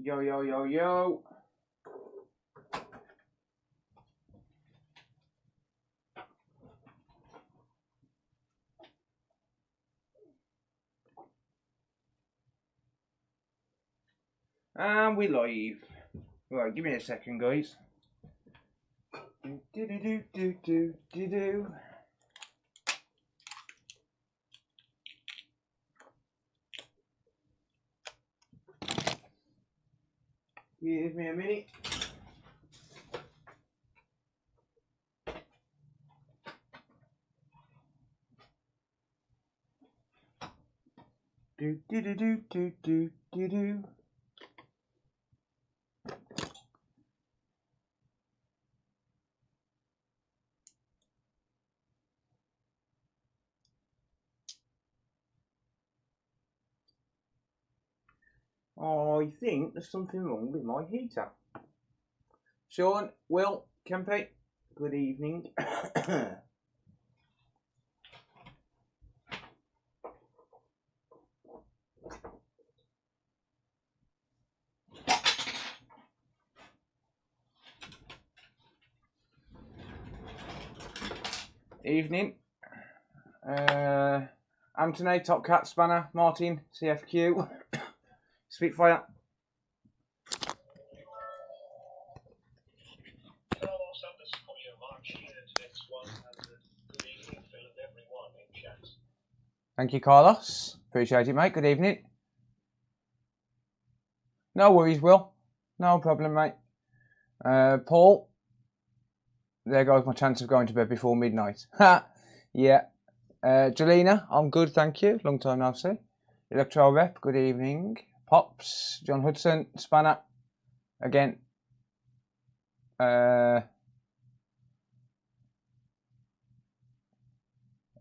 Yo, yo, yo, yo. And we live. Right, give me a second, guys. Do. Give me a minute. Do. I think there's something wrong with my heater. Sean, Will, Kempe, good evening. Evening. Anthony, Top Cat, Spanner, Martin, CFQ, Spitfire. Thank you, Carlos. Appreciate it, mate. Good evening. No worries, Will. No problem, mate. Paul. There goes my chance of going to bed before midnight. Ha! Yeah. Jelena, I'm good, thank you. Long time no see. Electro Rep, good evening. Pops, John Hudson, Spanner. Again.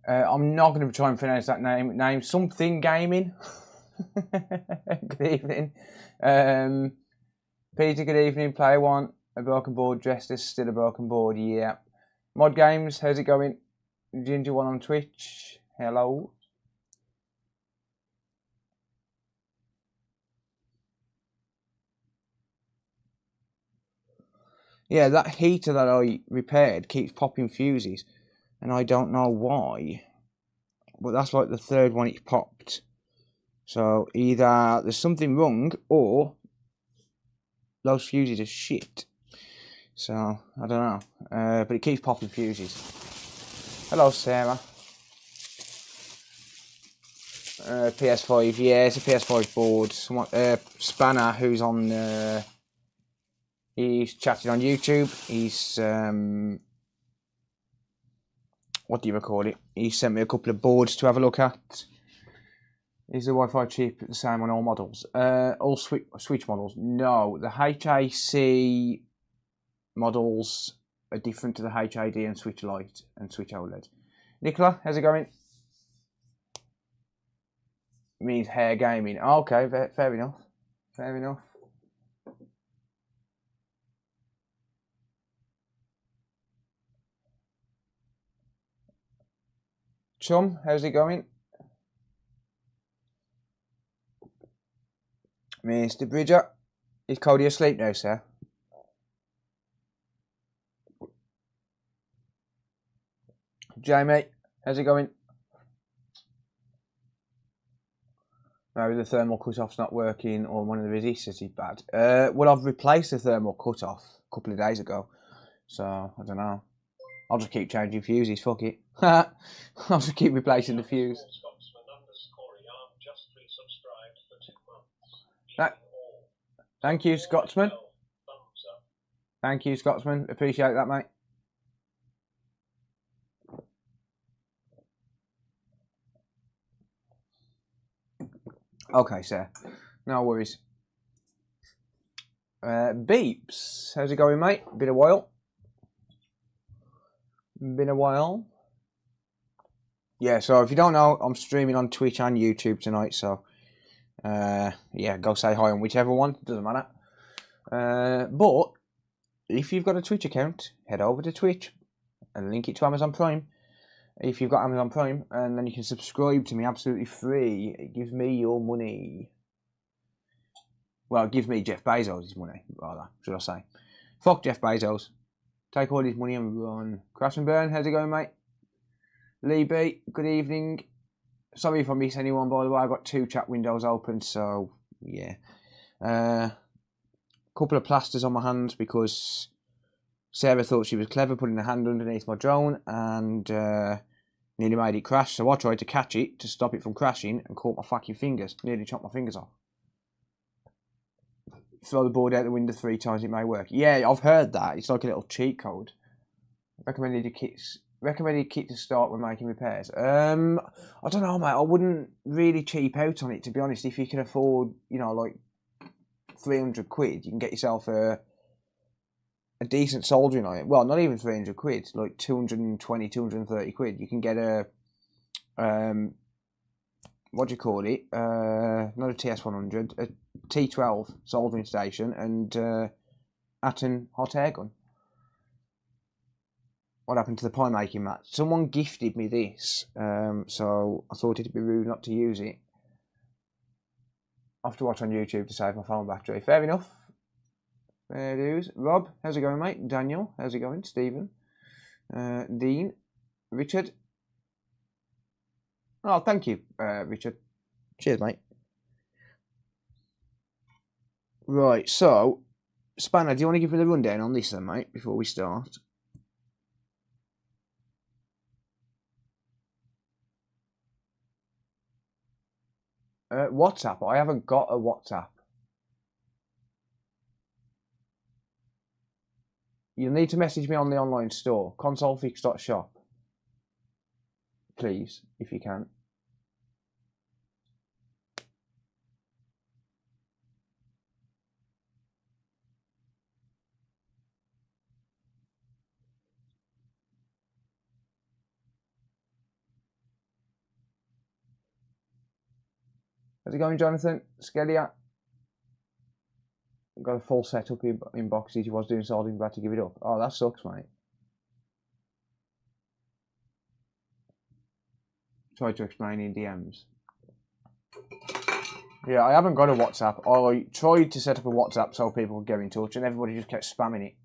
I'm not going to try and pronounce that name. Something Gaming. Good evening. Peter, good evening. Player One, a broken board. Dressed as still a broken board. Yeah. Mod Games, how's it going? Ginger One on Twitch. Hello. Yeah, that heater that I repaired keeps popping fuses, and I don't know why. But that's like the third one it popped. So either there's something wrong or those fuses are shit. So I don't know. But it keeps popping fuses. Hello, Sarah. PS5, yeah, it's a PS5 board. Someone, Spanner, who's on, he's chatting on YouTube. He's, what do you call it? He sent me a couple of boards to have a look at. Is the Wi-Fi chip the same on all models? All Switch models? No, the HAC models are different to the HAD and Switch Lite and Switch OLED. Nicola, how's it going? Means hair gaming. Okay, fair enough. Fair enough. Chum, how's it going? Mr. Bridger, is Cody asleep now, sir? Jamie, how's it going? Maybe the thermal cut-off's not working, or one of the resistors is bad. Well, I've replaced the thermal cut-off a couple of days ago, so I don't know. I'll just keep changing fuses, fuck it. I'll just keep replacing the fuse. Thank you, Scotsman. Thank you, Scotsman. Appreciate that, mate. Okay, sir. No worries. Beeps, how's it going, mate? Been a while. Yeah, so if you don't know, I'm streaming on Twitch and YouTube tonight, so yeah, go say hi on whichever one, doesn't matter. But if you've got a Twitch account, head over to Twitch and link it to Amazon Prime. If you've got Amazon Prime, and then you can subscribe to me absolutely free. It gives me your money. Well, give me Jeff Bezos' money, rather, should I say. Fuck Jeff Bezos. Take all his money and run. Crash and Burn, how's it going, mate? Lee B, good evening. Sorry if I miss anyone, by the way. I've got 2 chat windows open, so yeah. Couple of plasters on my hands because Sarah thought she was clever putting a hand underneath my drone and nearly made it crash. So I tried to catch it to stop it from crashing and caught my fucking fingers. Nearly chopped my fingers off. Throw the board out the window 3 times, it may work. Yeah, I've heard that. It's like a little cheat code. Recommended kit to start when making repairs. I don't know, mate. I wouldn't really cheap out on it, to be honest. If you can afford, you know, like 300 quid, you can get yourself a decent soldering iron. Well, not even 300 quid, like 220, 230 quid. You can get a what do you call it? Not a TS100, a T12 soldering station and Atten hot air gun. What happened to the pie making mat? Someone gifted me this, so I thought it'd be rude not to use it. I have to watch on YouTube to save my phone battery. Fair enough. Fair dues. Rob, how's it going, mate? Daniel, how's it going? Stephen, Dean, Richard. Oh, thank you, Richard. Cheers, mate. Right, so Spanner, do you want to give me the rundown on this then, mate, before we start? WhatsApp. I haven't got a WhatsApp. You'll need to message me on the online store, consolefix.shop. Please, if you can. How's it going, Jonathan? Skelia? Got a full setup in boxes. He was doing soldering, but had to give it up. Oh, that sucks, mate. Tried to explain in DMs. Yeah, I haven't got a WhatsApp. I tried to set up a WhatsApp so people could get in touch, and everybody just kept spamming it.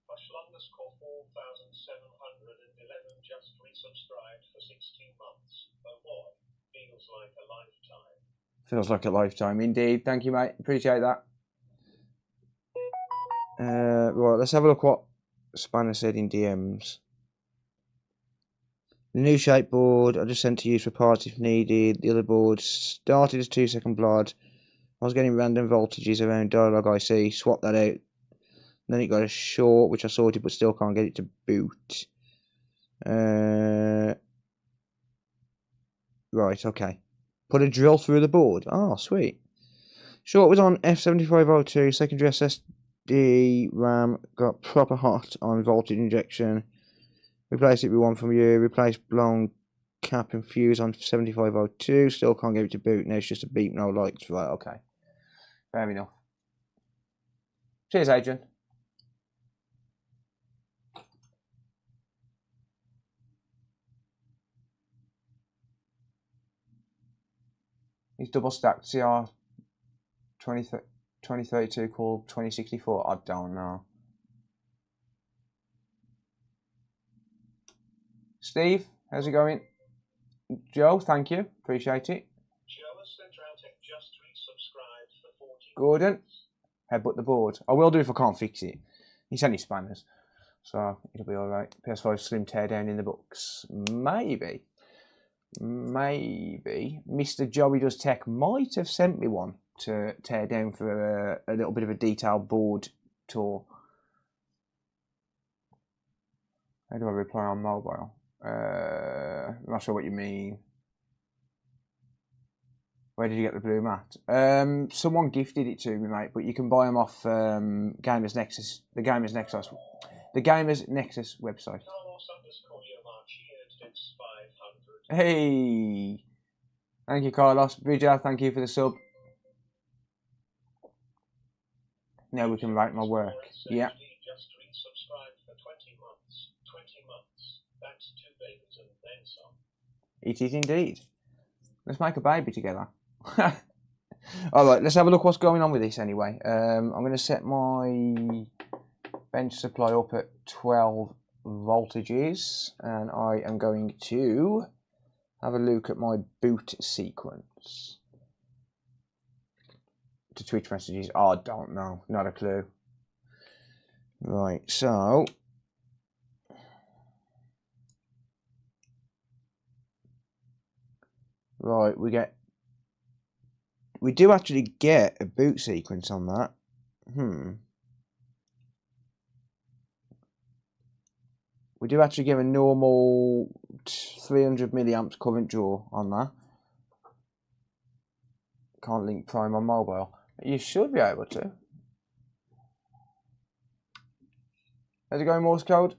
_4,711 just resubscribed for 16 months. Oh boy, feels like a lifetime. Feels like a lifetime, indeed. Thank you, mate. Appreciate that. Right, let's have a look what Spanner said in DMs. The new shape board I just sent to use for parts if needed. The other board started as 2-second blood. I was getting random voltages around dialog IC. Swapped that out. Then it got a short, which I sorted, but still can't get it to boot. Right, okay. Put a drill through the board. Oh, sweet. Short was on F7502. Secondary SSD RAM got proper hot on voltage injection. Replace it with one from you. Replace blown cap and fuse on 7502. Still can't get it to boot. Now it's just a beep, no lights. Right, okay. Fair enough. Cheers, Adrian. He's double stacked CR 2032 called 2064. I don't know. Steve, how's it going? Joe, thank you. Appreciate it. Just resubscribed for 40. Gordon, headbutt the board. I will do if I can't fix it. He sent his spanners, so it'll be alright. PS5 slim teardown in the books. Maybe. Mr. Joey Does Tech might have sent me one to tear down for a little bit of a detailed board tour. How do I reply on mobile? I'm not sure what you mean. Where did you get the blue mat? Someone gifted it to me, mate, but you can buy them off Gamers Nexus, the Gamers Nexus website. Hey, thank you, Carlos. Bridger, thank you for the sub. Now we can write my work. Yeah. Just resubscribed for 20 months. 20 months. That's 2 babies and then some. It is indeed. Let's make a baby together. Alright, let's have a look what's going on with this anyway. I'm going to set my bench supply up at 12 voltages, and I am going to have a look at my boot sequence. To Twitch messages, oh, I don't know, not a clue. Right, so right, we do actually get a boot sequence on that. We do actually get a normal 300 milliamps current draw on that. Can't link Prime on mobile. You should be able to. How's it going, Morse code?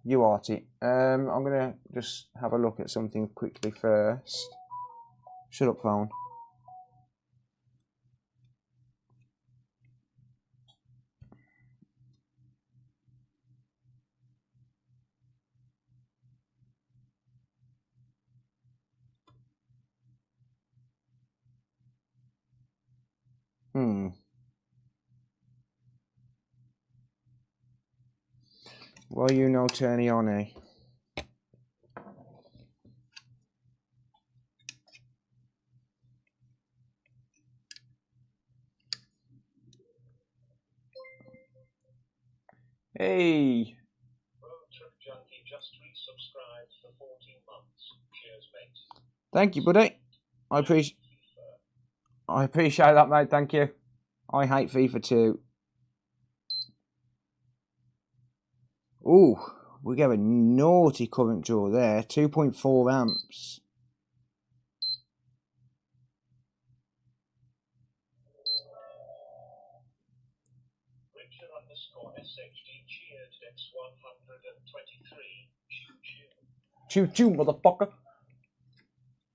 UART. I'm gonna just have a look at something quickly first. Shut up, phone. Well, you know, turny on, eh? Hey! Road Trip Junkie just resubscribed for 14 months. Cheers, mate. Thank you, buddy. I appreciate that, mate. Thank you. I hate FIFA too. Ooh, we get a naughty current draw there. 2.4 amps. SHD cheered X123. Choo choo, motherfucker.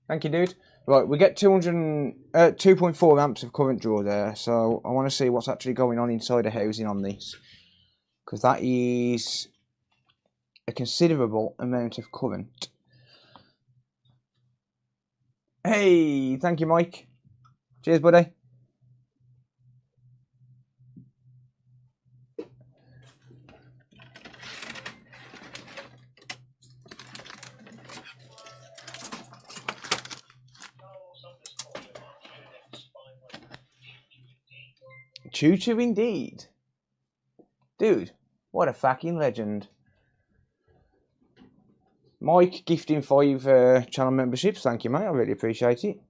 Thank you, dude. Right, we get 2.4 amps of current draw there, so I want to see what's actually going on inside the housing on this, because that is a considerable amount of current. Hey, thank you, Mike. Cheers, buddy. Choo choo indeed. Dude, what a fucking legend. Mike gifting 5 channel memberships. Thank you, mate. I really appreciate it.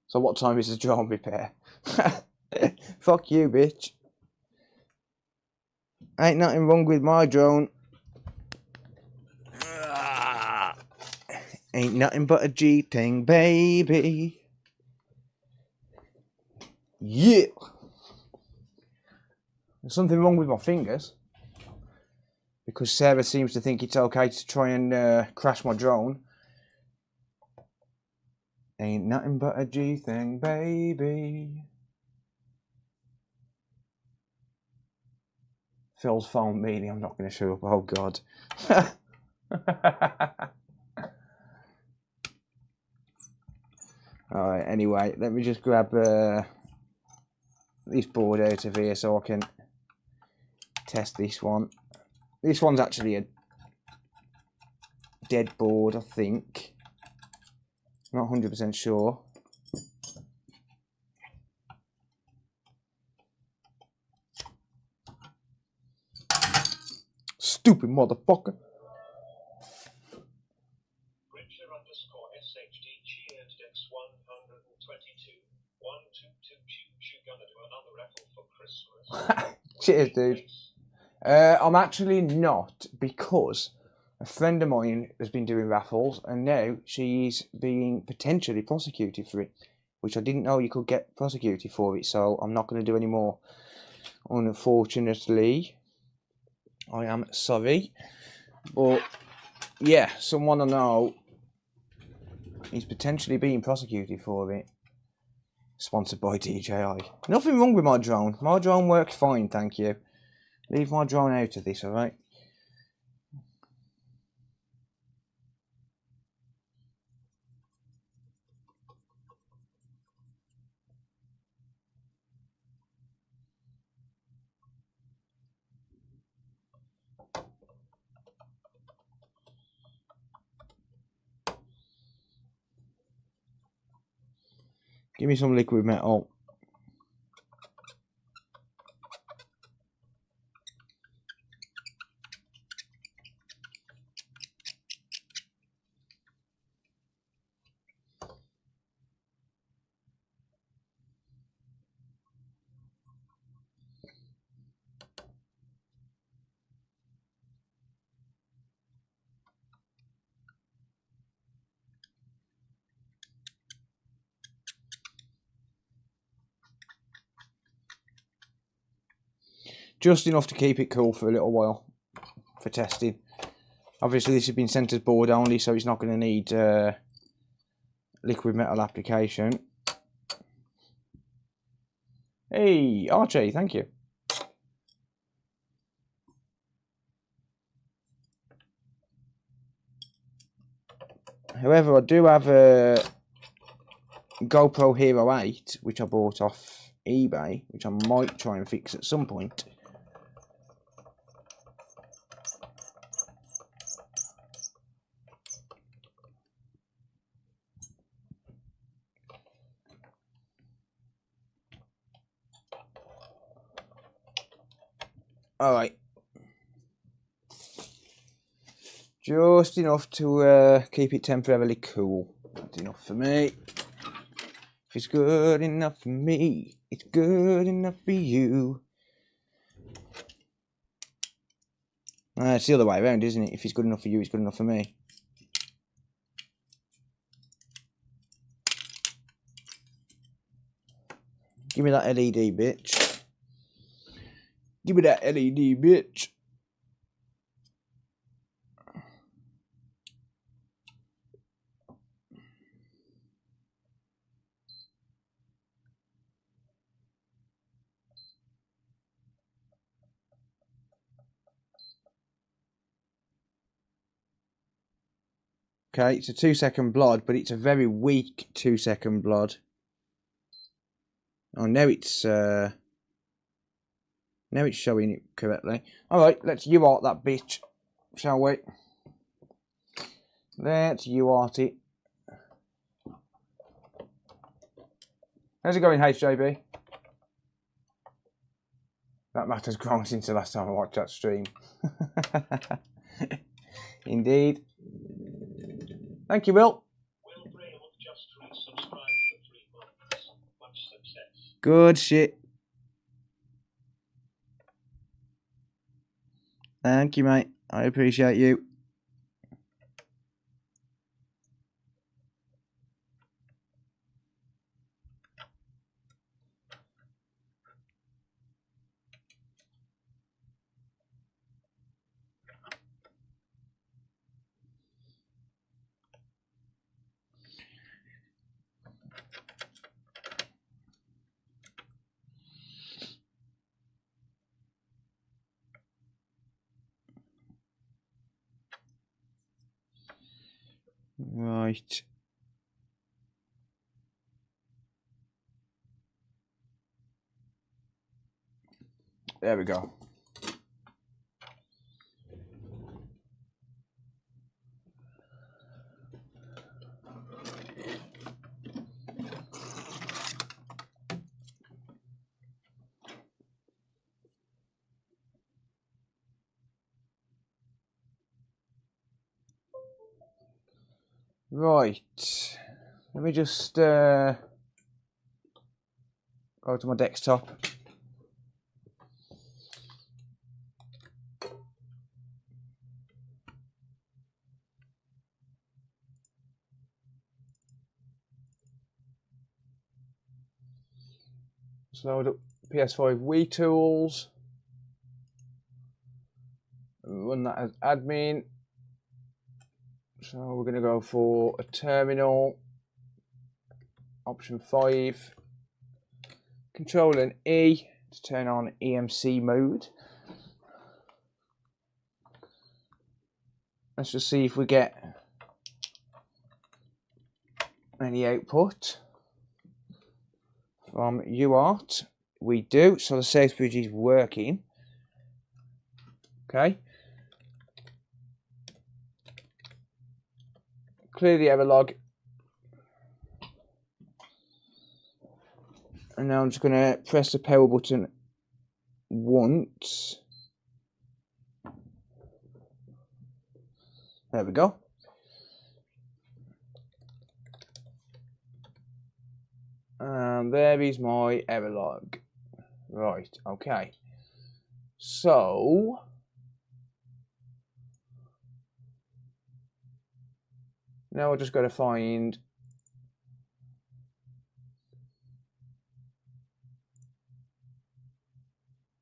So what time is the drone repair? Fuck you, bitch. Ain't nothing wrong with my drone. Ain't nothing but a G thing, baby. Yeah. There's something wrong with my fingers, because Sarah seems to think it's okay to try and crash my drone. Ain't nothing but a G thing, baby. Phil's phone meeting. I'm not going to show up. Oh, God. Alright, anyway, let me just grab this board out of here so I can test this one. This one's actually a dead board, I think. I'm not 100% sure. Stupid motherfucker. SHD cheered X122. 122 gonna do another raffle for Christmas. Cheers, dude. I'm actually not, because a friend of mine has been doing raffles and now she's being potentially prosecuted for it, which I didn't know you could get prosecuted for it, so I'm not going to do any more. Unfortunately, I am sorry, but yeah, someone I know is potentially being prosecuted for it. Sponsored by DJI. Nothing wrong with my drone. My drone works fine, thank you. Leave my drone out of this, alright? Give me some liquid metal. Just enough to keep it cool for a little while for testing. Obviously this has been sent as board only, so it's not going to need liquid metal application. Hey, Archie, thank you. However, I do have a GoPro Hero 8, which I bought off eBay, which I might try and fix at some point. Alright. Just enough to keep it temporarily cool. That's enough for me. If it's good enough for me, it's good enough for you. It's the other way around, isn't it? If it's good enough for you, it's good enough for me. Give me that LED, bitch. Give me that LED, bitch. Okay, it's a 2-second blood, but it's a very weak 2-second blood. Oh, now it's showing it correctly. Alright, let's UART that bitch, shall we? Let's UART it. How's it going, HJB? That matter's grown since the last time I watched that stream. Indeed. Thank you, Will. Will Graham just resubscribed for 3 months. Much success. Good shit. Thank you, mate. I appreciate you. Right. There we go. Right. Let me just go to my desktop. Let's load up PS5 Wii tools. Run that as admin. So we're going to go for a terminal. Option 5. Control and E to turn on EMC mode. Let's just see if we get any output from UART. We do, so the safe bridge is working. Okay. Clear the error log. And now I'm just going to press the power button once. There we go. And there is my error log. Right, okay. So now I just got to find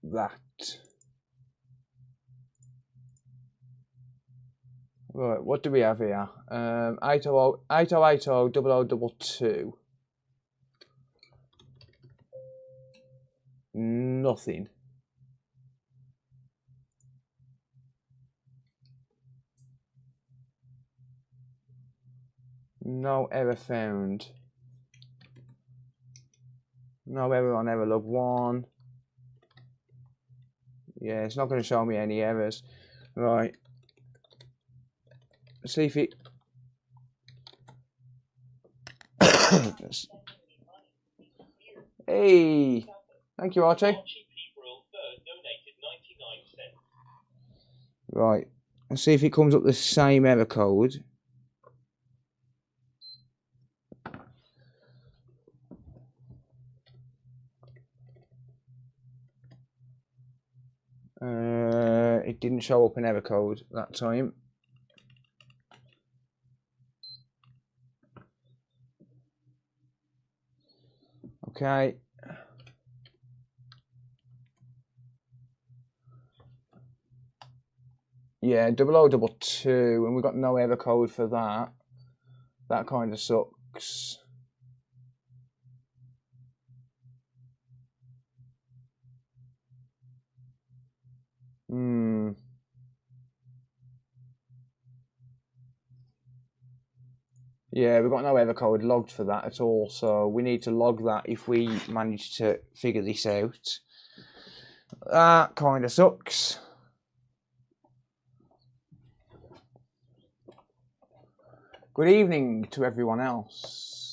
that. Right, what do we have here? 80800022. Nothing. No error found. No error on error log 1. Yeah, it's not going to show me any errors. Right. Let's see if it... Hey! Thank you, Archie. Right. Let's see if it comes up the same error code. It didn't show up an error code that time. Okay. Yeah, 0022, and we got no error code for that. That kind of sucks. Yeah, we've got no error code logged for that at all, so we need to log that if we manage to figure this out. That kind of sucks. Good evening to everyone else.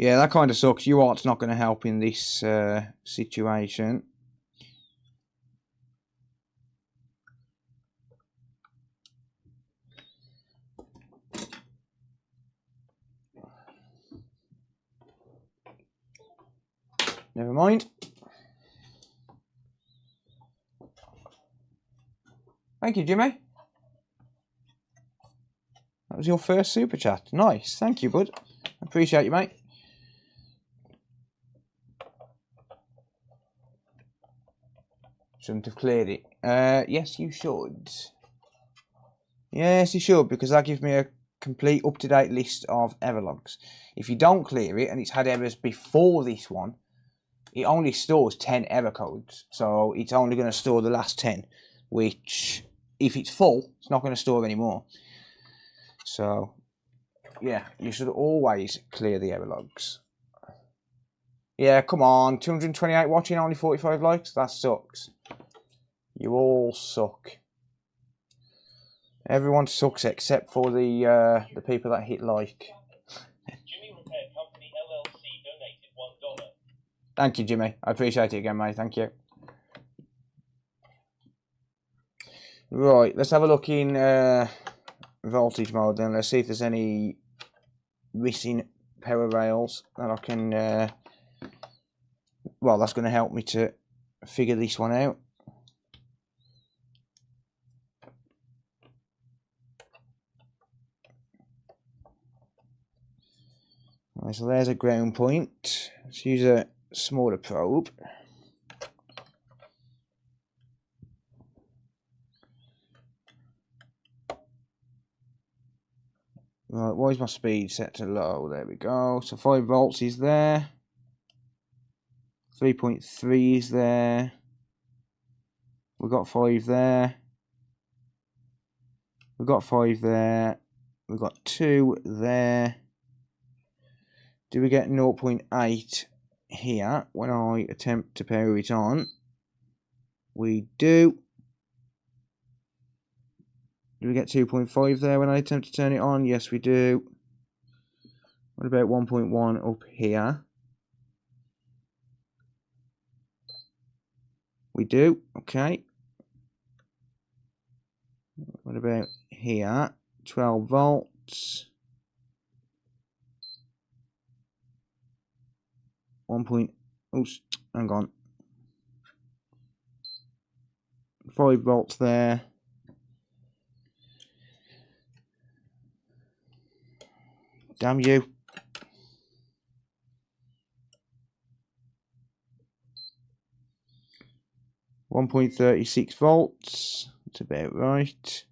Yeah, that kind of sucks. UART's not going to help in this situation. Never mind. Thank you, Jimmy. That was your first super chat. Nice. Thank you, bud. Appreciate you, mate. Shouldn't have cleared it. Yes, you should. Yes, you should, because that gives me a complete up-to-date list of error logs. If you don't clear it and it's had errors before this one, it only stores 10 error codes. So it's only going to store the last 10, which, if it's full, it's not going to store anymore. So, yeah, you should always clear the error logs. Yeah, come on, 228 watching, only 45 likes? That sucks. You all suck. Everyone sucks except for the people that hit like. Jimmy Repair Company LLC donated $1. Thank you, Jimmy. I appreciate it again, mate. Thank you. Right, let's have a look in voltage mode then. Let's see if there's any missing power rails that I can... well, that's going to help me to figure this one out. Right, so there's a ground point. Let's use a smaller probe. Right, why is my speed set to low? There we go. So 5 volts is there. 3.3 is there. We've got 5 there. We've got 5 there. We've got 2 there. Do we get 0.8 here when I attempt to power it on? We do. Do we get 2.5 there when I attempt to turn it on? Yes, we do. What about 1.1 up here? We do. Okay. What about here? 12 volts. 1. Oops, hang on. 5 volts there. Damn you. .36 volts. That's about right.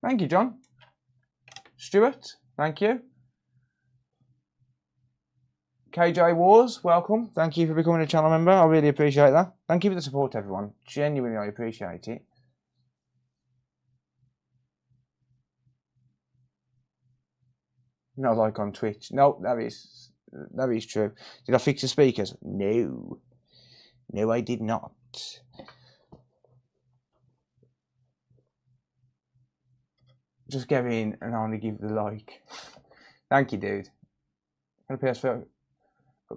Thank you, John. Stuart, thank you. KJ Wars, welcome. Thank you for becoming a channel member. I really appreciate that. Thank you for the support, everyone. Genuinely, I appreciate it. No like on Twitch. No, that is true. Did I fix the speakers? No. No, I did not. Just get in and only give the like. Thank you, dude. Got a PS5.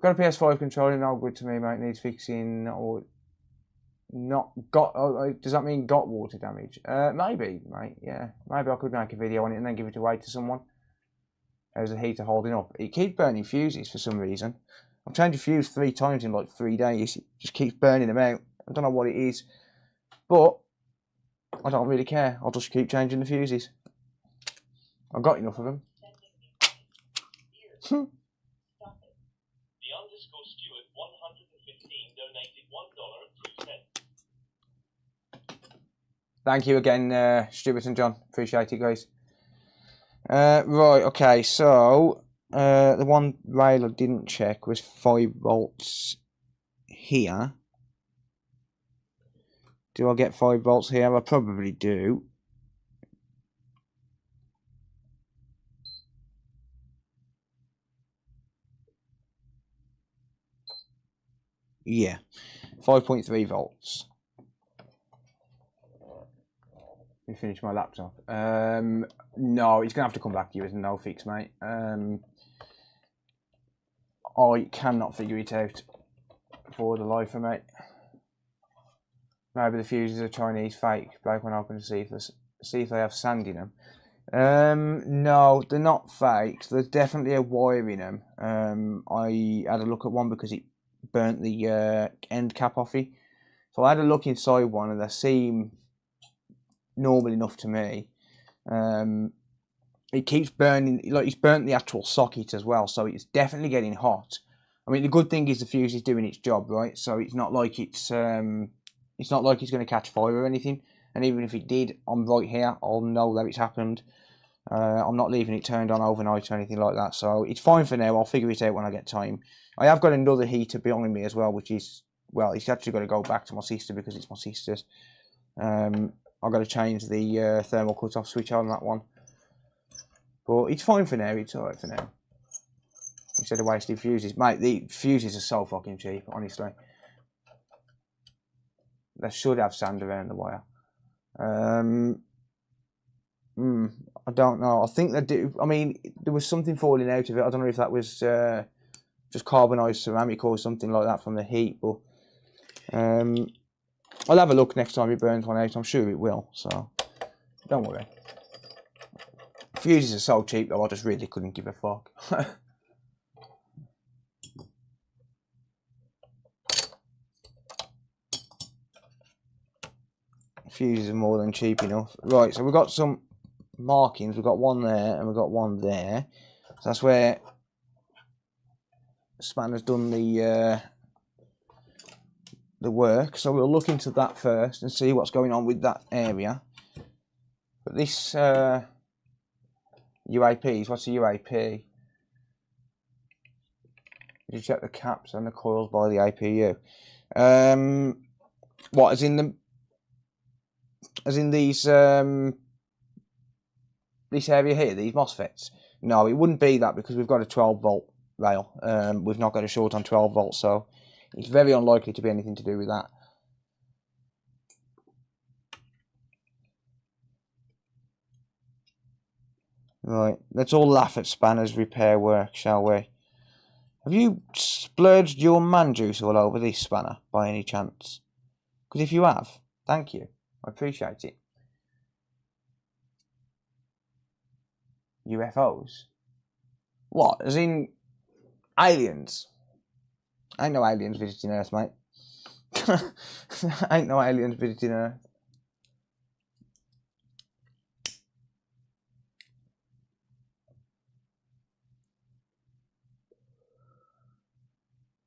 Got a PS5 controller. No good to me, mate. Needs fixing or not got. Does that mean got water damage? Maybe, mate. Yeah, maybe I could make a video on it and then give it away to someone. How's the heater holding up? It keeps burning fuses for some reason. I've changed a fuse 3 times in like 3 days. It just keeps burning them out. I don't know what it is, but I don't really care. I'll just keep changing the fuses. I've got enough of them. The underscore Stewart 115 donated $1.02. Thank you again, Stuart and John. Appreciate it, guys. Right, okay, so the one rail I didn't check was 5 volts here. Do I get 5 volts here? I probably do. Yeah, 5.3 volts. Let me finish my laptop. No, it's going to have to come back to you as a no fix, mate. I cannot figure it out for the life of me. Maybe the fuses are Chinese fake. Break one open to see if they have sand in them. No, they're not fake. There's definitely a wire in them. I had a look at one because it burnt the end cap off it. So I had a look inside one and they seem normal enough to me. It keeps burning, like it's burnt the actual socket as well, so it's definitely getting hot. I mean, the good thing is the fuse is doing its job, right? So it's not like it's going to catch fire or anything. And even if it did, I'm right here. I'll know that it's happened. I'm not leaving it turned on overnight or anything like that. So it's fine for now. I'll figure it out when I get time. I have got another heater behind me as well, which is, well, it's actually got to go back to my sister because it's my sister's. I've got to change the thermal cut-off switch on that one. But it's fine for now. It's alright for now. Instead of wasting fuses. Mate, the fuses are so fucking cheap, honestly. They should have sand around the wire. I don't know. I think they do. I mean, there was something falling out of it. I don't know if that was just carbonised ceramic or something like that from the heat. But I'll have a look next time it burns one out. I'm sure it will. So don't worry. Fuses are so cheap though. I just really couldn't give a fuck. Fuses are more than cheap enough. Right, so we've got some markings. We've got one there and we've got one there. So that's where Spanner's done the work. So we'll look into that first and see what's going on with that area. But this UAPs, what's a UAP? You check the caps and the coils by the APU. What, as in these this area here, these MOSFETs? No, it wouldn't be that because we've got a 12 volt rail. We've not got a short on 12 volts, so it's very unlikely to be anything to do with that. Right, let's all laugh at Spanner's repair work, shall we? Have you splurged your man juice all over this spanner by any chance? Because if you have, thank you. I appreciate it. UFOs? What? As in aliens? Ain't no aliens visiting Earth, mate. Ain't no aliens visiting Earth.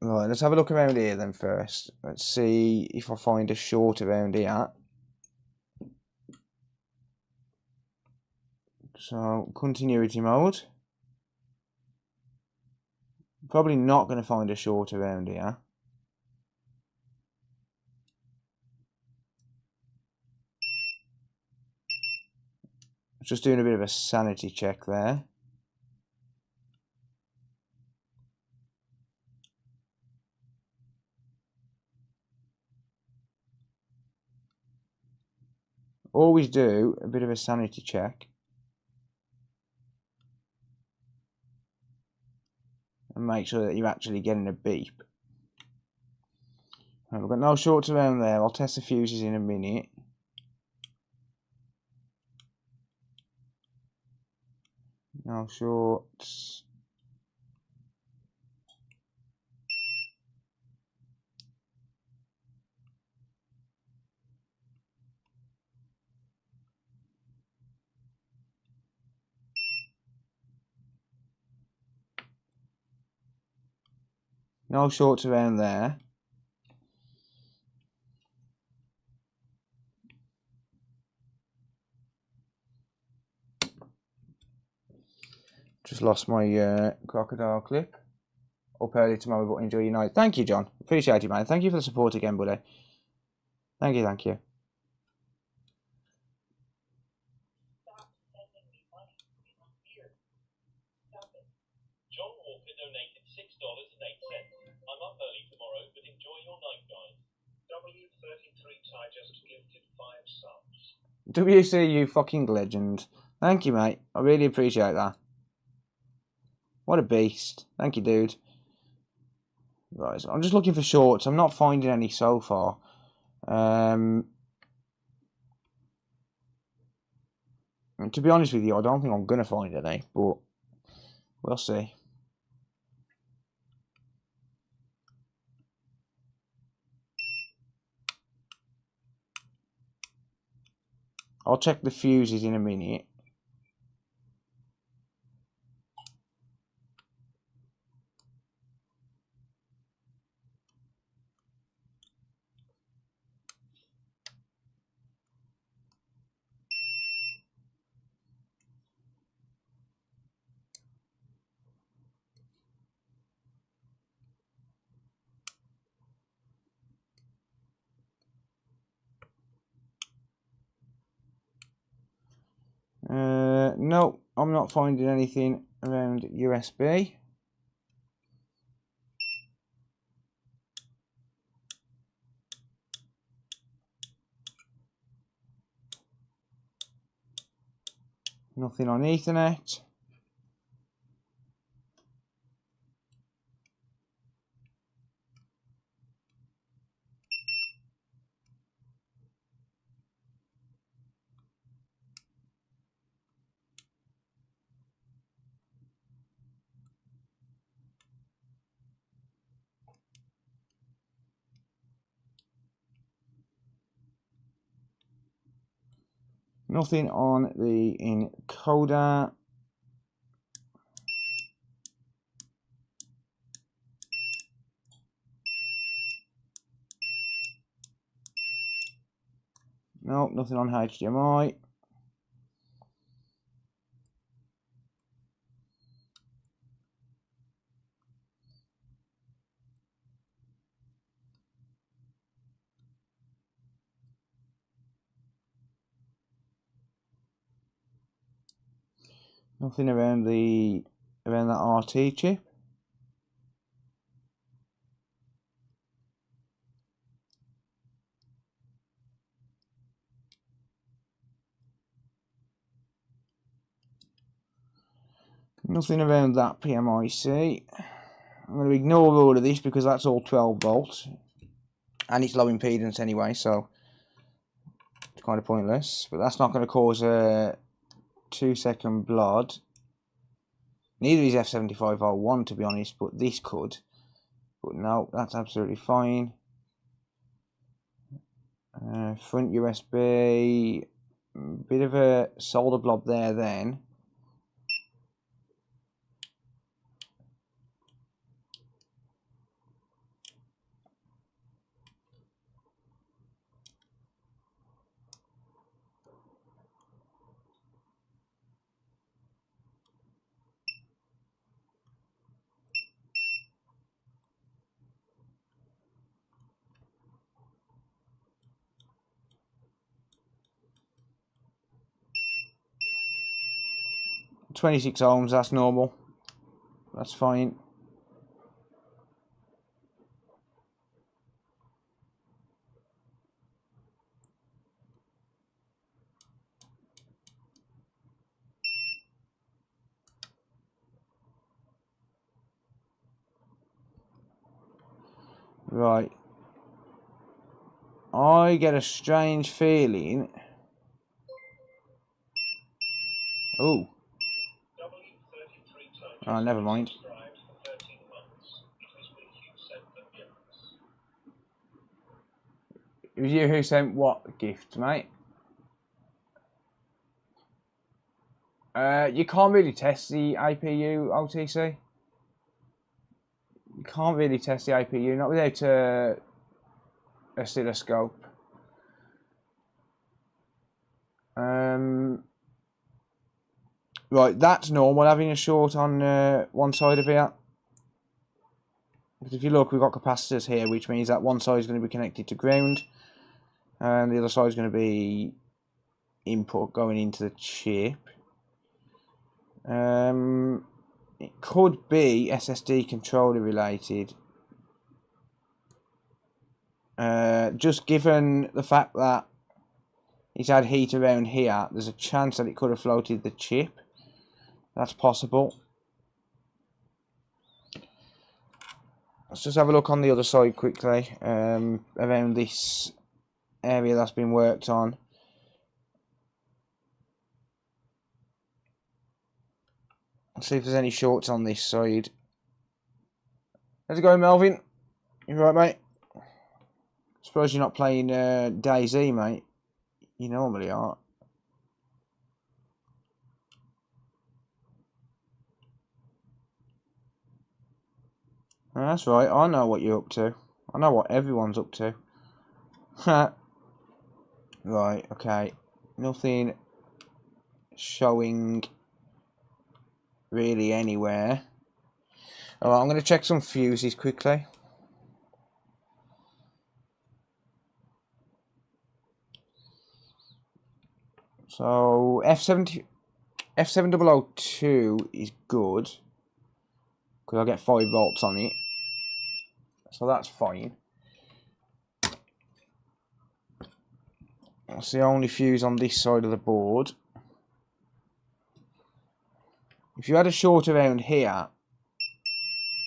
Right, let's have a look around here then first. Let's see if I find a short around here. So, continuity mode. Probably not going to find a short around here. Just doing a bit of a sanity check there. Always do a bit of a sanity check. And make sure that you're actually getting a beep. Right, we've got no shorts around there. I'll test the fuses in a minute. No shorts. No shorts around there. Just lost my crocodile clip. Up early tomorrow, but enjoy your night. Thank you, John. Appreciate it, man. Thank you for the support again, buddy. Thank you, thank you. John Walker donated $6.08. I'm up early tomorrow, but enjoy your night, guys. W33 Ty just gifted 5 subs. WC, you fucking legend. Thank you, mate. I really appreciate that. What a beast. Thank you, dude. Right, so I'm just looking for shorts. I'm not finding any so far. And to be honest with you, I don't think I'm going to find any, but we'll see. I'll check the fuses in a minute. No, I'm not finding anything around USB. Nothing on Ethernet. Nothing on the encoder. No, nothing on HDMI. Nothing around that RT chip. Nothing around that PMIC. I'm going to ignore all of this because that's all 12 volts. And it's low impedance anyway, so it's kind of pointless. But that's not going to cause a 2-second blood. Neither is F7501 to be honest, but this could. But no, that's absolutely fine. Front USB. Bit of a solder blob there then. .26 ohms, that's normal. That's fine. Right. I get a strange feeling. Oh. Oh, never mind. It was you who sent what gift, mate? You can't really test the APU OTC. You can't really test the APU, not without a oscilloscope. Right, that's normal, having a short on one side of here. Because if you look, we've got capacitors here, which means that one side is going to be connected to ground, and the other side is going to be input going into the chip. It could be SSD controller related. Just given the fact that it's had heat around here, there's a chance that it could have floated the chip. That's possible. Let's just have a look on the other side quickly, around this area that's been worked on. Let's see if there's any shorts on this side. How's it going, Melvin? You right, mate? Suppose you're not playing DayZ, mate. You normally are. That's right, I know what you're up to. I know what everyone's up to. Right, okay. Nothing showing really anywhere. Alright, I'm going to check some fuses quickly. So F7002 is good because I get 5 volts on it, so that's fine. That's the only fuse on this side of the board. If you had a short around here,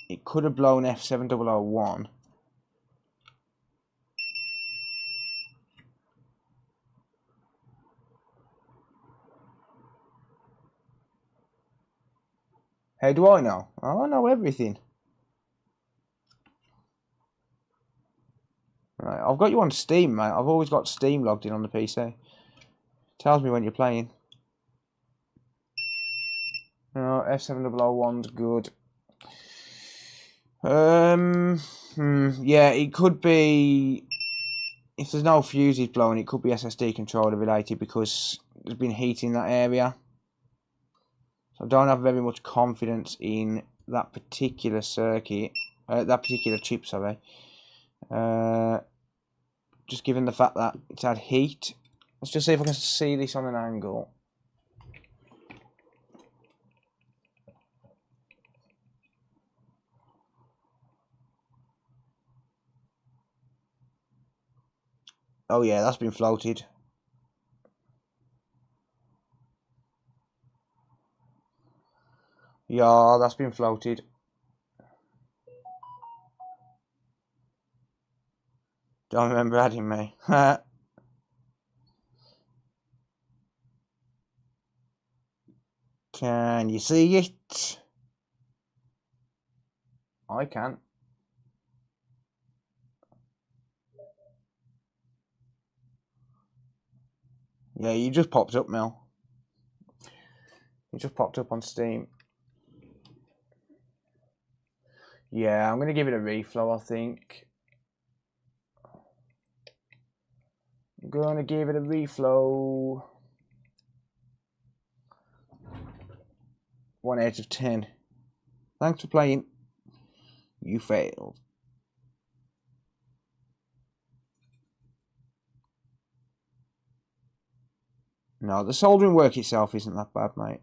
it could have blown F7001. How do I know? I know everything. Right, I've got you on Steam, mate. I've always got Steam logged in on the PC. Tells me when you're playing. No, F7001's good. Yeah, it could be. If there's no fuses blowing, it could be SSD controller related because there's been heat in that area. So I don't have very much confidence in that particular circuit, that particular chip, sorry. Just given the fact that it's had heat. Let's just see if I can see this on an angle. Oh yeah, that's been floated. Yeah, that's been floated. Don't remember adding me. Can you see it? I can. Yeah, you just popped up, Mel. You just popped up on Steam. Yeah, I'm going to give it a reflow, I think. I'm going to give it a reflow. 1 out of 10. Thanks for playing. You failed. No, the soldering work itself isn't that bad, mate.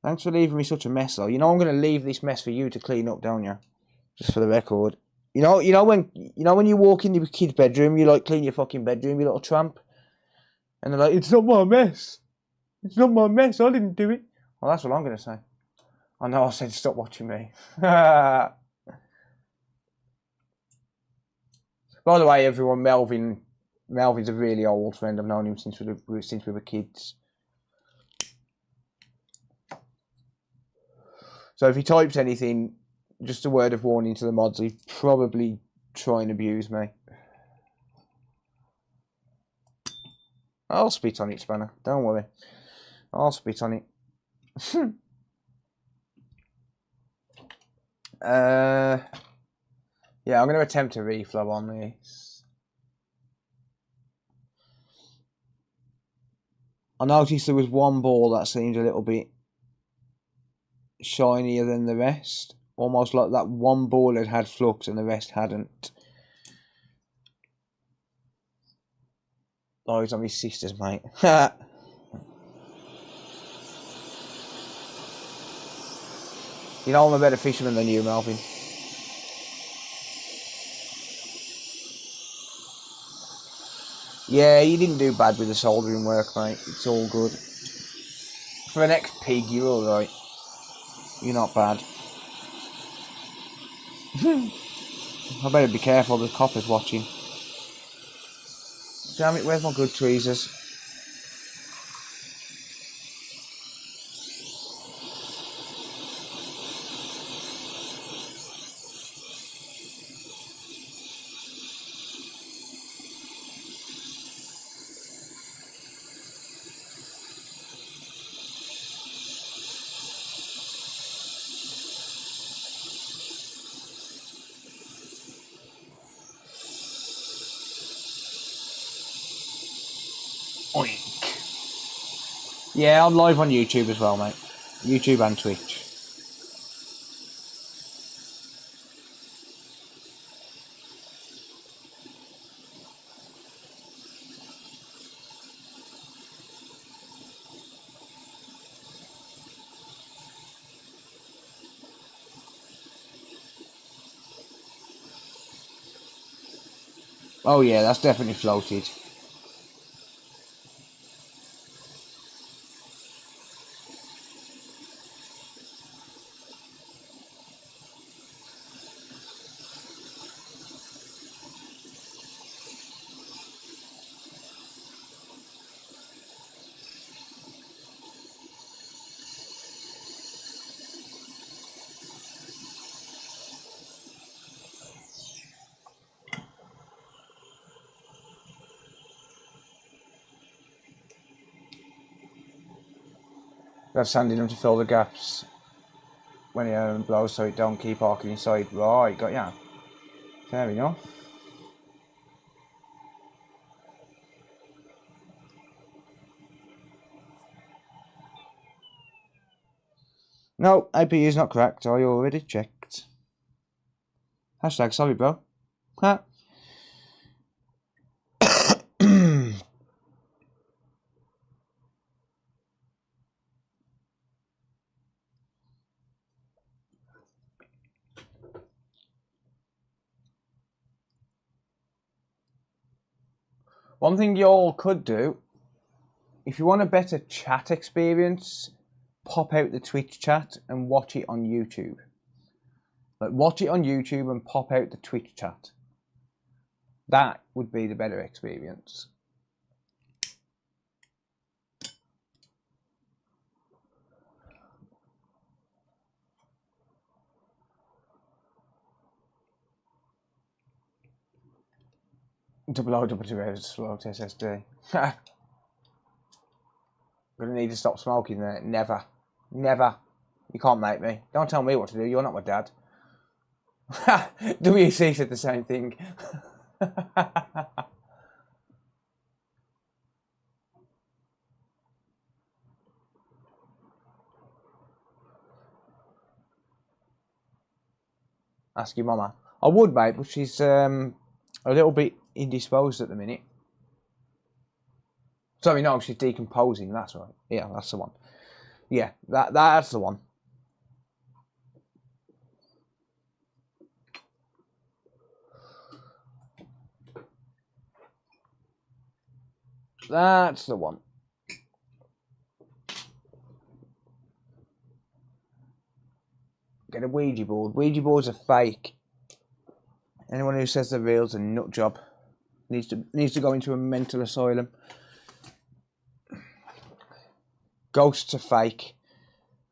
Thanks for leaving me such a mess, though. You know I'm going to leave this mess for you to clean up, don't you? Just for the record. You know when you walk in your kid's bedroom, you like clean your fucking bedroom, you little tramp, and they're like, "It's not my mess. It's not my mess. I didn't do it." Well, that's what I'm going to say. I know I said stop watching me. By the way, everyone, Melvin's a really old friend. I've known him since we were kids. So if he types anything, just a word of warning to the mods, he'd probably try and abuse me. I'll spit on it, Spanner. Don't worry. I'll spit on it. Yeah, I'm going to attempt a reflow on this. I noticed there was one ball that seemed a little bit shinier than the rest. Almost like that one ball had flux and the rest hadn't. Oh, he's on his sister's, mate. You know I'm a better fisherman than you, Melvin. Yeah, you didn't do bad with the soldering work, mate. It's all good. For an ex-pig, you're alright. You're not bad. I better be careful, the copper's watching. Damn it, where's my good tweezers? Oink. Yeah, I'm live on YouTube as well, mate. YouTube and Twitch. Oh yeah, that's definitely floated. Got sand in them to fill the gaps when it blows so it don't keep arcing inside. Right, got ya. Fair enough. No, APU is not cracked. I already checked. Hashtag sorry, bro. Ha. One thing you all could do, if you want a better chat experience, pop out the Twitch chat and watch it on YouTube. Like, watch it on YouTube and pop out the Twitch chat. That would be the better experience. Double O, double two Soldering SSD. Gonna need to stop smoking there. Never. Never. You can't make me. Don't tell me what to do. You're not my dad. WC said the same thing. Ask your mama. I would, mate, but she's a little bit indisposed at the minute. Sorry, no, she's decomposing. That's right. Yeah, that's the one. Yeah, that's the one. That's the one. Get a Ouija board. Ouija boards are fake. Anyone who says they're real is a nut job. Needs to go into a mental asylum. Ghosts are fake.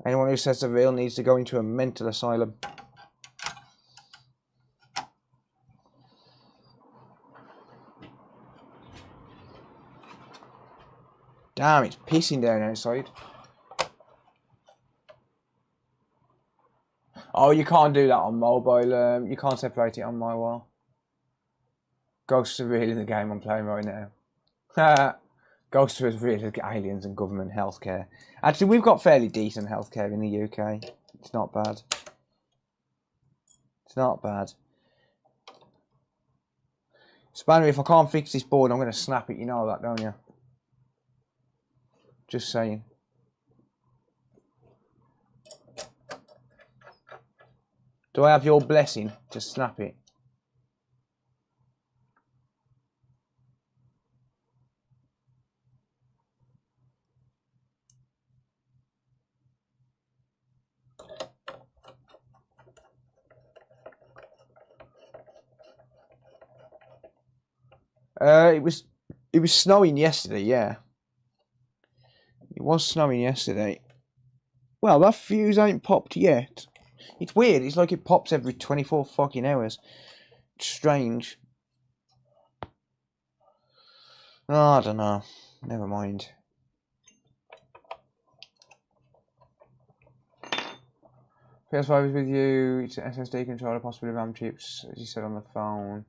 Anyone who says they're real needs to go into a mental asylum. Damn, it's pissing down outside. Oh, you can't do that on mobile. You can't separate it on my wall. Ghosts are real in the game I'm playing right now. Ghosts are as real as aliens and government healthcare. Actually, we've got fairly decent healthcare in the UK. It's not bad. It's not bad. Spanner, if I can't fix this board, I'm going to snap it. You know that, don't you? Just saying. Do I have your blessing to snap it? It was snowing yesterday, yeah. It was snowing yesterday. Well, that fuse ain't popped yet. It's weird, it's like it pops every 24 fucking hours. It's strange. Oh, I don't know. Never mind. PS5 is with you. It's an SSD controller, possibly RAM chips, as you said on the phone.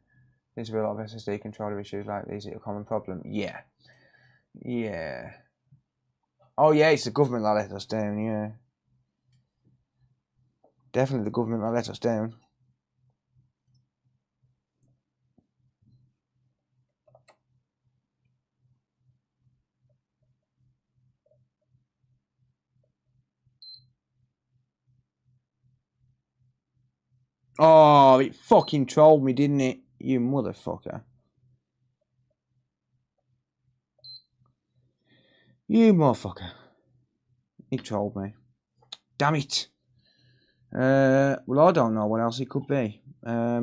There's a lot of SSD controller issues like these. Is it a common problem? Yeah. Yeah. Oh yeah, it's the government that let us down, yeah. Definitely the government that let us down. Oh, it fucking trolled me, didn't it? You motherfucker. You motherfucker. He trolled me. Damn it. Well, I don't know what else it could be. I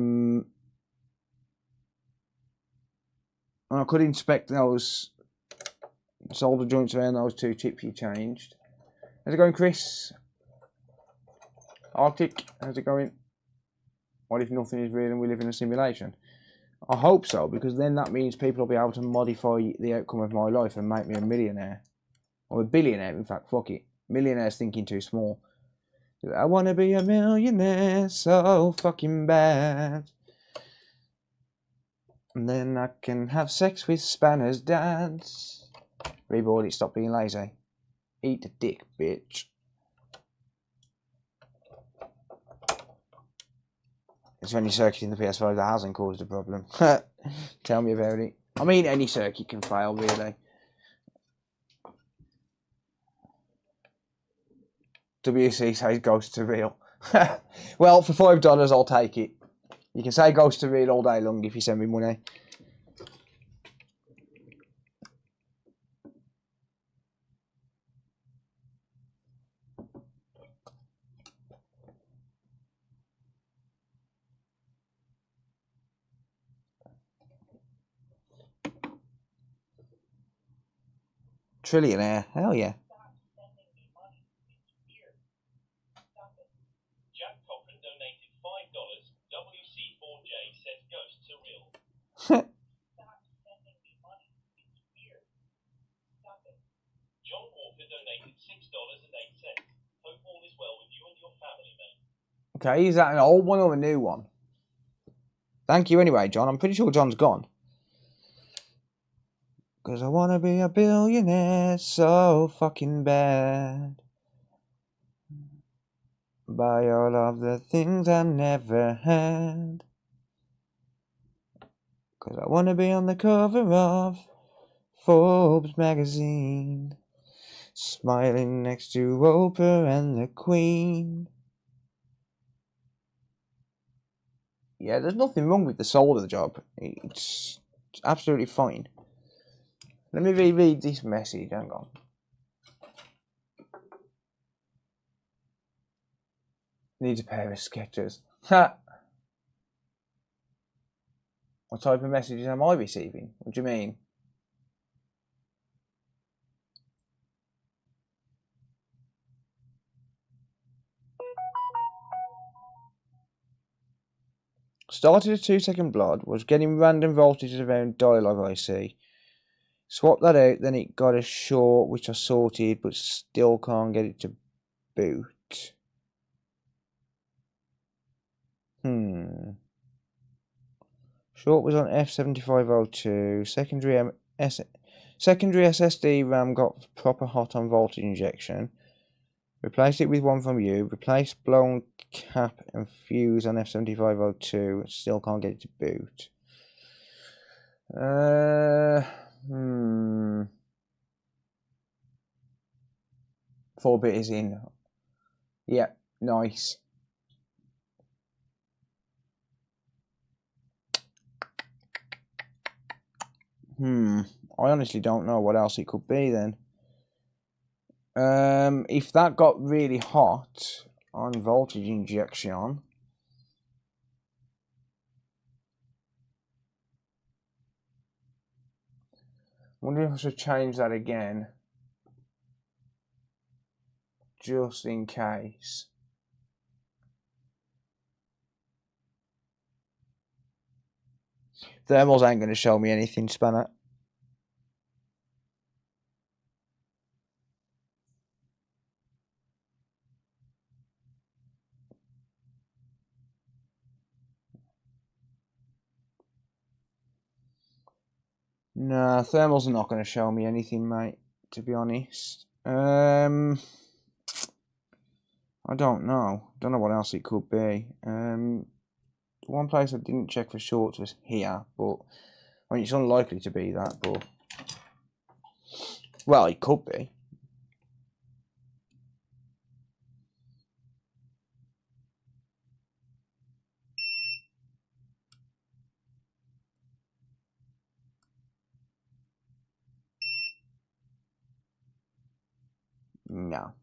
could inspect those solder joints around those two chips you changed. How's it going, Chris? Arctic, how's it going? What if nothing is real and we live in a simulation? I hope so, because then that means people will be able to modify the outcome of my life and make me a millionaire. Or a billionaire, in fact, fuck it. Millionaire's thinking too small. I want to be a millionaire so fucking bad. And then I can have sex with Spanner's dads. Reballing, stop being lazy. Eat the dick, bitch. It's any circuit in the PS5 that hasn't caused a problem. Tell me about it. I mean, any circuit can fail, really. WC says ghosts are real. Well, for $5, I'll take it. You can say ghosts are real all day long if you send me money. Trillionaire. Hell yeah. Jack Cochran donated $5. WC4J says ghosts are real. John Walker donated $6.08. Hope all is well with you and your family, mate. Okay, is that an old one or a new one? Thank you anyway, John. I'm pretty sure John's gone. Cause I wanna be a billionaire so fucking bad. Buy all of the things I never had. Cause I wanna be on the cover of Forbes magazine, smiling next to Oprah and the Queen. Yeah, there's nothing wrong with the soul of the job. It's absolutely fine. Let me reread this message. Hang on. Needs a pair of Skechers. Ha! What type of messages am I receiving? What do you mean? Started a 2-second blood, was getting random voltages around dialogue IC. Swapped that out, then it got a short, which I sorted, but still can't get it to boot. Short was on F7502. Secondary SSD RAM got proper hot on voltage injection. Replaced it with one from you. Replaced blown cap and fuse on F7502. Still can't get it to boot. 4-bit is in. Yeah, nice. I honestly don't know what else it could be then. If that got really hot on voltage injection, I wonder if I should change that again, just in case. Thermals ain't going to show me anything, Spanner. Nah, thermals are not going to show me anything, mate, to be honest. I don't know. Don't know what else it could be. One place I didn't check for shorts was here, but I mean, it's unlikely to be that, but well, it could be. No.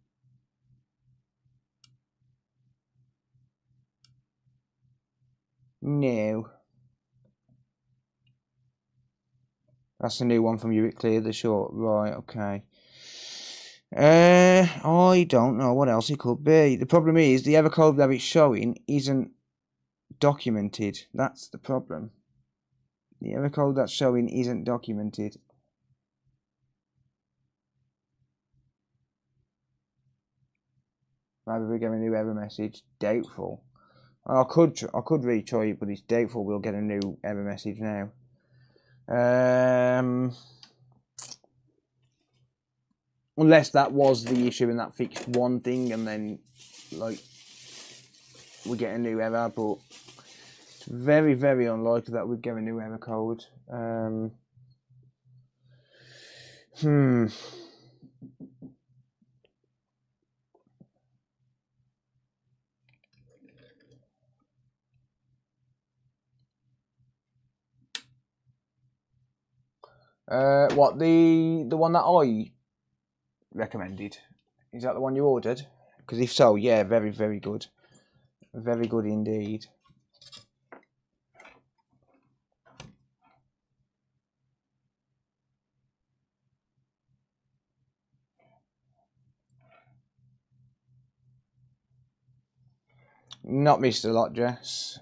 No. That's a new one from you. It cleared the short. Right, okay. I don't know what else it could be. The problem is the error code that it's showing isn't documented. That's the problem. The error code that's showing isn't documented. Maybe we get a new error message. Doubtful. I could retry it, but it's doubtful we'll get a new error message now. Unless that was the issue and that fixed one thing, and then like we get a new error, but it's very, very unlikely that we'd get a new error code. What, the one that I recommended? Is that the one you ordered? Because if so, yeah, very, very good. Very good indeed. Not missed a lot, Jess.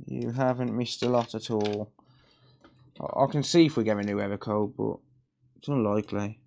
You haven't missed a lot at all. I can see if we get a new error code, but it's unlikely.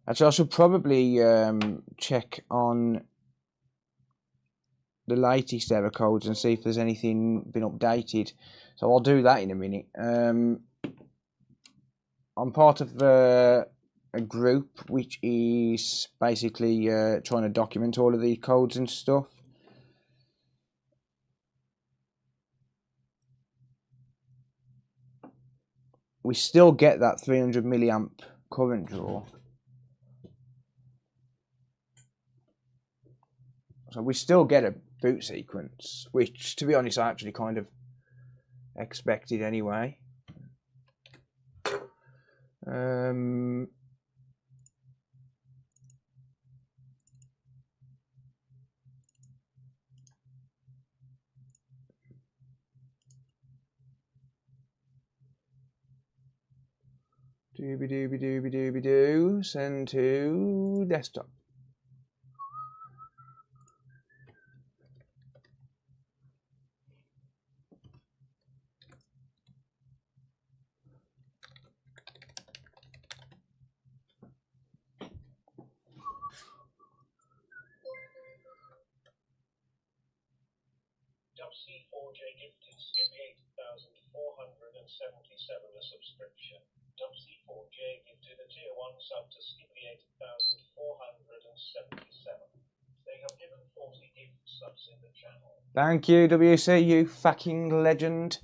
Actually, I should probably check on the latest error codes and see if there's anything been updated. So I'll do that in a minute. I'm part of a group which is basically trying to document all of the codes and stuff. We still get that 300 milliamp current draw. So we still get a boot sequence, which, to be honest, I actually kind of expected anyway. Dooby, send to desktop. C4J gifted Skippy 8,477 a subscription. C4J gifted a tier 1 sub to Skippy 8,477. They have given 40 gift subs in the channel. Thank you, WC, you fucking legend.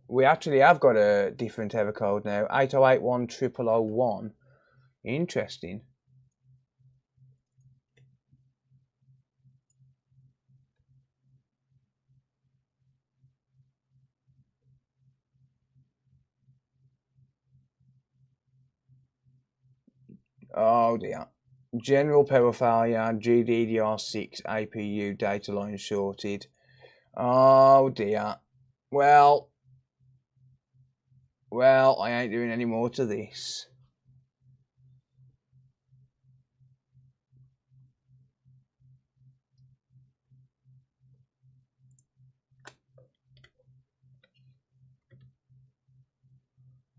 We actually have got a different error code now, 80810001. Interesting. Oh dear. General power failure, GDDR6 APU data line shorted. Oh dear. Well, I ain't doing any more to this.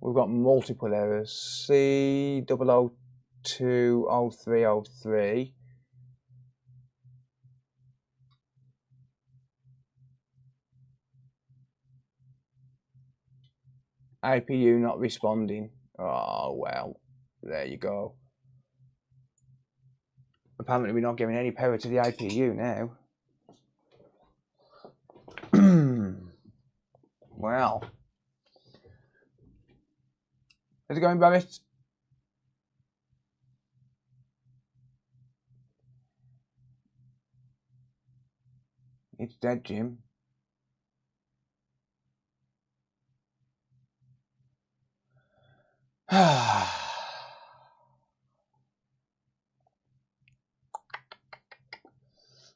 We've got multiple errors. C0020303. APU not responding. Oh, well, there you go. Apparently we're not giving any power to the APU now. Well. How's it going, Barrett? It's dead, Jim.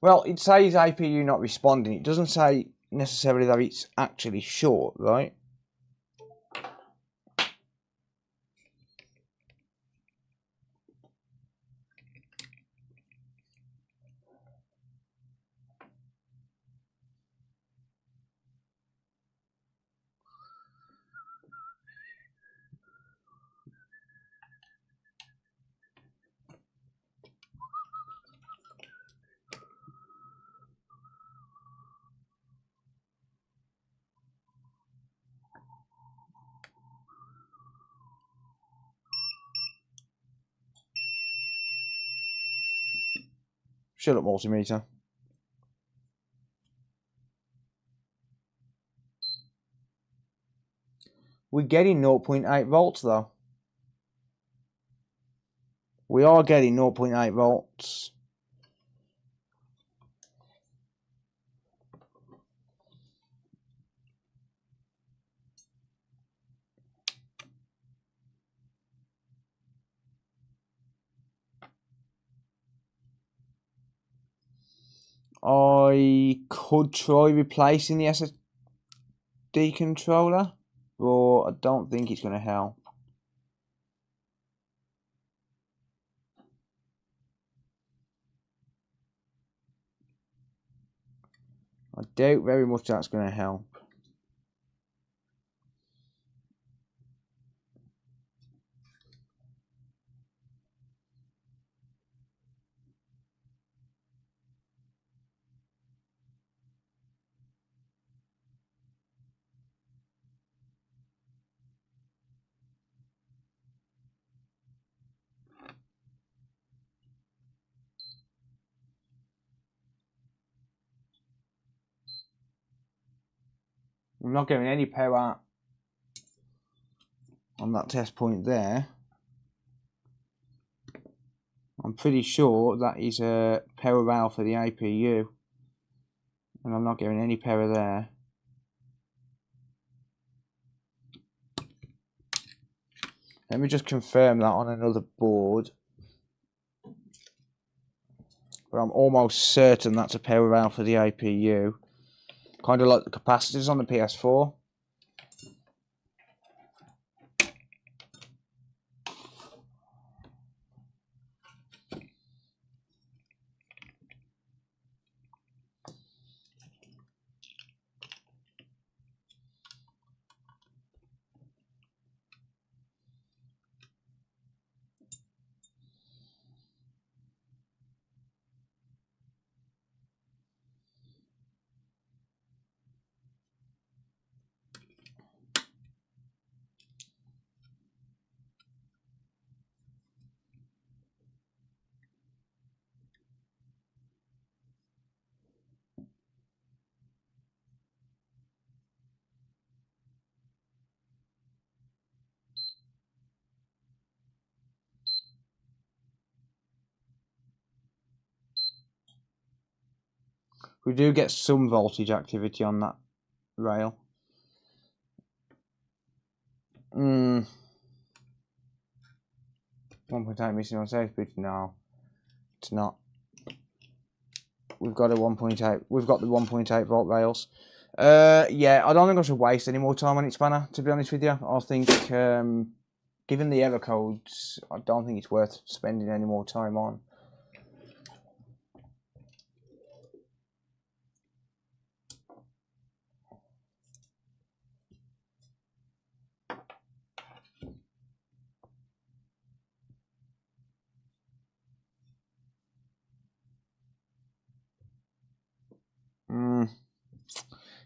Well, it says APU not responding. It doesn't say necessarily that it's actually short, right? Shut up, multimeter. We're getting 0.8 volts though. We are getting 0.8 volts. I could try replacing the SSD controller, but I don't think it's going to help. I doubt very much that's going to help. I'm not getting any power on that test point there. I'm pretty sure that is a power rail for the APU, and I'm not getting any power there. Let me just confirm that on another board, but I'm almost certain that's a power rail for the APU, kind of like the capacitors on the PS4. We do get some voltage activity on that rail. 1.8 missing on safe speed? No, it's not. We've got a 1.8. We've got the 1.8 volt rails. Yeah, I don't think I should waste any more time on it, Spanner. To be honest with you, I think given the error codes, I don't think it's worth spending any more time on.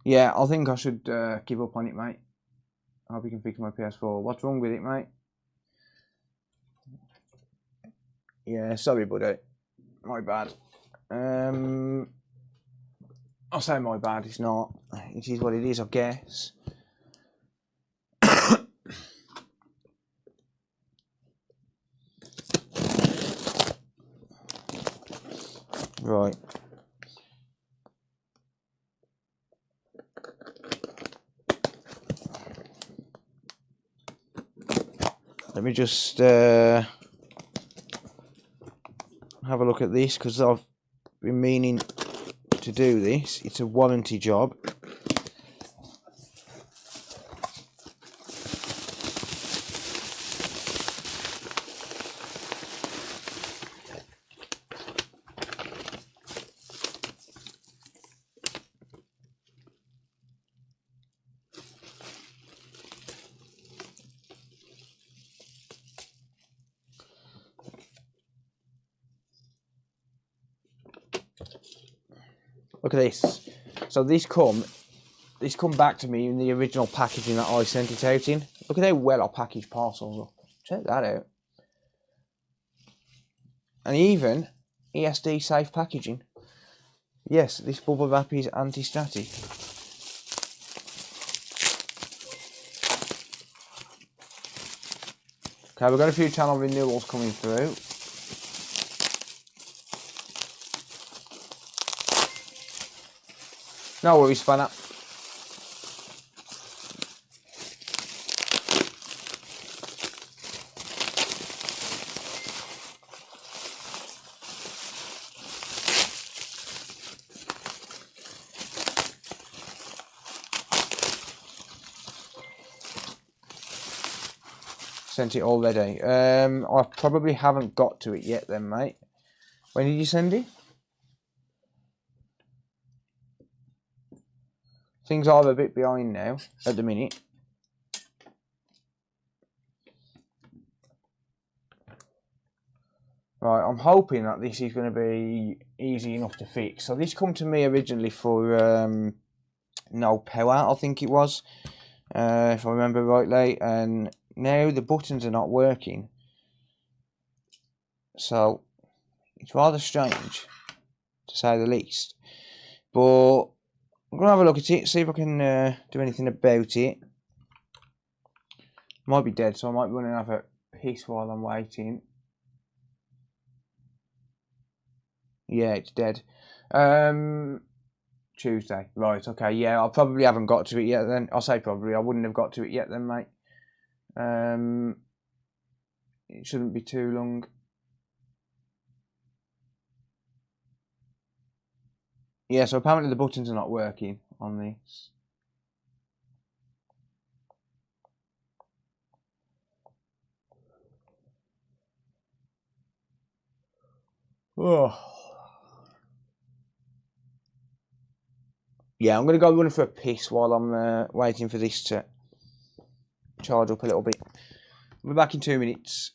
Yeah, I think I should give up on it, mate. I hope you can fix my PS4. What's wrong with it, mate? Yeah, sorry, buddy. My bad. I'll say my bad. It's not. It is what it is, I guess. Right. Let me just have a look at this, because I've been meaning to do this. It's a warranty job. Look at this. So this come back to me in the original packaging that I sent it out in. Look at how well I packaged parcels up. Check that out. And even ESD safe packaging. Yes, this bubble wrap is anti-static. Okay, we've got a few channel renewals coming through. No worries, Spanner. Sent it already. I probably haven't got to it yet then, mate. When did you send it? Things are a bit behind now, at the minute. Right, I'm hoping that this is going to be easy enough to fix. So this come to me originally for no power, I think it was, if I remember rightly, and now the buttons are not working. So it's rather strange, to say the least. But I'm going to have a look at it, see if I can do anything about it. Might be dead, so I might run and have a piss while I'm waiting. Yeah, it's dead. Tuesday. Right, okay, yeah, I probably haven't got to it yet then. I'll say probably, I wouldn't have got to it yet then, mate. It shouldn't be too long. Yeah, so apparently the buttons are not working on this. Oh. Yeah, I'm going to go run for a piss while I'm waiting for this to charge up a little bit. We'll be back in 2 minutes.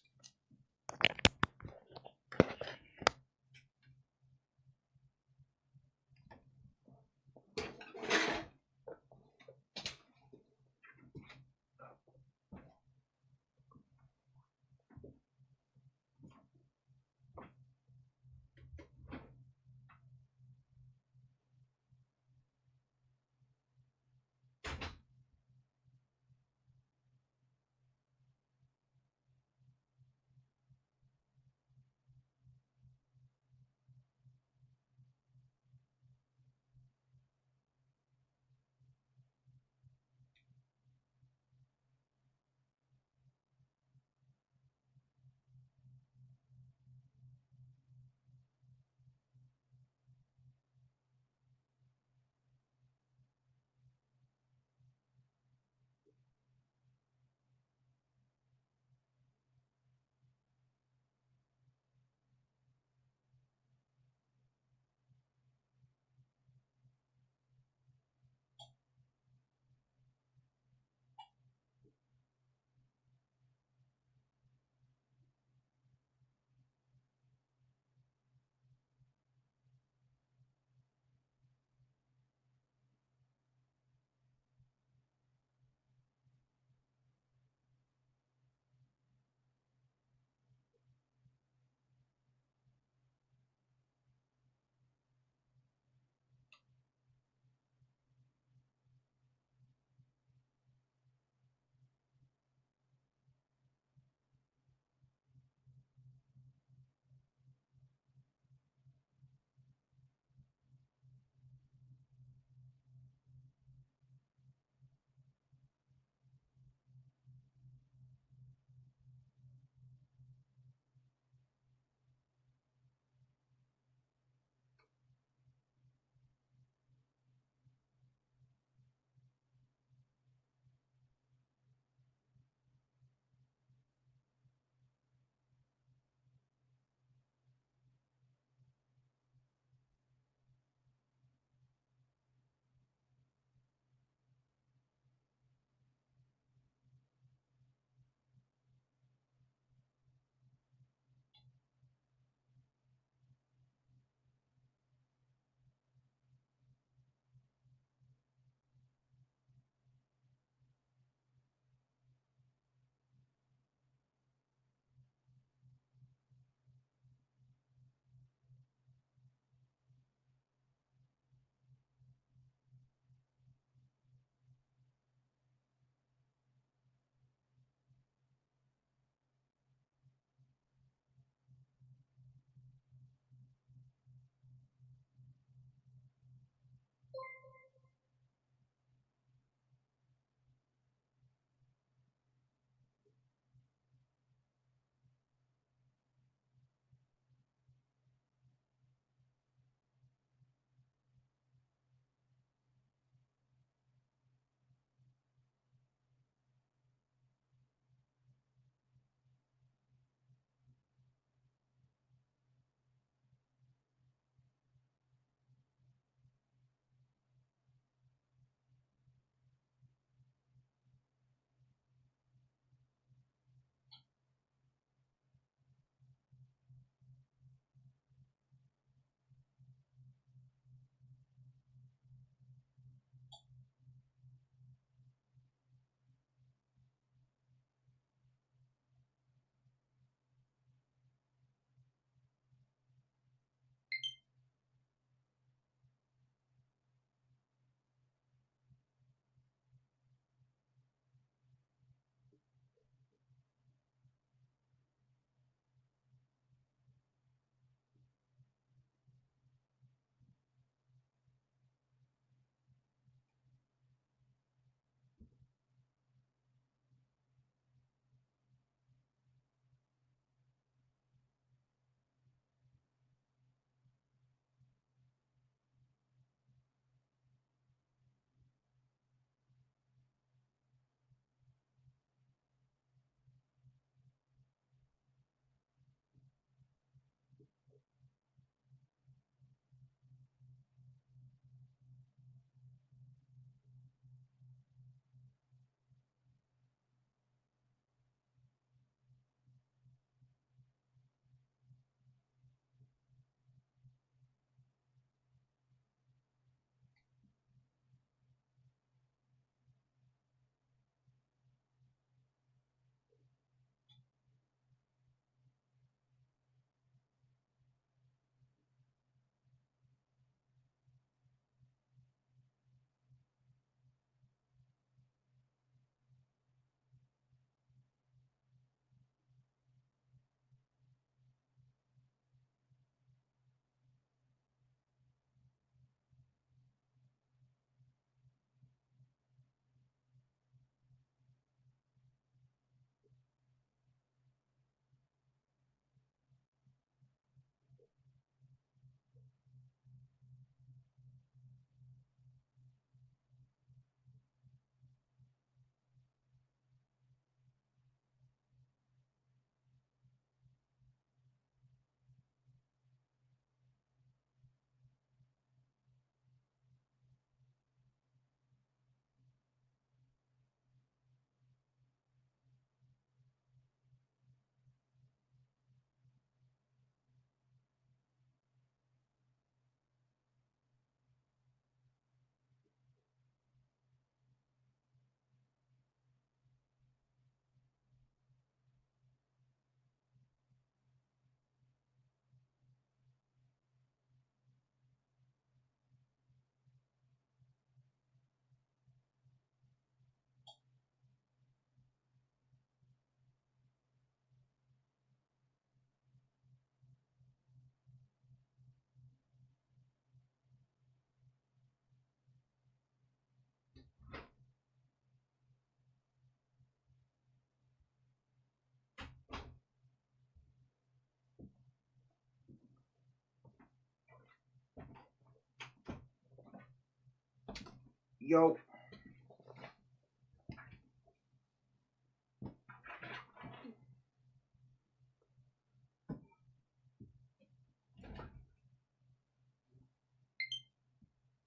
Yo.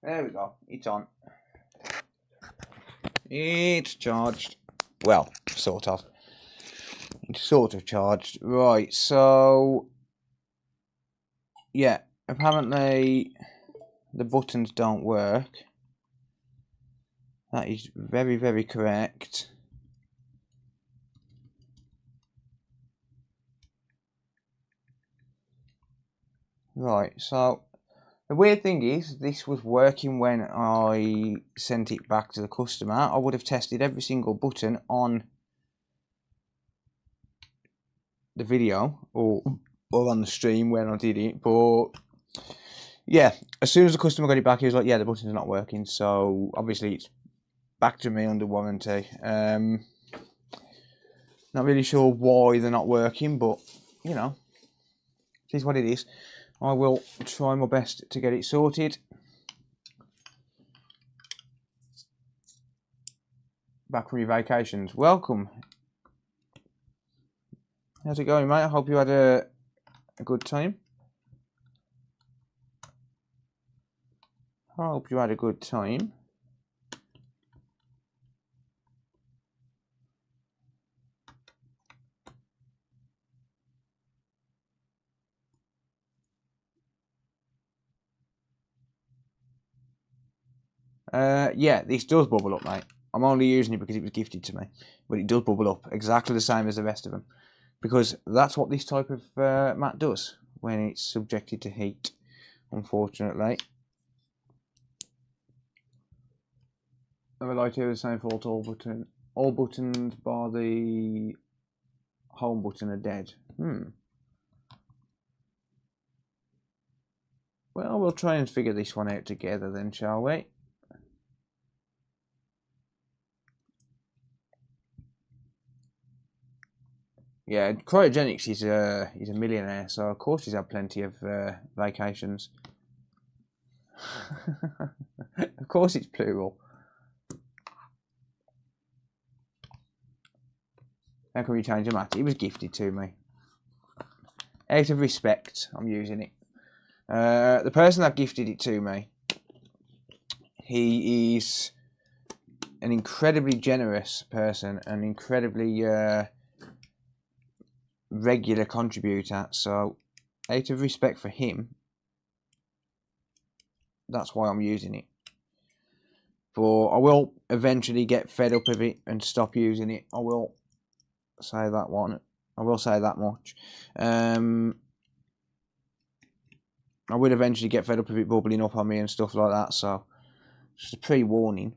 There we go. It's on. It's charged. Well, sort of. It's sort of charged. Right, so... yeah, apparently the buttons don't work. That is very, very correct. Right, so the weird thing is, this was working when I sent it back to the customer. I would have tested every single button on the video or on the stream when I did it, but yeah, as soon as the customer got it back, he was like, yeah, the button's not working, so obviously it's back to me under warranty. Not really sure why they're not working, but you know, it is what it is. I will try my best to get it sorted. Back from your vacations. Welcome. How's it going, mate? I hope you had a good time. I hope you had a good time. Yeah, this does bubble up, mate. I'm only using it because it was gifted to me, but it does bubble up exactly the same as the rest of them, because that's what this type of mat does when it's subjected to heat, unfortunately. I would like to have the same fault. All buttons bar the home button are dead. Well, we'll try and figure this one out together then, shall we? Yeah, Cryogenics is a millionaire, so of course he's had plenty of vacations. Of course it's plural. How can we change a mat? It was gifted to me. Out of respect, I'm using it. The person that gifted it to me, he is an incredibly generous person, an incredibly regular contributor, so out of respect for him, that's why I'm using it. But I will eventually get fed up of it and stop using it. I will say that one. I will say that much. I will eventually get fed up of it bubbling up on me and stuff like that, so just a pre-warning.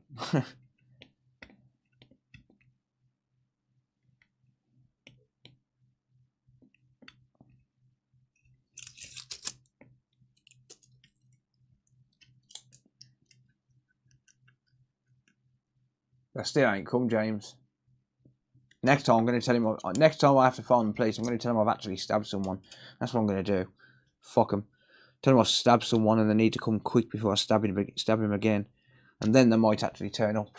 That still ain't come, James. Next time I'm going to tell him. Next time I have to phone the police, I'm going to tell him I've actually stabbed someone. That's what I'm going to do. Fuck them. Tell him I've stabbed someone and they need to come quick before I stab him again, and then they might actually turn up.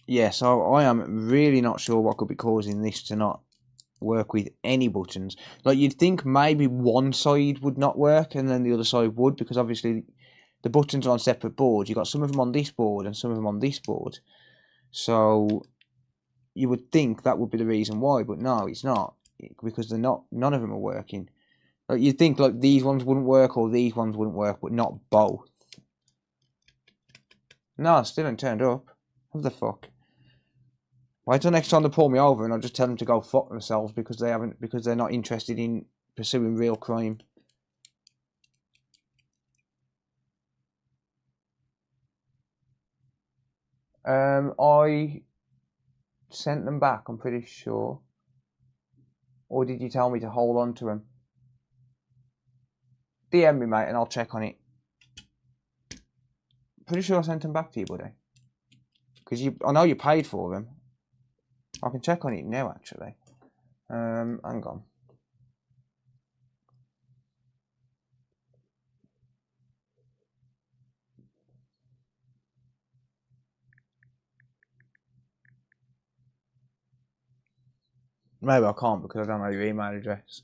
Yeah, so I am really not sure what could be causing this to not work with any buttons. Like, you'd think maybe one side would not work and then the other side would, because obviously the buttons are on separate boards. You've got some of them on this board and some of them on this board. So you would think that would be the reason why, but no, it's not, because they're not. None of them are working. Like, you'd think like these ones wouldn't work or these ones wouldn't work, but not both. No, still ain't turned up. What the fuck? Wait till next time they pull me over and I'll just tell them to go fuck themselves because they're not interested in pursuing real crime. I sent them back, I'm pretty sure. Or did you tell me to hold on to them? DM me, mate, and I'll check on it. Pretty sure I sent them back to you, buddy. Because I know you paid for them. I can check on it now, actually. Hang on. Maybe I can't because I don't know your email address.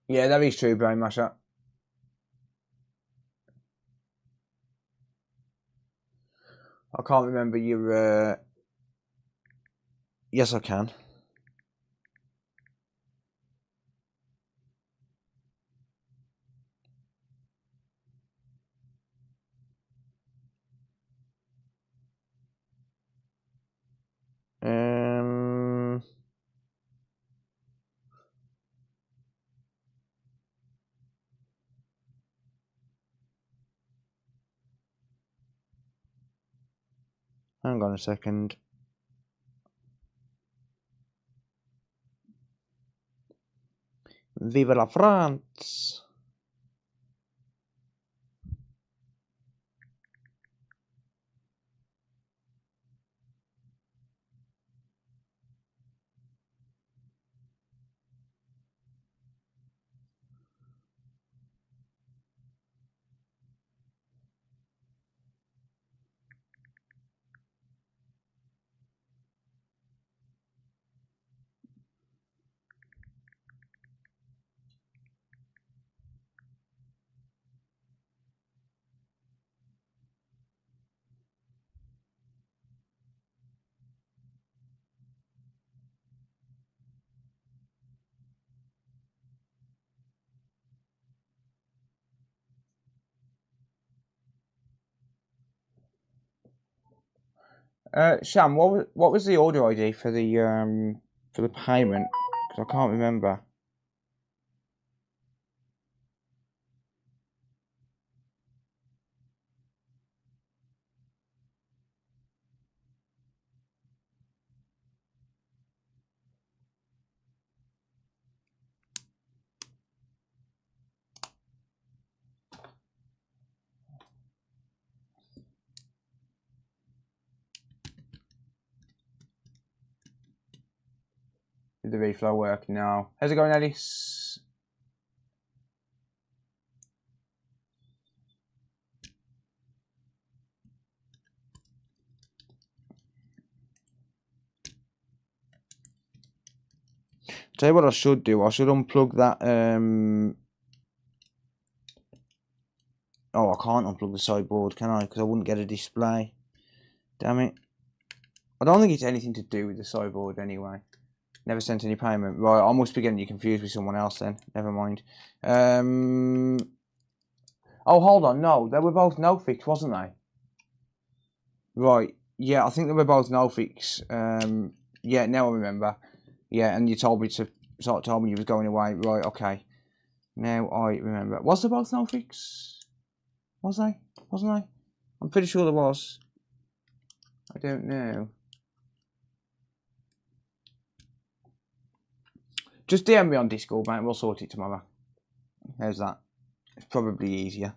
Yeah, that is true, Brain Masher. I can't remember your... Yes, I can. Hang on a second. Vive la France! Sham, what was the order ID for the payment? Because I can't remember. Did the reflow work? No. How's it going, Alice? Tell you what I should do. I should unplug that. Oh, I can't unplug the sideboard, can I? Because I wouldn't get a display. Damn it. I don't think it's anything to do with the sideboard anyway. Never sent any payment. Right, I must be getting you confused with someone else then. Never mind. Oh, hold on. No, they were both no fix, wasn't they? Right. Yeah, I think they were both no fix. Yeah, now I remember. Yeah, and you told me you was going away. Right, okay. Now I remember. Was they both no fix? Was they? Wasn't I? I'm pretty sure there was. I don't know. Just DM me on Discord, mate. We'll sort it tomorrow. How's that? It's probably easier.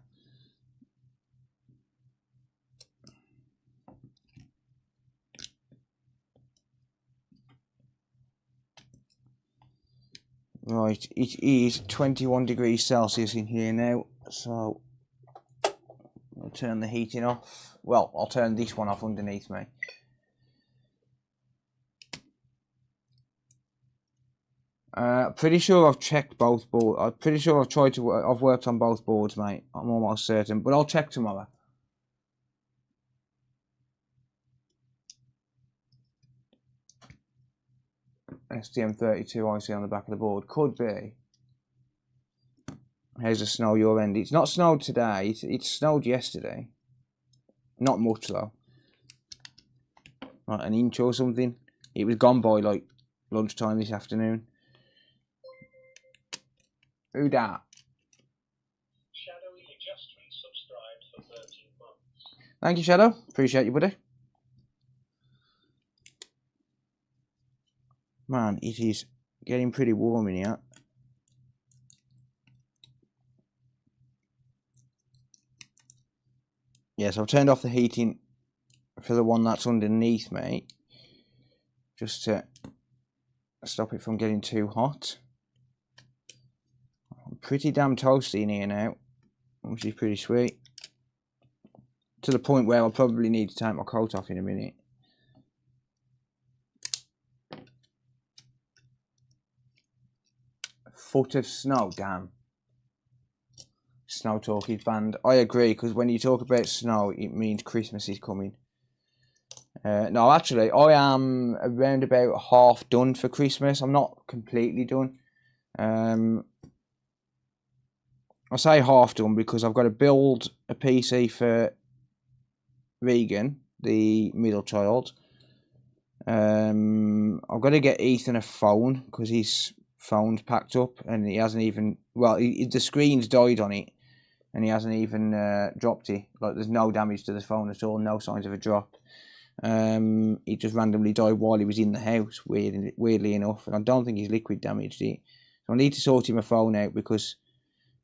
Right, it is 21 degrees Celsius in here now, so I'll turn the heating off. Well, I'll turn this one off underneath me. Pretty sure I've checked both boards. I'm pretty sure I've worked on both boards, mate. I'm almost certain, but I'll check tomorrow. STM32 IC on the back of the board. Could be. Here's the snow your end. It's not snowed today. It snowed yesterday. Not much though. Like an inch or something. It was gone by like lunchtime this afternoon. Who dat? Shadow, you just resubscribed for 13 months. Thank you, Shadow. Appreciate you, buddy. Man, it is getting pretty warm in here. Yeah, so I've turned off the heating for the one that's underneath me, just to stop it from getting too hot. I'm pretty damn toasty in here now, which is pretty sweet. To the point where I'll probably need to take my coat off in a minute. A foot of snow, damn. Snow talk is banned. I agree, because when you talk about snow, it means Christmas is coming. No, actually, I am around about half done for Christmas. I'm not completely done. I say half done because I've got to build a PC for Regan, the middle child. I've got to get Ethan a phone because his phone's packed up and he hasn't even, well, the screen's died on it and he hasn't even dropped it. Like, there's no damage to the phone at all, no signs of a drop. He just randomly died while he was in the house, weirdly enough, and I don't think he's liquid damaged it. So I need to sort him a phone out because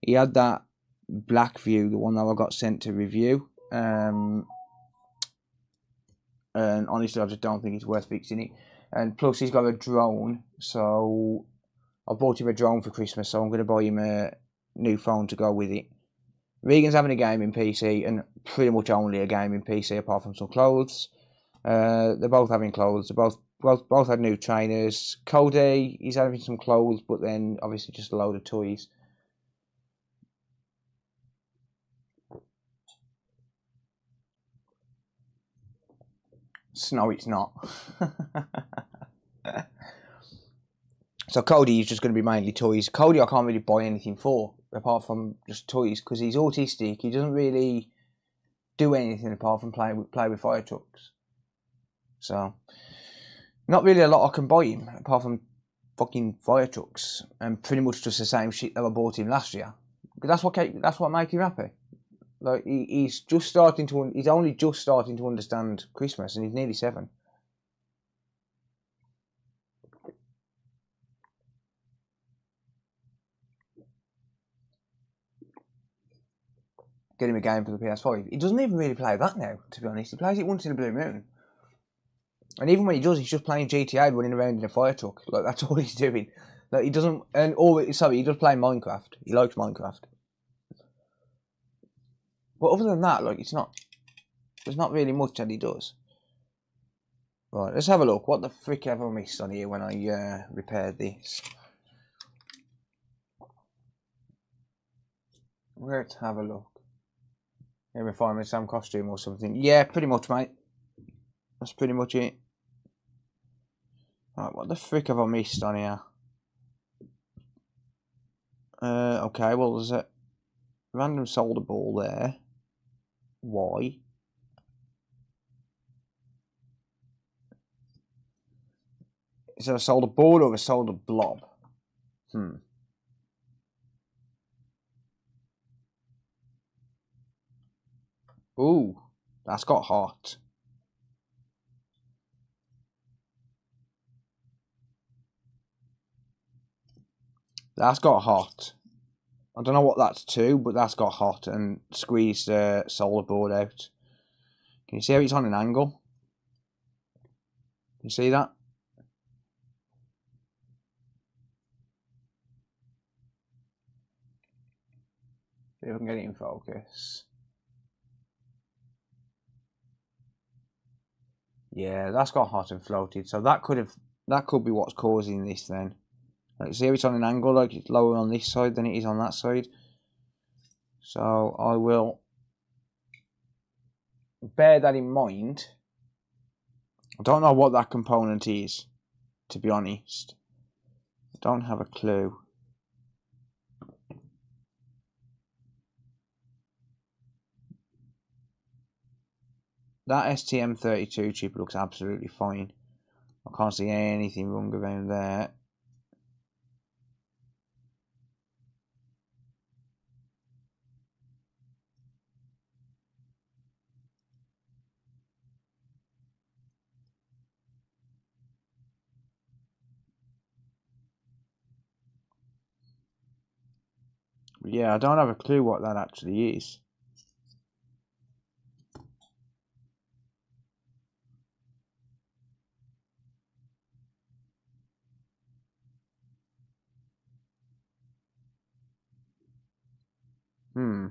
he had that Blackview, the one that I got sent to review, and honestly I just don't think it's worth fixing it. And plus he's got a drone, so I bought him a drone for Christmas, so I'm going to buy him a new phone to go with it. Regan's having a gaming PC, and pretty much only a gaming PC apart from some clothes. They're both having clothes. They both had new trainers. Cody, he's having some clothes, but then obviously just a load of toys. No, it's not. So Cody is just going to be mainly toys. Cody I can't really buy anything for, apart from just toys, because he's autistic. He doesn't really do anything apart from play with fire trucks. So, not really a lot I can buy him, apart from fucking fire trucks, and pretty much just the same shit that I bought him last year. Because that's what makes him happy. Like, he's only just starting to understand Christmas, and he's nearly 7. Get him a game for the PS5. He doesn't even really play that now, to be honest. He plays it once in a blue moon. And even when he does, he's just playing GTA, running around in a fire truck. Like, that's all he's doing. Like, he doesn't, he does play Minecraft. He likes Minecraft. But other than that, like, there's not really much that he does. Right, let's have a look. What the frick have I missed on here when I repaired this? Let's have a look. Maybe find me some costume or something. Yeah, pretty much, mate. That's pretty much it. Right, what the frick have I missed on here? Okay, well, there's a random solder ball there. Why? Is that a solder board or a solder blob? Ooh, that's got hot. That's got hot. I don't know what that's to, but that's got hot and squeezed the solder board out. Can you see how it's on an angle? Can you see that? See if I can get it in focus. Yeah, that's got hot and floated. So that could be what's causing this then. Like, see how it's on an angle, like it's lower on this side than it is on that side. So I will bear that in mind. I don't know what that component is, to be honest. I don't have a clue. That STM32 chip looks absolutely fine. I can't see anything wrong around there. But yeah, I don't have a clue what that actually is. Yeah,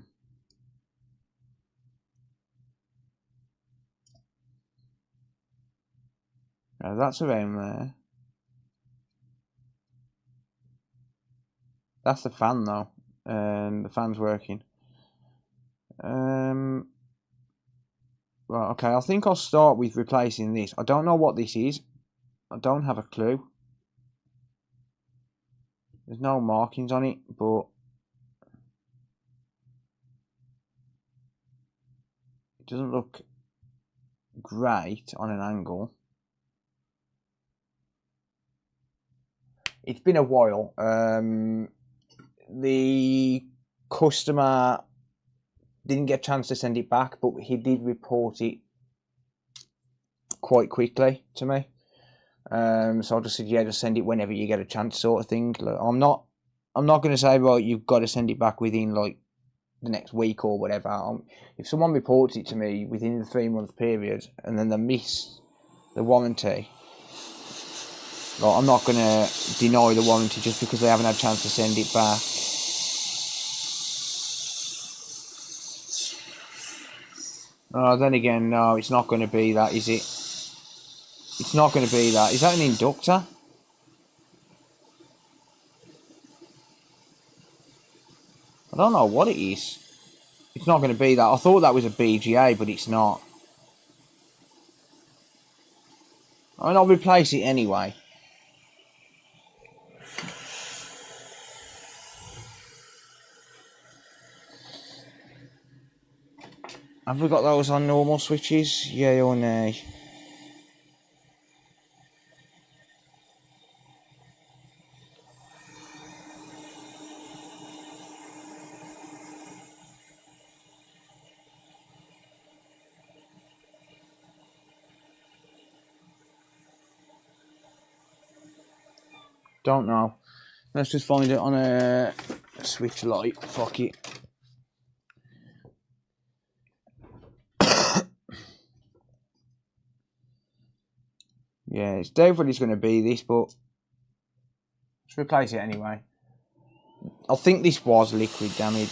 that's around there. That's the fan though. The fan's working. Right, okay, I think I'll start with replacing this. I don't know what this is. I don't have a clue. There's no markings on it, but it doesn't look great on an angle. It's been a while. The customer didn't get a chance to send it back, but he did report it quite quickly to me. So I just said, yeah, just send it whenever you get a chance, sort of thing. Like, I'm not going to say, right, you've got to send it back within like the next week or whatever. If someone reports it to me within the 3-month period and then they miss the warranty, like, I'm not going to deny the warranty just because they haven't had a chance to send it back. Then again, no, it's not going to be that, is it? It's not going to be that. Is that an inductor? I don't know what it is. It's not going to be that. I thought that was a BGA, but it's not. I mean, I'll replace it anyway. Have we got those on normal switches? Yay or nay? Don't know. Let's just find it on a switch light. Fuck it. Yeah, it's definitely going to be this, but let's replace it anyway. I think this was liquid damage.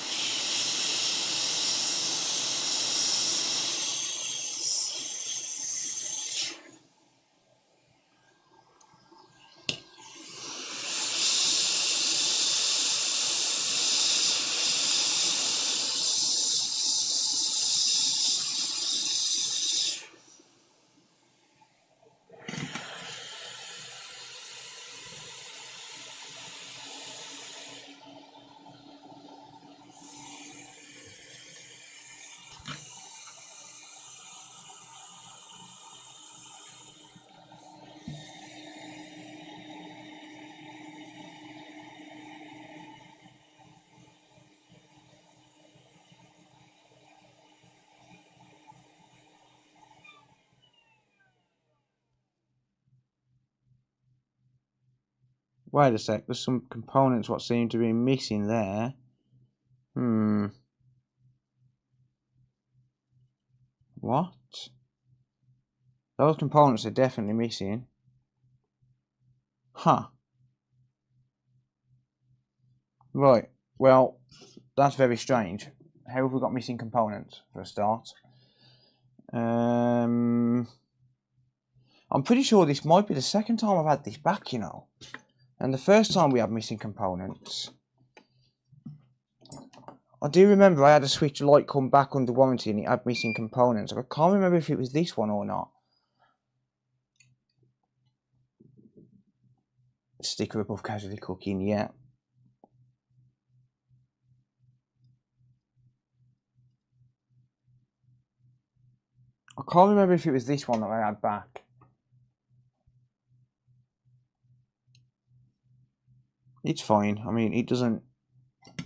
Wait a sec, there's some components what seem to be missing there. What? Those components are definitely missing. Huh. Right, well, that's very strange. How have we got missing components, for a start? I'm pretty sure this might be the second time I've had this back, you know. And the first time we had missing components, I do remember I had a switch light come back under warranty and it had missing components. I can't remember if it was this one or not. Sticker above casually cooking, yeah. I can't remember if it was this one that I had back. It's fine. I mean, it doesn't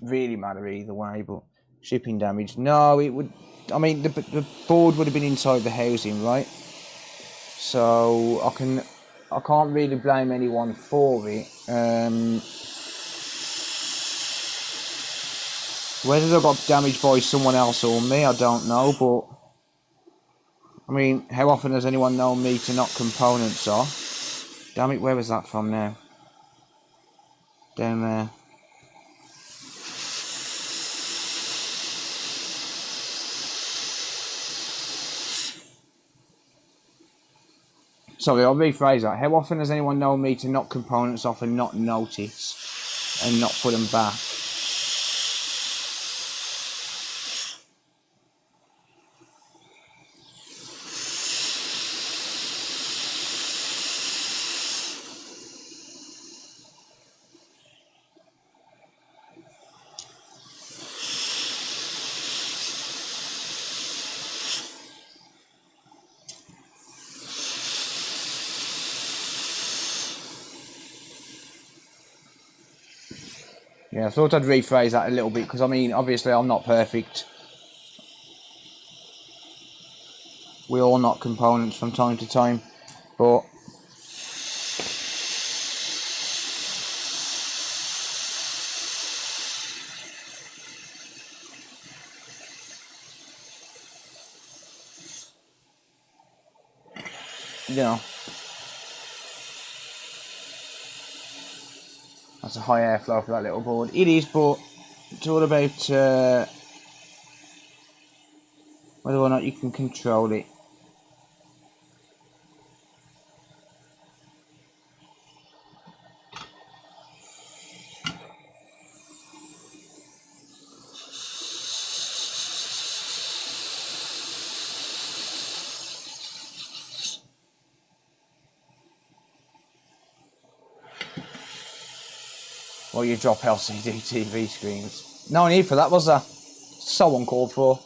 really matter either way, but shipping damage. No, it would... I mean, the board would have been inside the housing, right? So, I can't really blame anyone for it. Whether they got damaged by someone else or me, I don't know, but... I mean, how often has anyone known me to knock components off? Damn it, where was that from now? Down there. Sorry, I'll rephrase that. How often has anyone known me to knock components off and not notice and not put them back? Yeah, I thought I'd rephrase that a little bit because, I mean, obviously I'm not perfect. We all knock components from time to time, but you know, that's a high airflow for that little board. It is, but it's all about whether or not you can control it. Or you drop LCD TV screens. No need for that, was there? So uncalled for.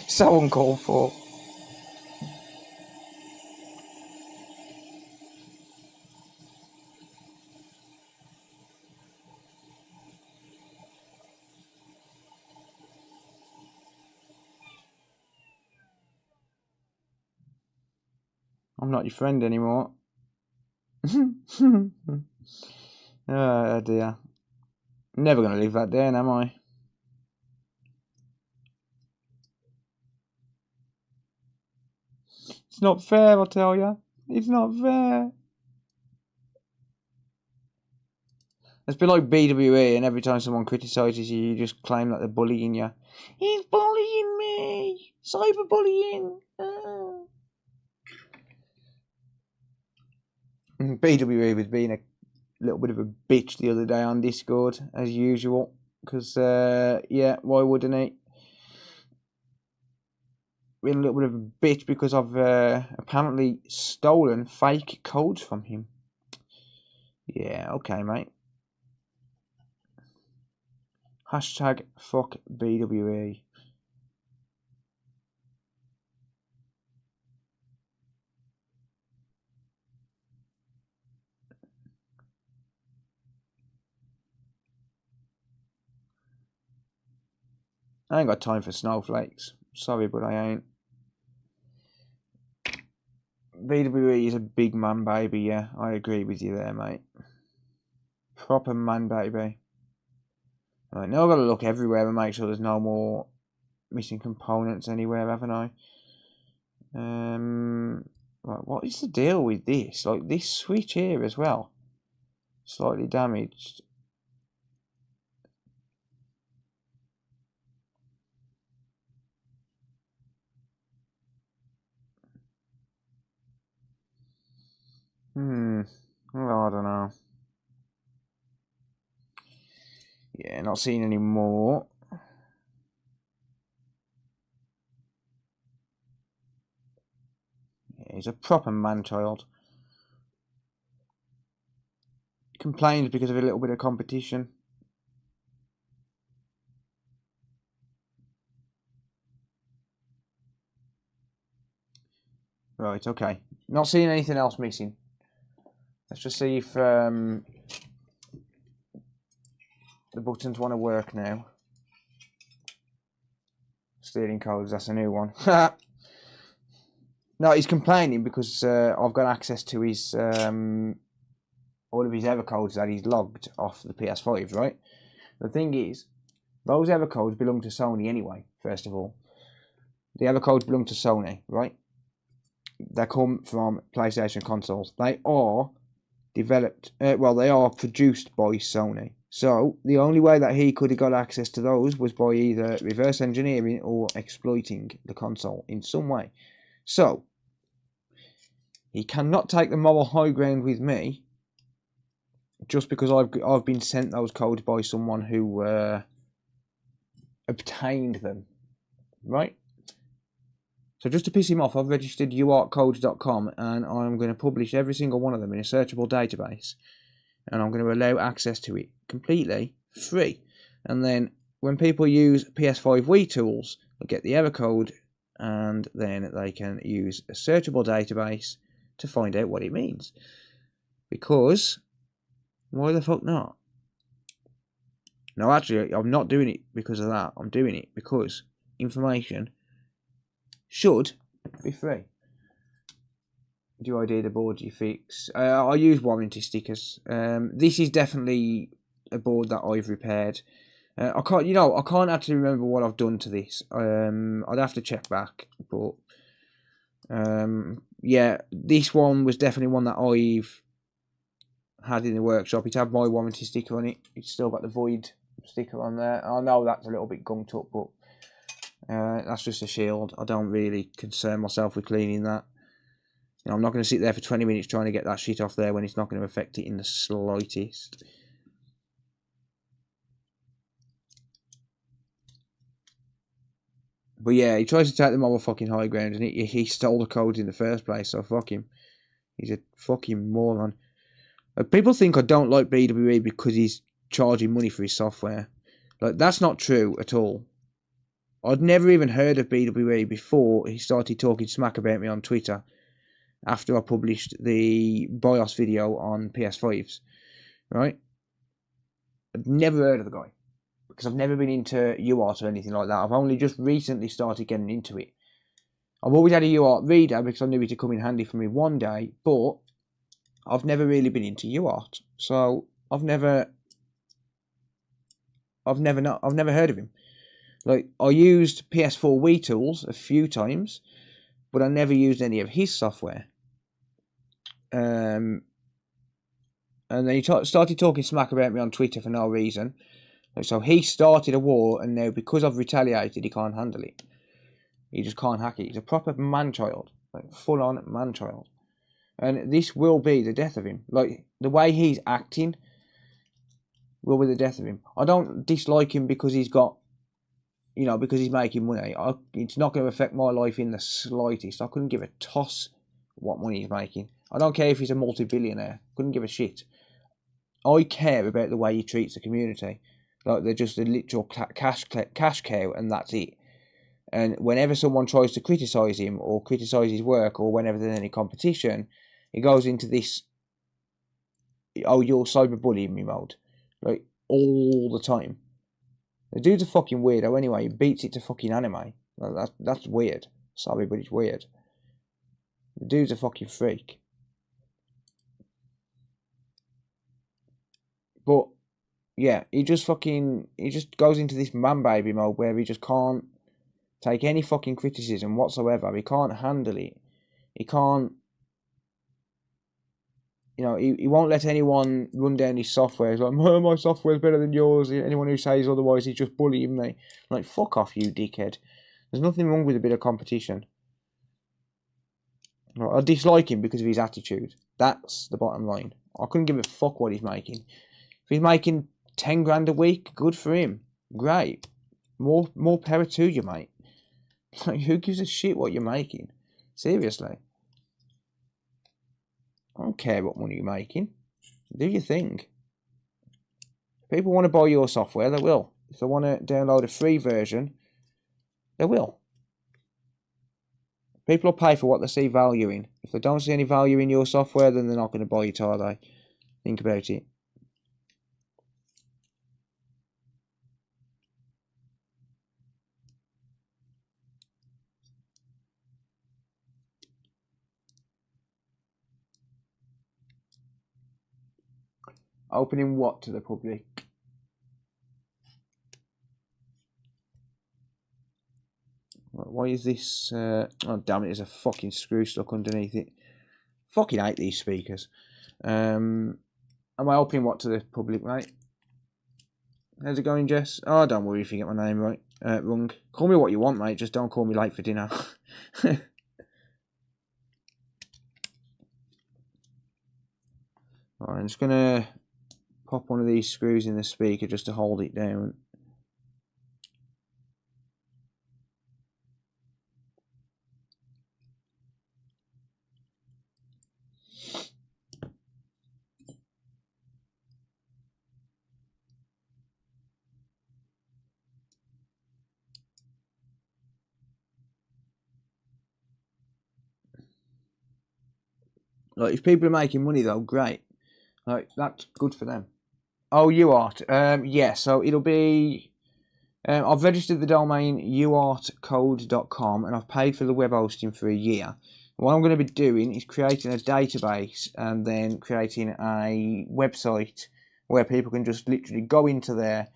So uncalled for. I'm not your friend anymore. Oh dear. Never going to leave that down, am I? It's not fair, I tell you. It's not fair. It's been like BWA, and every time someone criticises you, you just claim that they're bullying you. He's bullying me! Cyberbullying! BWA was being a little bit of a bitch the other day on Discord, as usual. Because, yeah, why wouldn't he? Being a little bit of a bitch because I've apparently stolen fake codes from him. Yeah, okay, mate. Hashtag fuck BWA. I ain't got time for snowflakes. Sorry, but I ain't. BWE is a big man baby, yeah. I agree with you there, mate. Proper man baby. Right, now I've got to look everywhere and make sure there's no more missing components anywhere, haven't I? Right, what is the deal with this? Like, this switch here as well. Slightly damaged. Well, I don't know. Yeah, not seeing any more. Yeah, he's a proper man-child. Complains because of a little bit of competition. Right, okay. Not seeing anything else missing. Let's just see if the buttons want to work now. Stealing codes, that's a new one. No, he's complaining because I've got access to his all of his ever codes that he's logged off the PS5, right? The thing is, those ever codes belong to Sony anyway, first of all. The ever codes belong to Sony, right? They come from PlayStation consoles. They are developed, well, they are produced by Sony. So the only way that he could have got access to those was by either reverse engineering or exploiting the console in some way. So he cannot take the moral high ground with me just because I've been sent those codes by someone who obtained them, right? So just to piss him off, I've registered UARTcodes.com and I'm going to publish every single one of them in a searchable database, and I'm going to allow access to it completely free. And then when people use PS5Way tools, they get the error code, and then they can use a searchable database to find out what it means. Because why the fuck not? No, actually, I'm not doing it because of that. I'm doing it because information should be free. Do I do the board you fix? I use warranty stickers. This is definitely a board that I've repaired. I can't actually remember what I've done to this. I'd have to check back, but yeah, this one was definitely one that I've had in the workshop. It had my warranty sticker on it. It's still got the void sticker on there. I know that's a little bit gunked up, but that's just a shield. I don't really concern myself with cleaning that. You know, I'm not going to sit there for 20 minutes trying to get that shit off there when it's not going to affect it in the slightest. But yeah, he tries to take the motherfucking high ground, and he stole the codes in the first place, so fuck him. He's a fucking moron. People think I don't like PCBWay because he's charging money for his software. Like, that's not true at all. I'd never even heard of PCBWay before he started talking smack about me on Twitter after I published the BIOS video on PS5s, right? I'd never heard of the guy because I've never been into UART or anything like that. I've only just recently started getting into it. I've always had a UART reader because I knew it would come in handy for me one day, but I've never really been into UART, so I've never heard of him. Like, I used PS4Way tools a few times, but I never used any of his software. And then he started talking smack about me on Twitter for no reason. So he started a war, and now because I've retaliated, he can't handle it. He just can't hack it. He's a proper man-child, like full-on man-child. And this will be the death of him. Like, the way he's acting will be the death of him. I don't dislike him because he's got, you know, because he's making money. It's not going to affect my life in the slightest. I couldn't give a toss what money he's making. I don't care if he's a multi-billionaire. Couldn't give a shit. I care about the way he treats the community. Like, they're just a literal cash cow, and that's it. And whenever someone tries to criticise him or criticise his work, or whenever there's any competition, he goes into this, oh, you're cyberbullying me mode. Like, all the time. The dude's a fucking weirdo anyway. He beats it to fucking anime. That's weird. Sorry, but it's weird. The dude's a fucking freak. But yeah, he just goes into this man baby mode where he just can't take any fucking criticism whatsoever. He can't handle it. He can't, you know, he won't let anyone run down his software. He's like, my software's better than yours. Anyone who says otherwise, he's just bullying me. I'm like, fuck off, you dickhead. There's nothing wrong with a bit of competition. I dislike him because of his attitude. That's the bottom line. I couldn't give a fuck what he's making. If he's making 10 grand a week, good for him. Great. More power to you, mate. Like, who gives a shit what you're making? Seriously. I don't care what money you're making. Do your thing. If people want to buy your software, they will. If they want to download a free version, they will. People will pay for what they see value in. If they don't see any value in your software, then they're not going to buy it, are they? Think about it. Opening what to the public? Why is this? Oh, damn it, there's a fucking screw stuck underneath it. Fucking hate these speakers. Am I opening what to the public, mate? How's it going, Jess? Oh, don't worry if you get my name right. Wrong. Call me what you want, mate. Just don't call me late for dinner. Right, I'm just gonna pop one of these screws in the speaker just to hold it down. Like, if people are making money though, great. Like, that's good for them. Oh, UART. Yeah, so it'll be. I've registered the domain uartcode.com and I've paid for the web hosting for a year. What I'm going to be doing is creating a database and then creating a website where people can just literally go into there,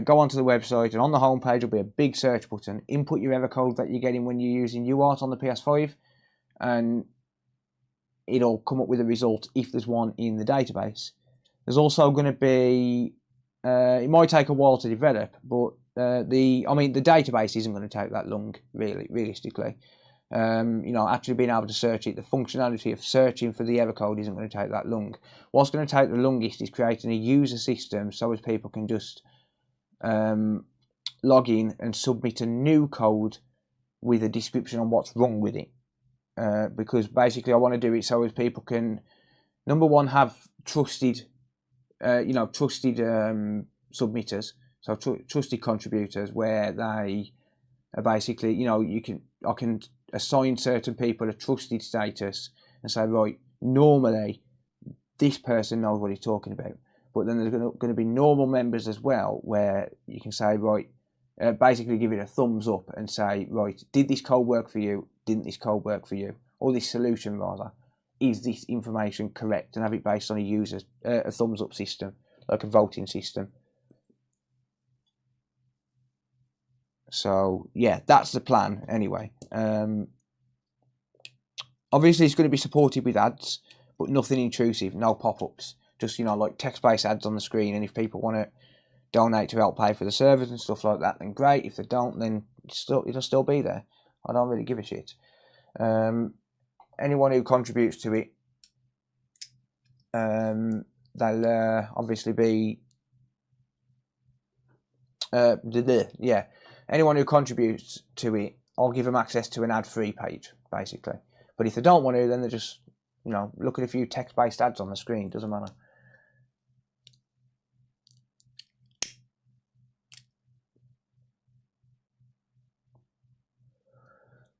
go onto the website, and on the home page will be a big search button. Input your error code that you're getting when you're using UART on the PS5, and it'll come up with a result if there's one in the database. There's also going to be, it might take a while to develop, but the database isn't going to take that long, realistically. Actually being able to search it, the functionality of searching for the error code isn't going to take that long. What's going to take the longest is creating a user system so as people can just log in and submit a new code with a description on what's wrong with it. Because basically I want to do it so as people can, number one, have trusted submitters, so trusted contributors, where they are basically, I can assign certain people a trusted status and say, right, normally this person knows what he's talking about. But then there's going to be normal members as well, where you can say, right, basically give it a thumbs up and say, right, did this code work for you? Didn't this code work for you? Or this solution, rather. Is this information correct? And have it based on a thumbs up system, like a voting system. So, yeah, that's the plan anyway. Obviously, it's going to be supported with ads, but nothing intrusive, no pop-ups. Just, like text-based ads on the screen. And if people want to donate to help pay for the servers and stuff like that, then great. If they don't, then it'll still be there. I don't really give a shit. Anyone who contributes to it, they'll obviously be anyone who contributes to it, I'll give them access to an ad-free page, basically. But if they don't want to, then they just, look at a few text-based ads on the screen. Doesn't matter.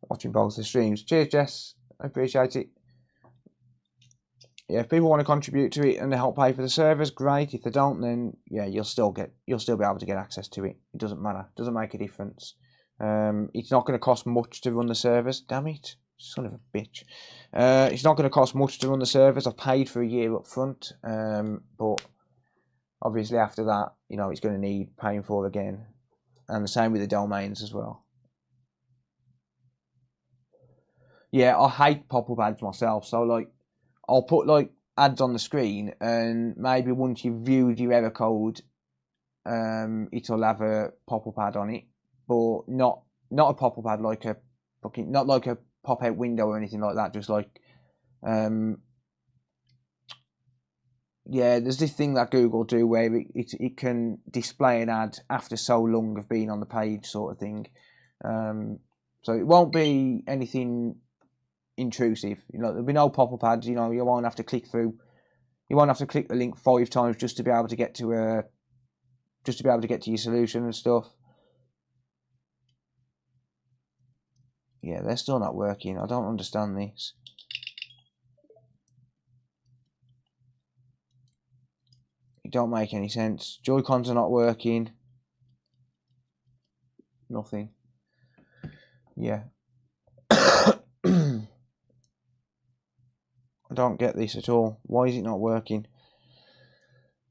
Watching both the streams. Cheers, Jess. I appreciate it. Yeah, if people want to contribute to it and they help pay for the servers, great. If they don't, then yeah, you'll still be able to get access to it. It doesn't matter. It doesn't make a difference. It's not going to cost much to run the servers. Damn it, son of a bitch. It's not going to cost much to run the servers. I've paid for a year up front, but obviously after that, it's going to need paying for again, and the same with the domains as well. Yeah, I hate pop-up ads myself. So like, I'll put like ads on the screen, and maybe once you've viewed your error code, it'll have a pop-up ad on it, but not a pop-up ad like not like a pop-out window or anything like that. Just like, yeah, there's this thing that Google do where it can display an ad after so long of being on the page, sort of thing. So it won't be anything intrusive. There'll be no pop-up ads. You won't have to click through. You won't have to click the link 5 times just to be able to get to your solution and stuff. Yeah, they're still not working. I don't understand this. It don't make any sense. Joy-Cons are not working. Nothing. Yeah. I don't get this at all. Why is it not working?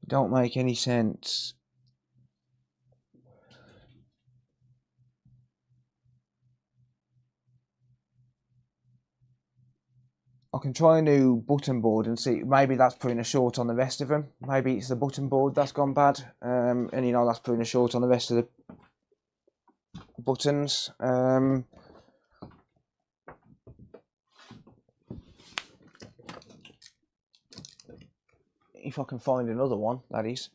It don't make any sense. I can try a new button board and see, maybe that's putting a short on the rest of them. Maybe it's the button board that's gone bad, and you know, that's putting a short on the rest of the buttons. If I can find another one, that is.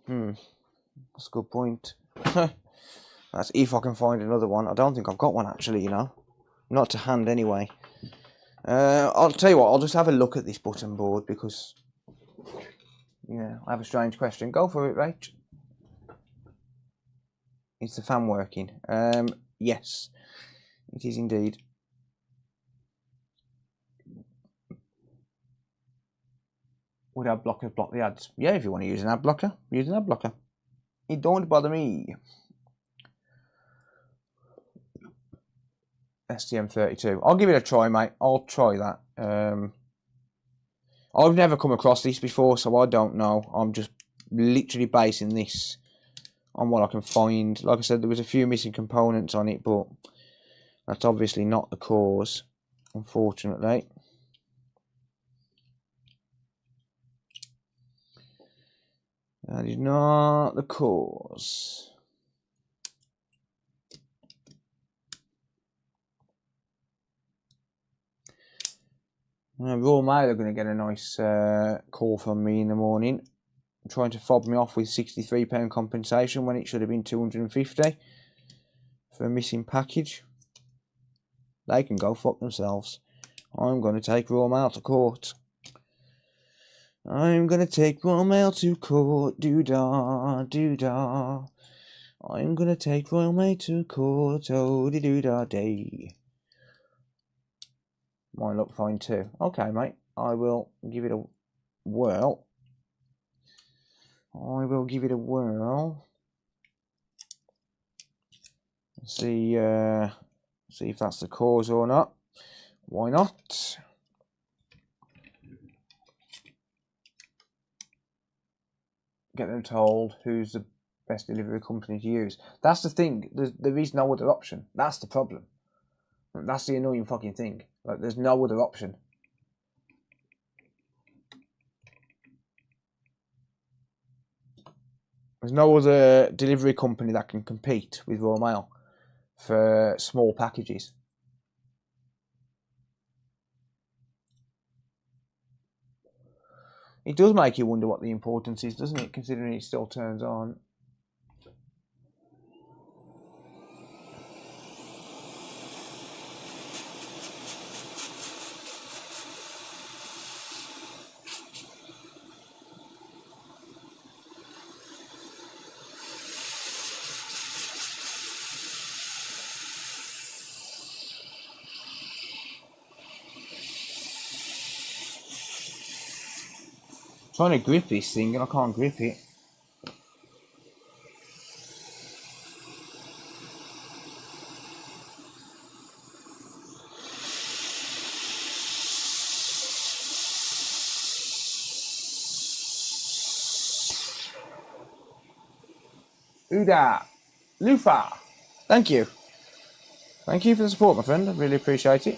That's a good point. That's if I can find another one. I don't think I've got one actually, you know. Not to hand anyway. I'll tell you what, I'll just have a look at this button board because, yeah, I have a strange question. Go for it, Rach. Is the fan working? Yes, it is indeed. Would ad blockers block the ads? Yeah, if you want to use an ad blocker, use an ad blocker. It don't bother me. STM32. I'll give it a try, mate. I'll try that. I've never come across this before, so I don't know. I'm just literally basing this on what I can find. Like I said, there was a few missing components on it, but that's obviously not the cause, unfortunately. That is not the cause. Raw Mail are going to get a nice call from me in the morning, trying to fob me off with £63 compensation when it should have been £250 for a missing package. They can go fuck themselves. I'm going to take Raw Mail to court. I'm going to take Raw Mail to court. Doo-dah, doo-dah. I'm going to take Raw Mail to court. Oh-de-doo-dah-day. Might look fine too. Okay, mate. I will give it a whirl. I will give it a whirl. See if that's the cause or not. Why not? Get them told who's the best delivery company to use. That's the thing. There is no other option. That's the problem. That's the annoying fucking thing. Like, there's no other option. There's no other delivery company that can compete with Raw Mail for small packages. It does make you wonder what the importance is, doesn't it, considering it still turns on. I'm trying to grip this thing and I can't grip it. Uda, Lufa, thank you. Thank you for the support, my friend. I really appreciate it.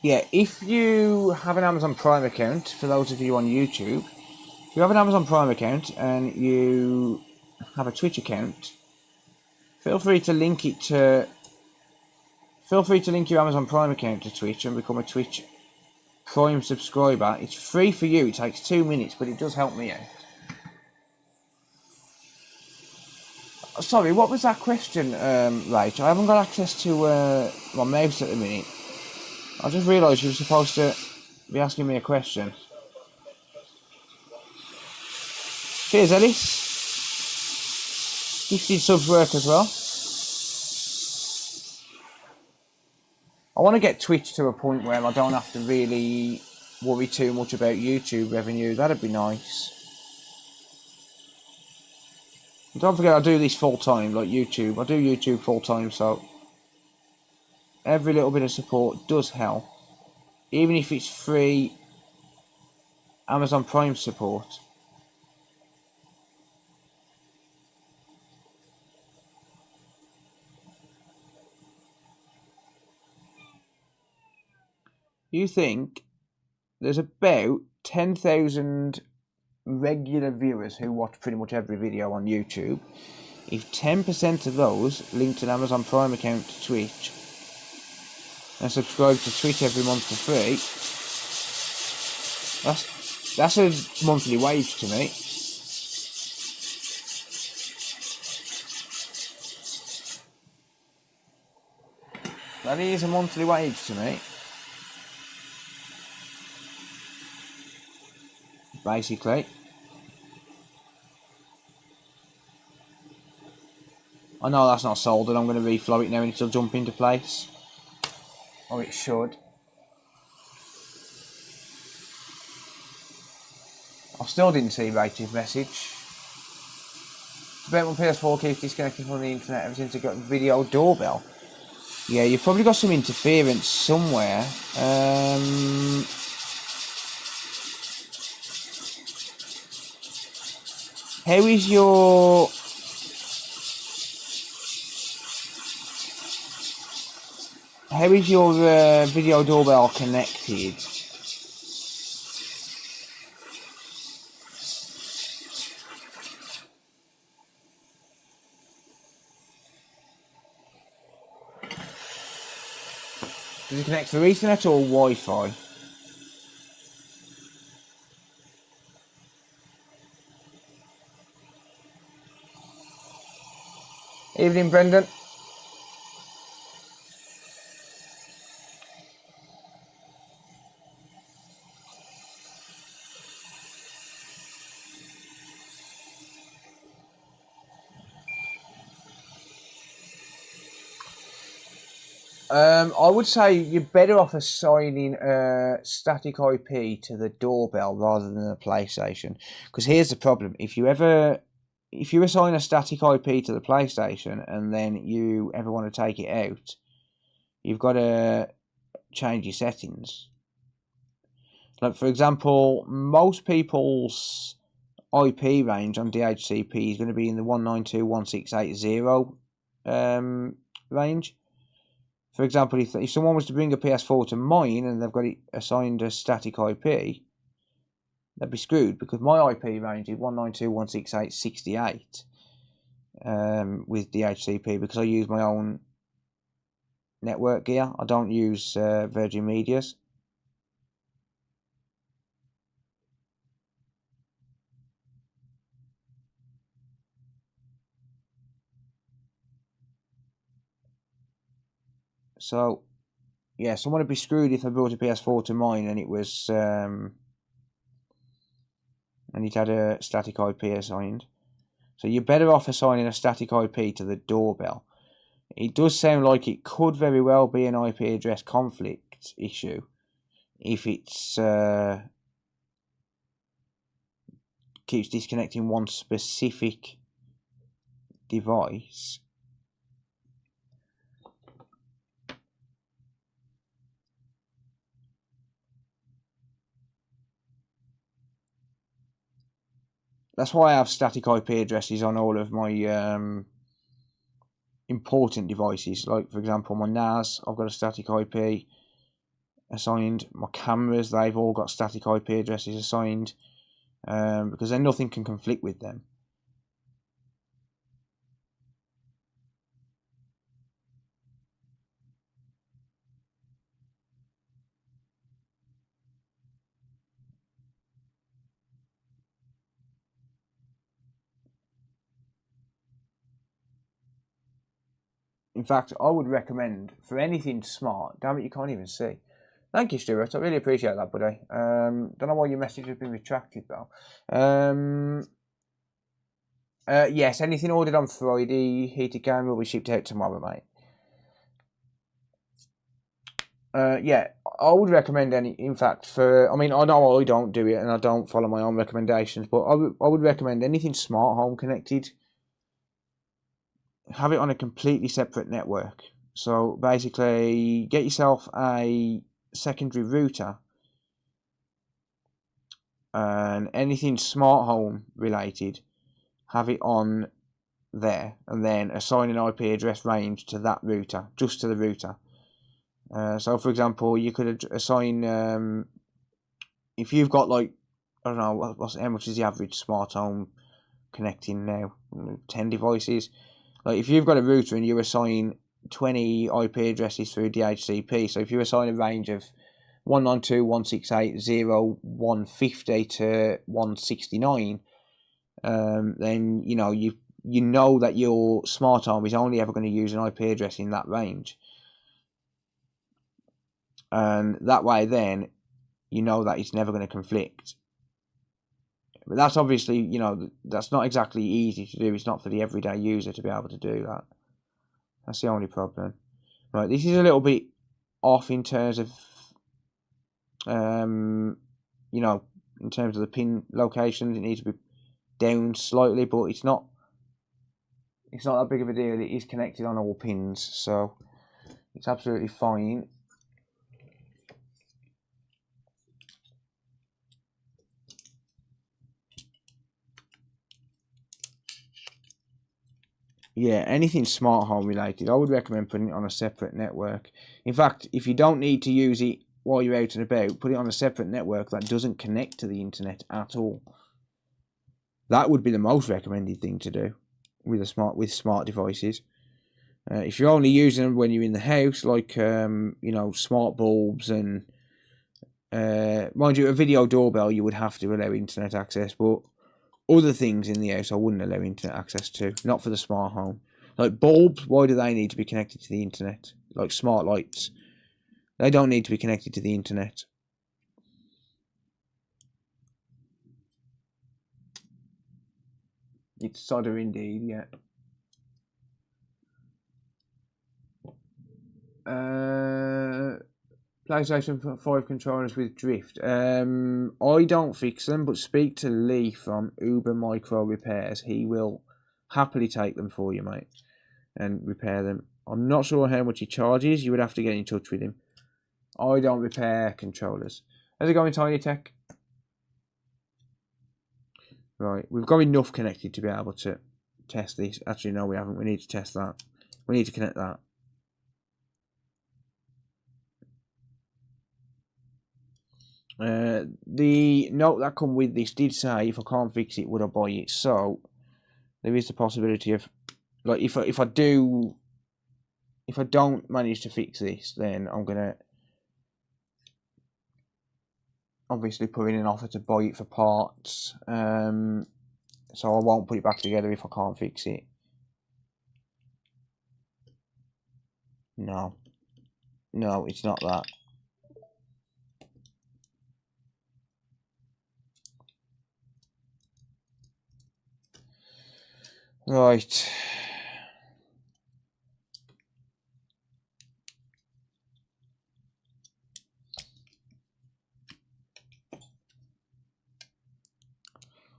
Yeah, if you have an Amazon Prime account, for those of you on YouTube, if you have an Amazon Prime account and you have a Twitch account, feel free to link your Amazon Prime account to Twitch and become a Twitch Prime subscriber. It's free for you. It takes 2 minutes, but it does help me out. Sorry, what was that question, Rach? I haven't got access to my mouse at the minute. I just realised you were supposed to be asking me a question. Cheers, Ellis. Gifted subs work as well. I want to get Twitch to a point where I don't have to really worry too much about YouTube revenue. That'd be nice. And don't forget, I do this full time, like YouTube. I do YouTube full time, so every little bit of support does help. Even if it's free Amazon Prime support. you think there's about 10,000 regular viewers who watch pretty much every video on YouTube. If 10% of those linked an Amazon Prime account to Twitch and subscribe to Twitch every month for free, that's a monthly wage to me. That is a monthly wage to me. Basically. I know that's not soldered. I'm going to reflow it now and it'll jump into place. Or it should. I still didn't see Rachel's message. About my PS4 keeps disconnecting from the internet ever since I got the video doorbell. Yeah, you've probably got some interference somewhere. How is your... video doorbell connected? Does it connect through Ethernet or Wi-Fi? Evening, Brendan. I would say you're better off assigning a static IP to the doorbell rather than a PlayStation. Because here's the problem: if you assign a static IP to the PlayStation and then you ever want to take it out, you've got to change your settings. Like, for example, most people's IP range on DHCP is going to be in the 192.168.0 range. For example, if someone was to bring a PS4 to mine and they've got it assigned a static IP, they'd be screwed because my IP range is 192.168.68 with DHCP because I use my own network gear. I don't use Virgin Media's. So, yeah, someone would be screwed if I brought a PS4 to mine and it was and it had a static IP assigned. So you're better off assigning a static IP to the doorbell. It does sound like it could very well be an IP address conflict issue if it's keeps disconnecting one specific device. That's why I have static IP addresses on all of my important devices. Like, for example, my NAS, I've got a static IP assigned. My cameras, they've all got static IP addresses assigned because then nothing can conflict with them. In fact, I would recommend for anything smart. Damn it, you can't even see. Thank you, Stuart. I really appreciate that, buddy. Don't know why your message has been retracted though. Yes, anything ordered on Friday, heated game will be shipped out tomorrow, mate. Yeah, I would recommend any. In fact, I know I don't do it and I don't follow my own recommendations, but I would recommend anything smart home connected. Have it on a completely separate network. So basically, get yourself a secondary router and anything smart home related, have it on there, and then assign an IP address range to that router, just to the router. So for example, you could assign if you've got like, I don't know, how much is the average smart home connecting now? 10 devices. Like if you've got a router and you assign 20 IP addresses through DHCP, so if you assign a range of 192.168.0.150 to 169, then you know that your smart home is only ever going to use an IP address in that range, and that way then you know that it's never going to conflict. But that's obviously, that's not exactly easy to do. It's not for the everyday user to be able to do that. That's the only problem. Right, this is a little bit off in terms of in terms of the pin locations. It needs to be down slightly, but it's not that big of a deal. It is connected on all pins, so it's absolutely fine. Yeah, anything smart home related, I would recommend putting it on a separate network. In fact, if you don't need to use it while you're out and about, put it on a separate network that doesn't connect to the internet at all. That would be the most recommended thing to do with smart devices. If you're only using them when you're in the house, like smart bulbs and mind you, a video doorbell you would have to allow internet access, but other things in the house I wouldn't allow internet access to, not for the smart home. Like bulbs, why do they need to be connected to the internet? Like smart lights, they don't need to be connected to the internet. It's solder indeed, yeah. PlayStation 5 controllers with drift. I don't fix them, but speak to Lee from Uber Micro Repairs. He will happily take them for you, mate, and repair them. I'm not sure how much he charges. You would have to get in touch with him. I don't repair controllers. How's it going, Tiny Tech? Right, we've got enough connected to be able to test this. Actually, no, we haven't. We need to test that. We need to connect that. The note that come with this did say, if I can't fix it, would I buy it? So there is the possibility of, like, if I don't manage to fix this, then I'm gonna obviously put in an offer to buy it for parts. So I won't put it back together if I can't fix it. No, it's not that. Right.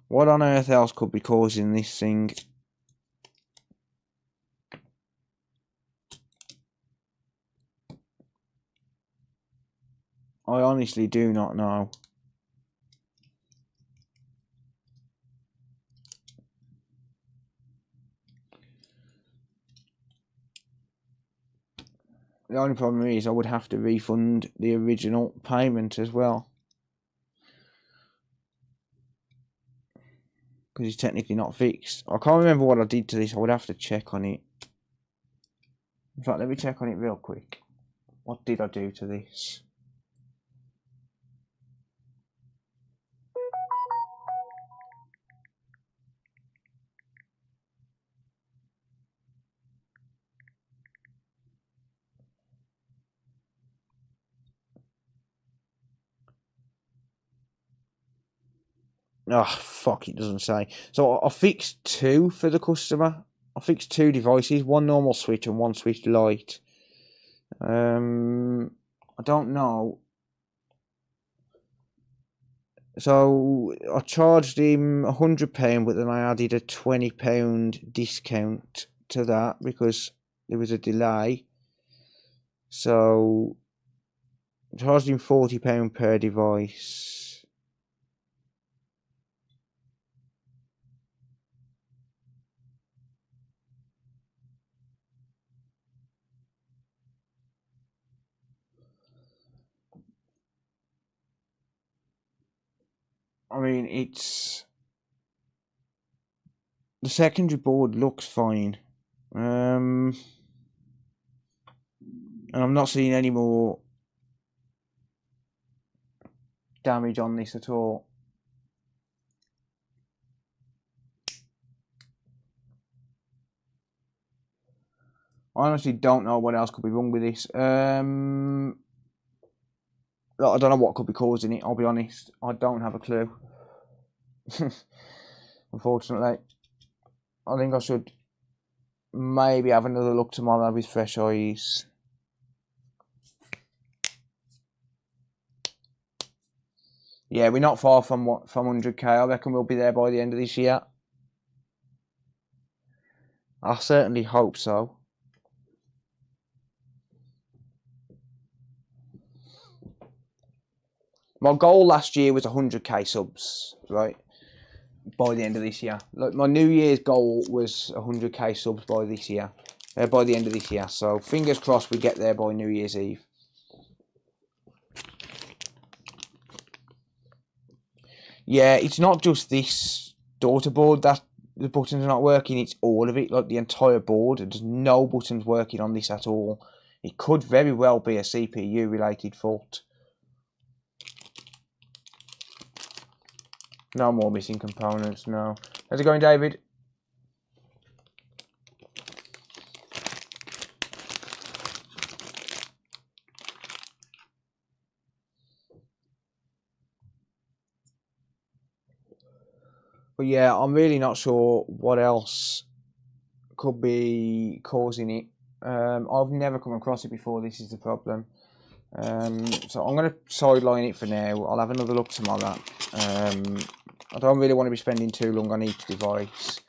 What on earth else could be causing this thing? I honestly do not know. The only problem is I would have to refund the original payment as well, because it's technically not fixed. I can't remember what I did to this. I would have to check on it. In fact, let me check on it real quick. What did I do to this? Oh, fuck, it doesn't say. So I fixed two for the customer. I fixed two devices, one normal switch and one switch Lite. I don't know. So I charged him £100, but then I added a £20 discount to that because there was a delay. So I charged him £40 per device. I mean, it's the secondary board looks fine, and I'm not seeing any more damage on this at all. I honestly don't know what else could be wrong with this. I don't know what could be causing it, I'll be honest. I don't have a clue. Unfortunately. I think I should maybe have another look tomorrow with fresh eyes. Yeah, we're not far from 100k. I reckon we'll be there by the end of this year. I certainly hope so. My goal last year was 100k subs, right? By the end of this year. Like, my New Year's goal was 100k subs by this year. By the end of this year. So fingers crossed we get there by New Year's Eve. Yeah, it's not just this daughter board that the buttons are not working, it's all of it, like the entire board. There's no buttons working on this at all. It could very well be a CPU related fault. No more missing components, no. How's it going, David? But yeah, I'm really not sure what else could be causing it. I've never come across it before, this is the problem. So I'm going to sideline it for now. I'll have another look tomorrow. I don't really want to be spending too long on each device.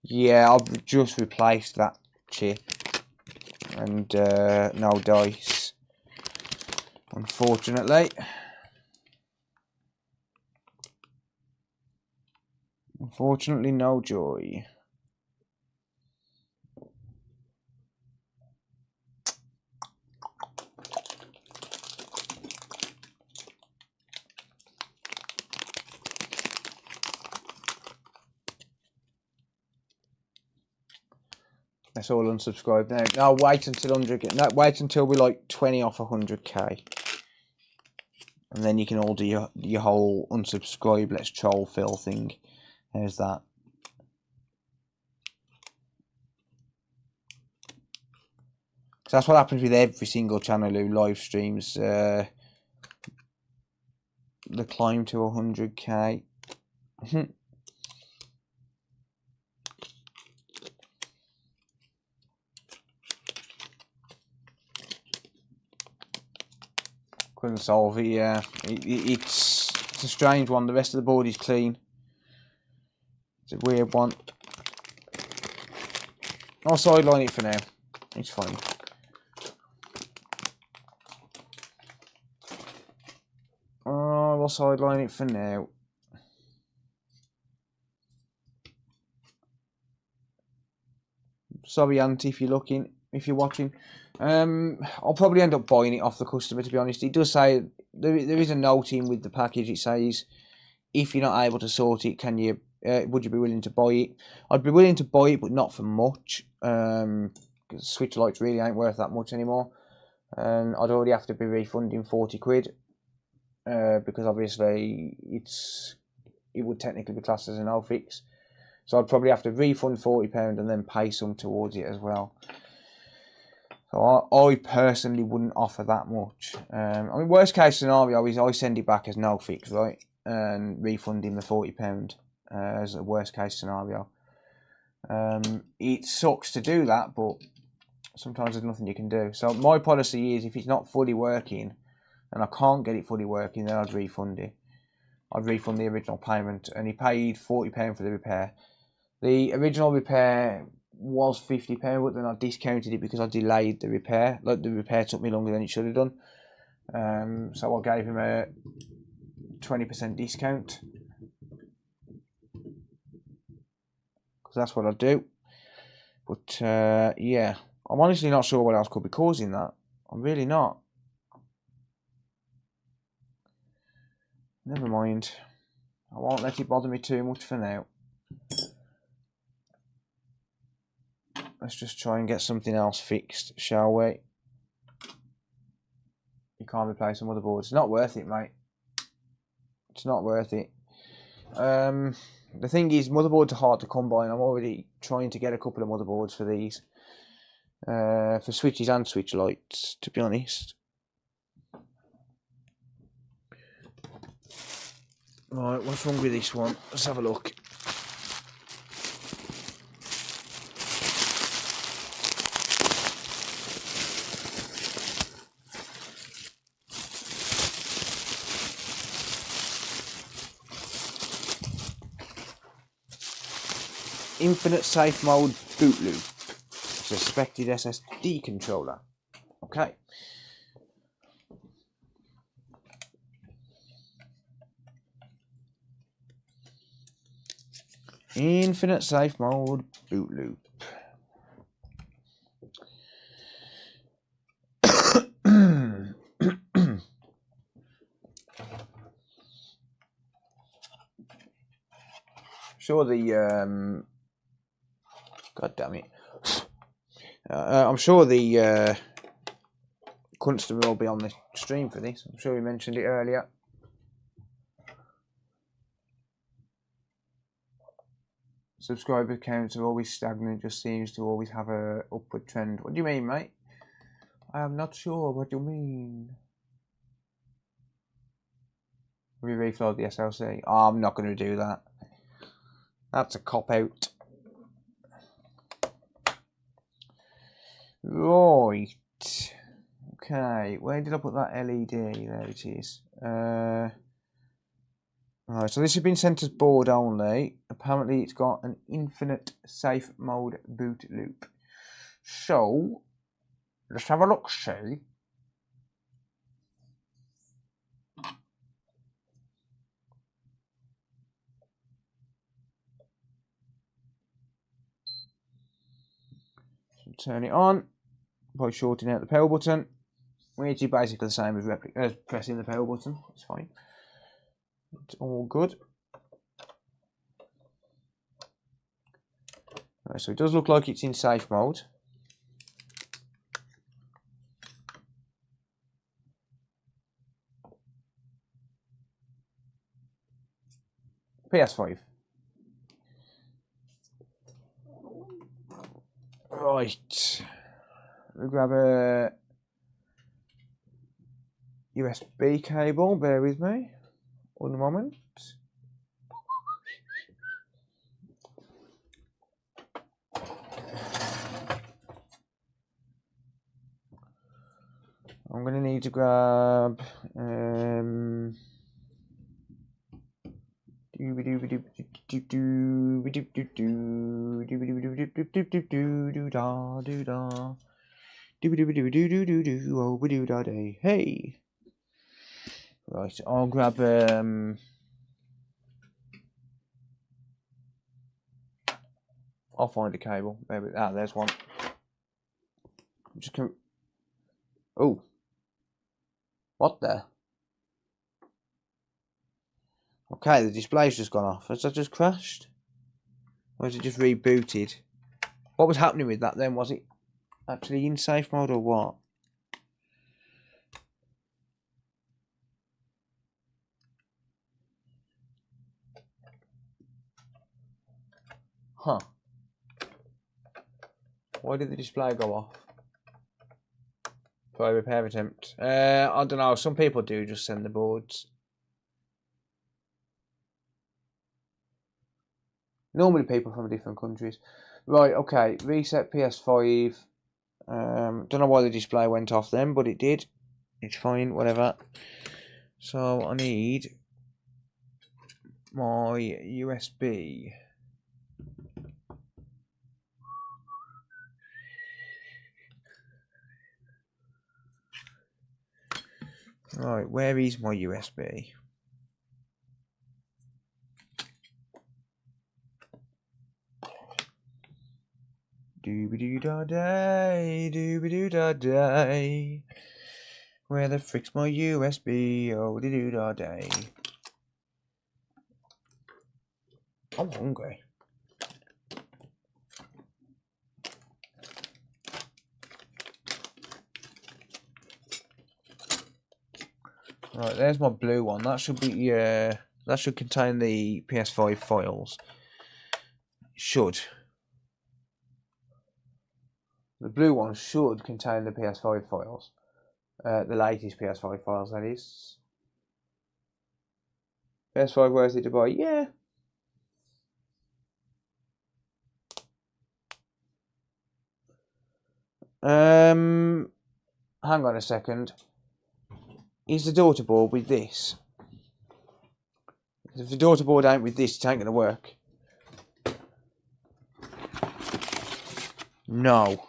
Yeah, I've just replaced that chip. And no dice, unfortunately. Unfortunately, no joy. Let's all unsubscribe now. No, wait until 100. No, wait until we're like 20 off 100k, and then you can all do your whole unsubscribe, let's troll Phil thing. How's that? So that's what happens with every single channel who live streams the climb to 100k. Couldn't solve it, yeah. It's a strange one. The rest of the board is clean. It's a weird one. I'll sideline it for now. It's fine. I'll sideline it for now. Sorry, Auntie, if you're watching. I'll probably end up buying it off the customer, to be honest. It does say, there is a note in with the package. It says, if you're not able to sort it, can you, would you be willing to buy it? I'd be willing to buy it, but not for much. Because Switch Lites really ain't worth that much anymore. And I'd already have to be refunding 40 quid. Because obviously, it would technically be classed as an no-fix. So I'd probably have to refund £40 and then pay some towards it as well. So I personally wouldn't offer that much. I mean, worst case scenario is I send it back as no fix, right? And refund him the £40 as a worst case scenario. It sucks to do that, but sometimes there's nothing you can do. So my policy is if it's not fully working and I can't get it fully working, then I'd refund it. I'd refund the original payment, and he paid £40 for the repair. The original repair was £50, but then I discounted it because I delayed the repair. Like, the repair took me longer than it should have done. So I gave him a 20% discount, because that's what I do. But yeah, I'm honestly not sure what else could be causing that. I'm really not. Never mind. I won't let it bother me too much for now. Let's just try and get something else fixed, shall we? You can't replace a motherboard. It's not worth it, mate. It's not worth it. The thing is, motherboards are hard to come by, and I'm already trying to get a couple of motherboards for these. For switches and switch lights, to be honest. Right, what's wrong with this one? Let's have a look. Infinite safe mode boot loop. Suspected SSD controller. Okay. Infinite safe mode boot loop. Sure, the God damn it. I'm sure the customer will be on the stream for this. I'm sure we mentioned it earlier. Subscriber counts are always stagnant, just seems to always have a upward trend. What do you mean, mate? I am not sure what you mean. We reflow the SLC. Oh, I'm not going to do that. That's a cop-out. Right. Okay, where did I put that LED? There it is. Right, so this has been sent as board only. Apparently it's got an infinite safe mode boot loop. So, let's have a look, see. So turn it on by shorting out the power button, which is basically the same as pressing the power button. It's fine. It's all good. Right, so it does look like it's in safe mode. PS5. Right. We'll grab a USB cable. Bear with me. One moment. I'm going to need to grab hey. Right, I'll grab I'll find a cable. Maybe there's one. I'm just going. Oh, what the? Okay, the display's just gone off. Has that just crashed? Or has it just rebooted? What was happening with that then? Was it actually in safe mode or what? Huh. Why did the display go off? For a repair attempt. I don't know. Some people do just send the boards. Normally people from different countries. Right, okay. Reset PS5. Don't know why the display went off then, but it did. It's fine, whatever. So I need my USB. Right, where is my USB? Doobie-doo-da-day, doobie-doo-da-day. Where the frick's my USB? Oh, doo-doo-da-day. I'm hungry. Right, there's my blue one. That should be that should contain the PS5 files. Should. The blue one should contain the PS5 files. The latest PS5 files, that is. PS5 worth it to buy? Yeah. Hang on a second. Is the daughter board with this? If the daughter board ain't with this, it ain't gonna work. No.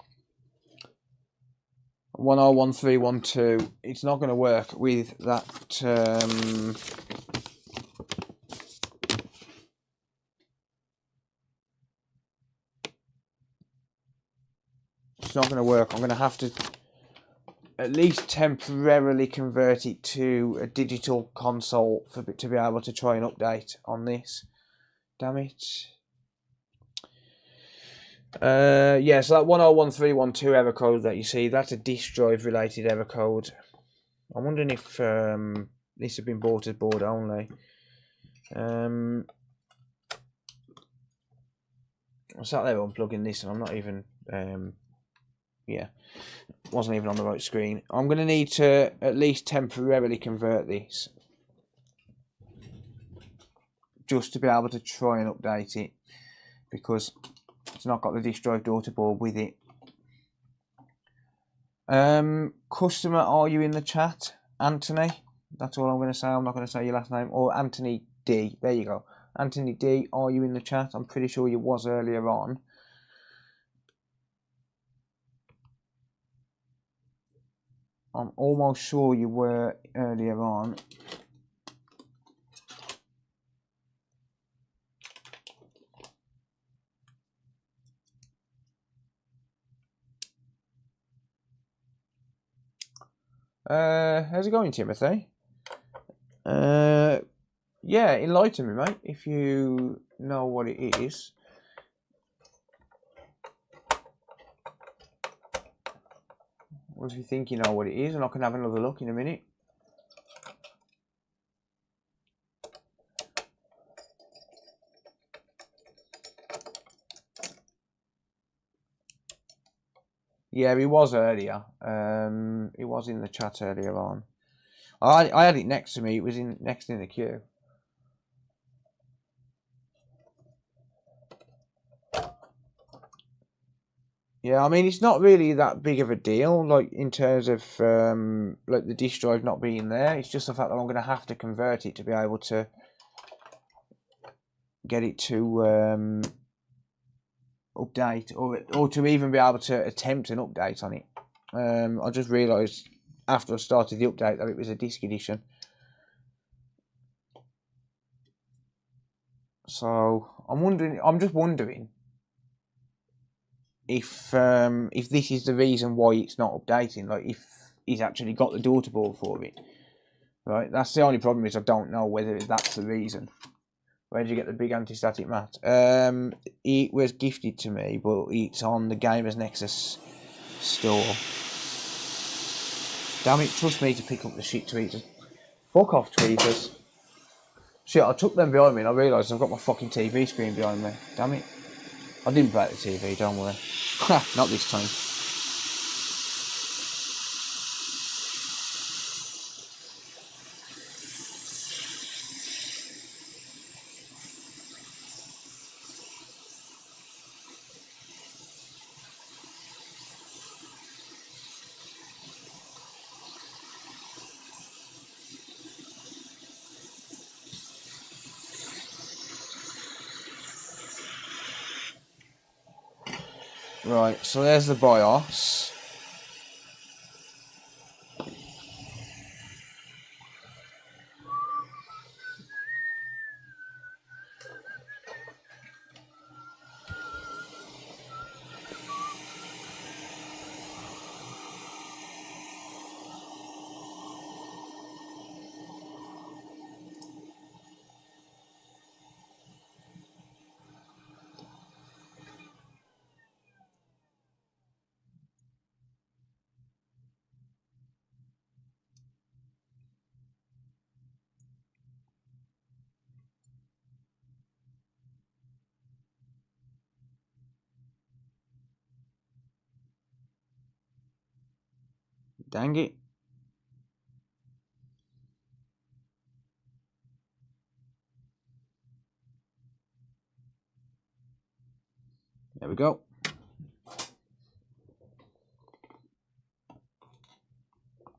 101312. It's not gonna work with that. It's not gonna work. I'm gonna have to at least temporarily convert it to a digital console for to be able to try and update on this. Damn it. Yeah, so that 101312 error code that you see, that's a disk drive related error code. I'm wondering if this has been bought as board only. I sat there unplugging this and I'm not even yeah, wasn't even on the right screen. I'm going to need to at least temporarily convert this just to be able to try and update it, because it's not got the disk drive daughter board with it. Customer, are you in the chat? Anthony? That's all I'm going to say. I'm not going to say your last name. Or Anthony D. There you go. Anthony D, are you in the chat? I'm pretty sure you was earlier on. I'm almost sure you were earlier on. How's it going, Timothy? Yeah, enlighten me, mate, if you know what it is. Or if you think you know what it is, and I can have another look in a minute. Yeah, he was earlier. He was in the chat earlier on. I had it next to me. It was next in the queue. Yeah, I mean, it's not really that big of a deal, like in terms of like the disk drive not being there. It's just the fact that I'm going to have to convert it to be able to get it to update, or to even be able to attempt an update on it. I just realised after I started the update that it was a disc edition. So I'm just wondering if this is the reason why it's not updating, like if he's actually got the daughter board for it. Right, that's the only problem, is I don't know whether that's the reason. Where did you get the big anti-static mat? It was gifted to me, but it's on the Gamers Nexus store. Damn it, trust me to pick up the shit tweeters. Fuck off, tweeters. Shit, I took them behind me and I realised I've got my fucking TV screen behind me. Damn it. I didn't break the TV, don't worry. Not this time. Right, so there's the BIOS. Dang it. There we go.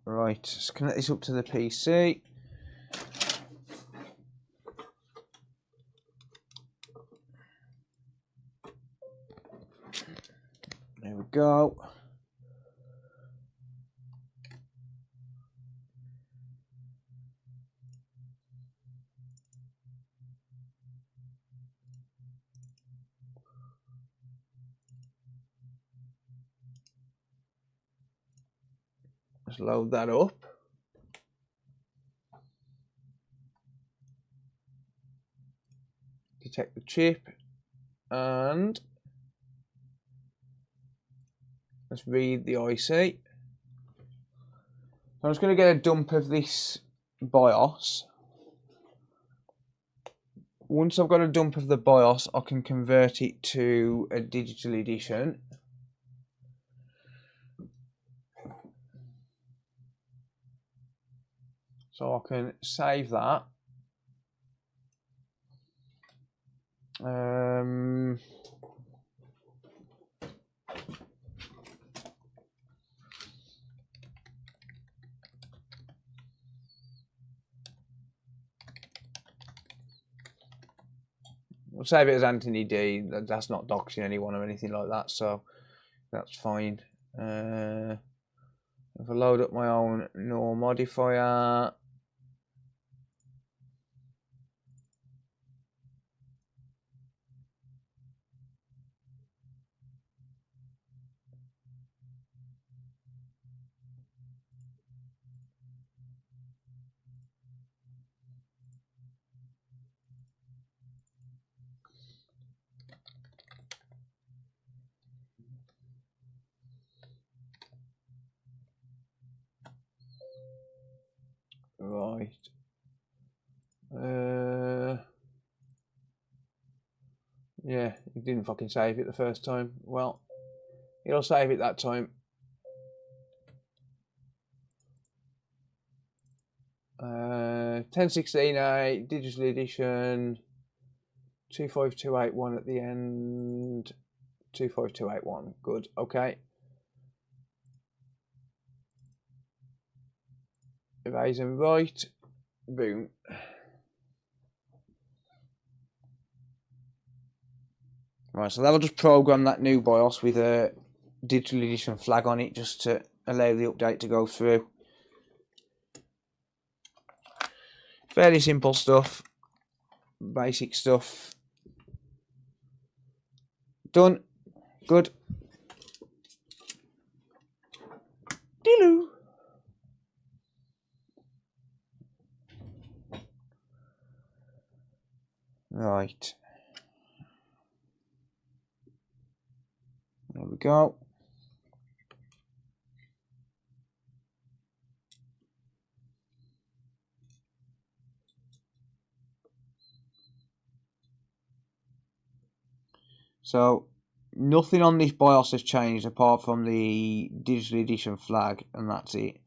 Right, let's connect this up to the PC. There we go. Let's load that up. Detect the chip and let's read the IC. I'm just going to get a dump of this BIOS. Once I've got a dump of the BIOS, I can convert it to a digital edition. So I can save that. We'll save it as Anthony D. That's not doxing anyone or anything like that, so that's fine. If I load up my own null modifier, right. Yeah, it didn't fucking save it the first time. Well, it'll save it that time. 1016A digital edition, 25281 at the end. 25281. Good. Okay. Erase and write. Boom. Right, so that'll just program that new BIOS with a digital edition flag on it just to allow the update to go through. Fairly simple stuff. Basic stuff. Done. Good. Dealoo. Right. There we go. So nothing on this BIOS has changed apart from the digital edition flag, and that's it.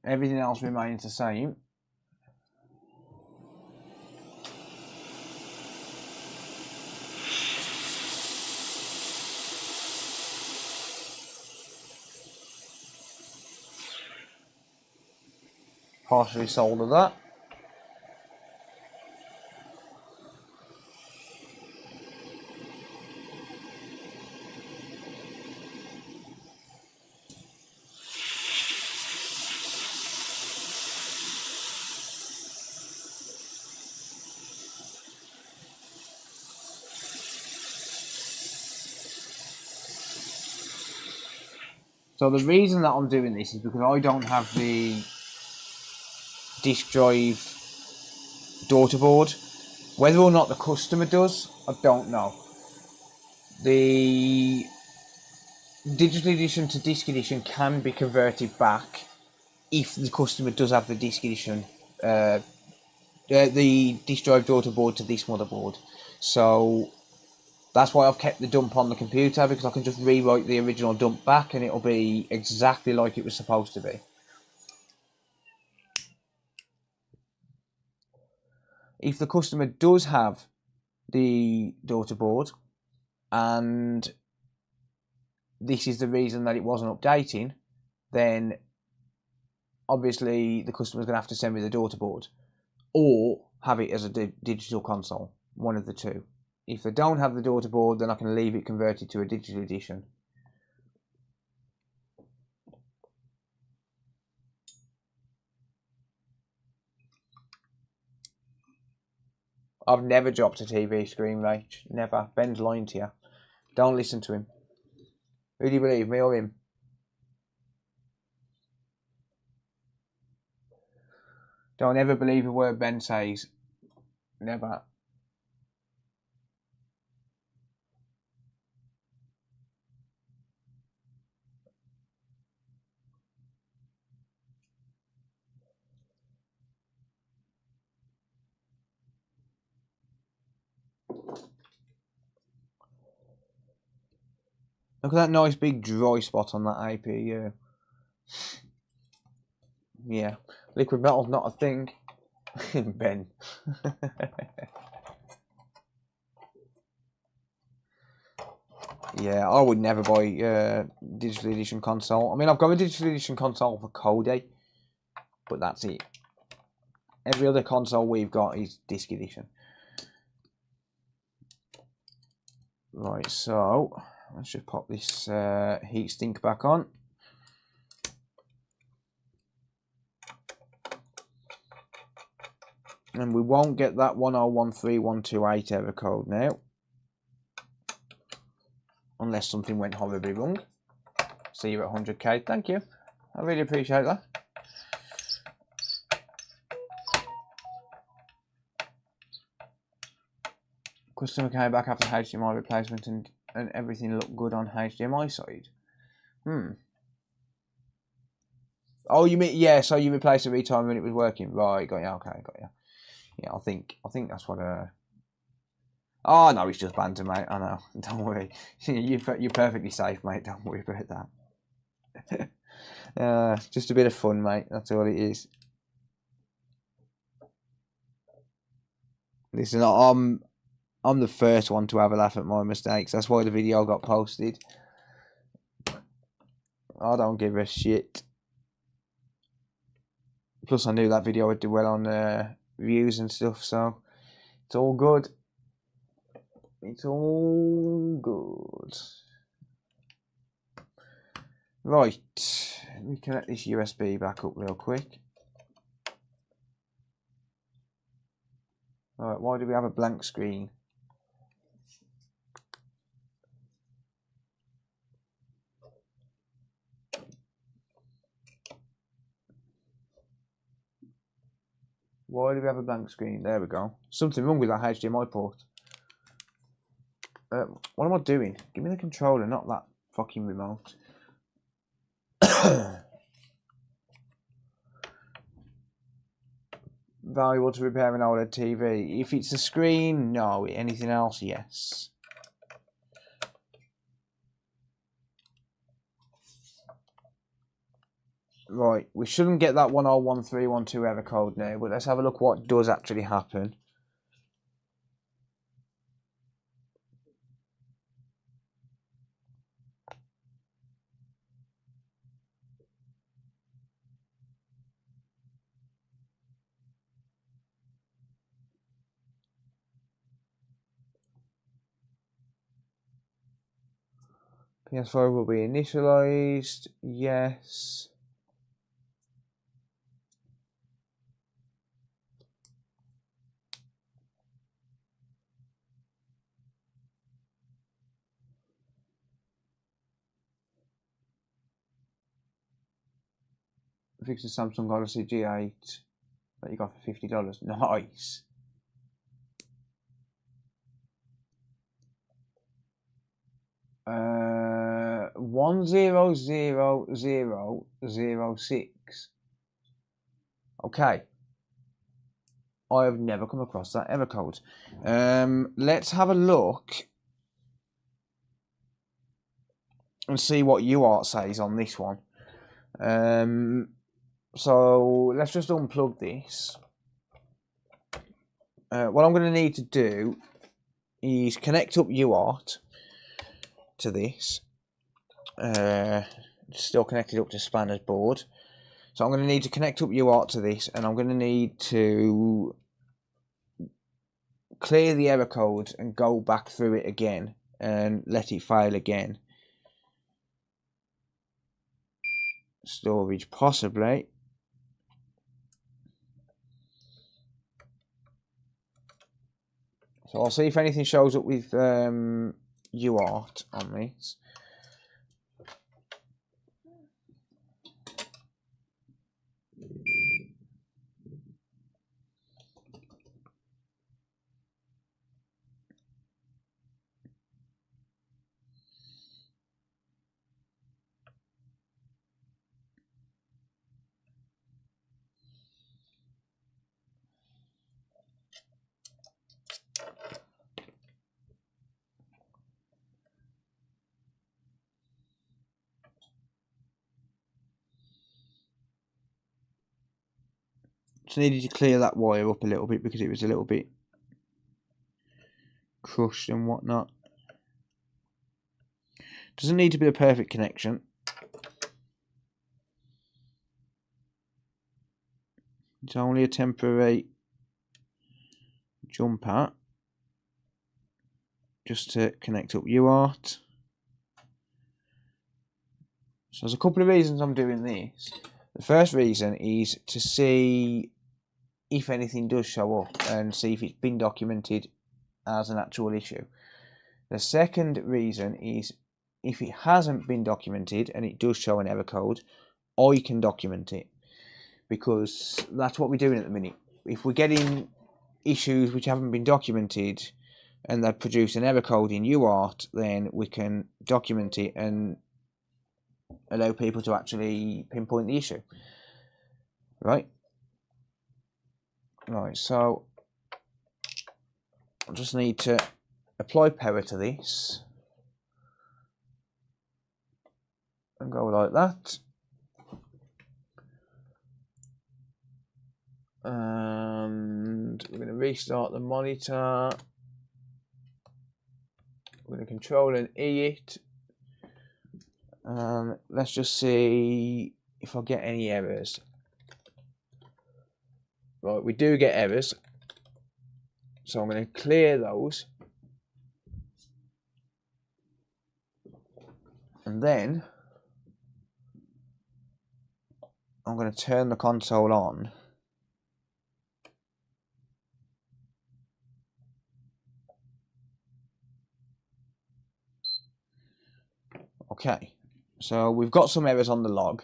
Everything else remains the same. Partially solder that. So the reason that I'm doing this is because I don't have the disk drive daughter board. Whether or not the customer does, I don't know. The digital edition to disk edition can be converted back if the customer does have the disk edition, the disk drive daughter board to this motherboard. So that's why I've kept the dump on the computer, because I can just rewrite the original dump back and it'll be exactly like it was supposed to be. if the customer does have the daughter board and this is the reason that it wasn't updating, then obviously the customer's going to have to send me the daughter board or have it as a digital console, one of the two. If they don't have the daughter board, then I can leave it converted to a digital edition. I've never dropped a TV screen, mate. Never. Ben's lying to you. Don't listen to him. Who do you believe, me or him? Don't ever believe a word Ben says. Never. Look at that nice big dry spot on that APU. Yeah. Liquid metal's not a thing. Ben. Yeah, I would never buy a digital edition console. I mean, I've got a digital edition console for Cody, but that's it. Every other console we've got is disc edition. Right, so let's just pop this heat sink back on. And we won't get that 1013128 error code now. Unless something went horribly wrong. See you at 100k. Thank you. I really appreciate that. Customer came back after HDMI replacement and everything looked good on HDMI side. Oh, you mean, yeah, so you replaced the retime when it was working. Right, got you, okay, got you. Yeah, I think that's what Oh no, it's just banter, mate. I know. Don't worry. You're perfectly safe, mate. Don't worry about that. Just a bit of fun, mate. That's all it is. Listen, I'm the first one to have a laugh at my mistakes. That's why the video got posted. I don't give a shit. Plus, I knew that video would do well on views and stuff, so it's all good. It's all good. Right, let me connect this USB back up real quick. Alright, why do we have a blank screen? Why do we have a blank screen? There we go. Something wrong with that HDMI port. What am I doing? Give me the controller, not that fucking remote. Valuable to repair an OLED TV. If it's the screen, no. Anything else, yes. Right, we shouldn't get that 101312 error code now, but let's have a look what does actually happen. PS5 will be initialized, yes. Fix the Samsung Galaxy G8 that you got for $50. Nice. Uh, 100006. Okay. I have never come across that error code. Let's have a look and see what UART says on this one. So let's just unplug this. what I'm going to need to do is connect up UART to this. Still connected up to Spanner's board. So I'm going to need to connect up UART to this, and I'm going to need to clear the error code and go back through it again and let it fail again. Storage possibly. So I'll see if anything shows up with UART on this. Just needed to clear that wire up a little bit because it was a little bit crushed and whatnot. Doesn't need to be a perfect connection. It's only a temporary jumper just to connect up UART. So there's a couple of reasons I'm doing this. The first reason is to see if anything does show up and see if it's been documented as an actual issue. The second reason is if it hasn't been documented and it does show an error code, I can document it, because that's what we're doing at the minute. If we're getting issues which haven't been documented and they produce an error code in UART, then we can document it and allow people to actually pinpoint the issue. Right, so I just need to apply power to this and go like that. And we're going to restart the monitor. We're going to control and E it. Let's just see if I get any errors. Right, we do get errors. So I'm going to clear those. And then I'm going to turn the console on. Okay, so we've got some errors on the log,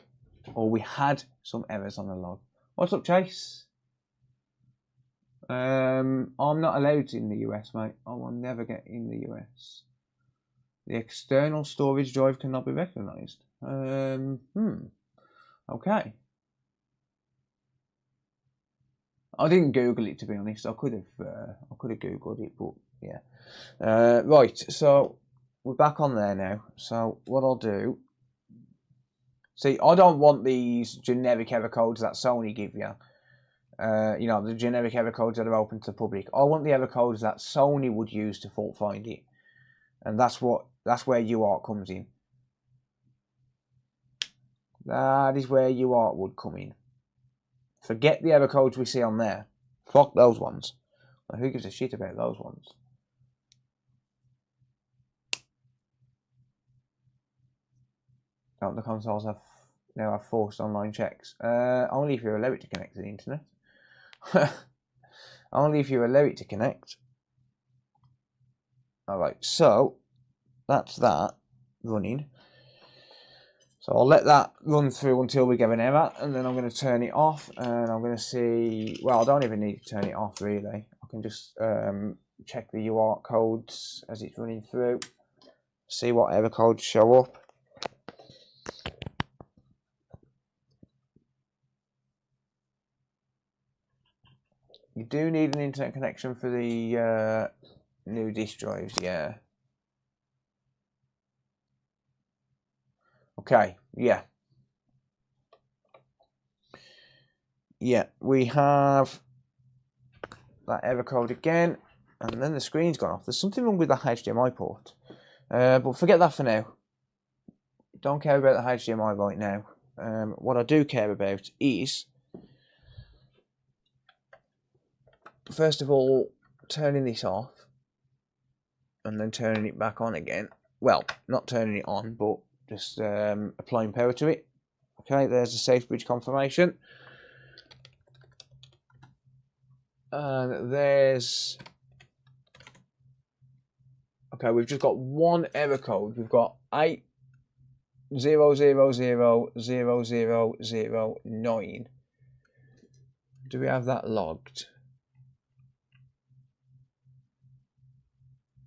or we had some errors on the log. What's up, Chase? I'm not allowed in the US, mate. I will never get in the US. The external storage drive cannot be recognised. Okay. I didn't Google it, to be honest. I could have Googled it, but yeah. Right, so we're back on there now. So what I'll do. See, I don't want these generic error codes that Sony give you. You know, the generic error codes that are open to the public. I want the error codes that Sony would use to fault find it, and that's where UART comes in. That is where UART would come in. Forget the error codes we see on there. Fuck those ones. Well, who gives a shit about those ones? Don't the consoles now have forced online checks? Only if you allow it to connect to the internet. Only if you allow it to connect. Alright, so that's that running. So I'll let that run through until we get an error, and then I'm going to turn it off, and I'm going to see, well, I don't even need to turn it off really. I can just check the UART codes as it's running through, see what error codes show up. You do need an internet connection for the new disk drives, yeah. Okay, yeah. Yeah, we have that error code again, and then the screen's gone off. There's something wrong with the HDMI port, but forget that for now. Don't care about the HDMI right now. What I do care about is, first of all, turning this off and then turning it back on again. Well, not turning it on, but just applying power to it. Okay, there's the safe bridge confirmation. And there's... Okay, we've just got one error code. We've got 8000009. Do we have that logged?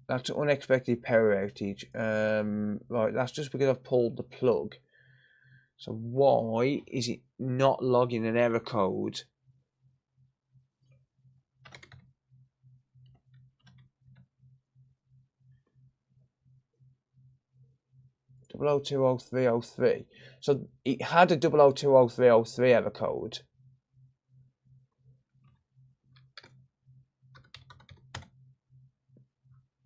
That's unexpected power outage. Right, that's just because I've pulled the plug. So why is it not logging an error code? .020.303. So it had a .020.303 error code.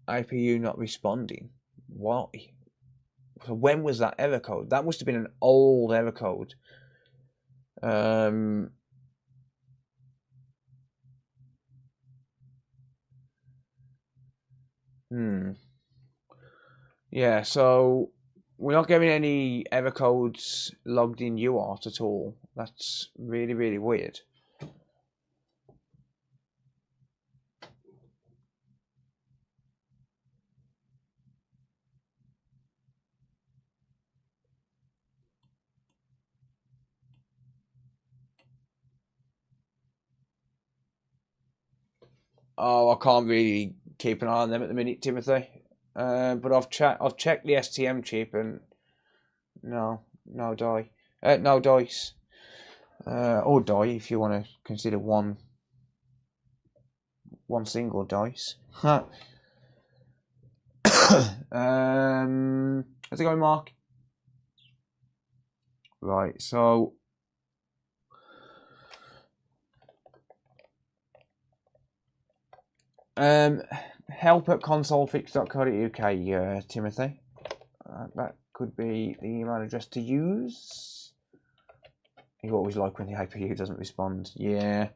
IPU not responding. Why? So when was that error code? That must have been an old error code. Yeah, so we're not getting any error codes logged in UART at all. That's really, really weird. Oh, I can't really keep an eye on them at the minute, Timothy. But I've checked the STM chip and no die, no dice, or die if you want to consider one single dice. How's it going, Mark? Right, so help at consolefix.co.uk, Timothy. That could be the email address to use. You always like when the APU doesn't respond. Yeah.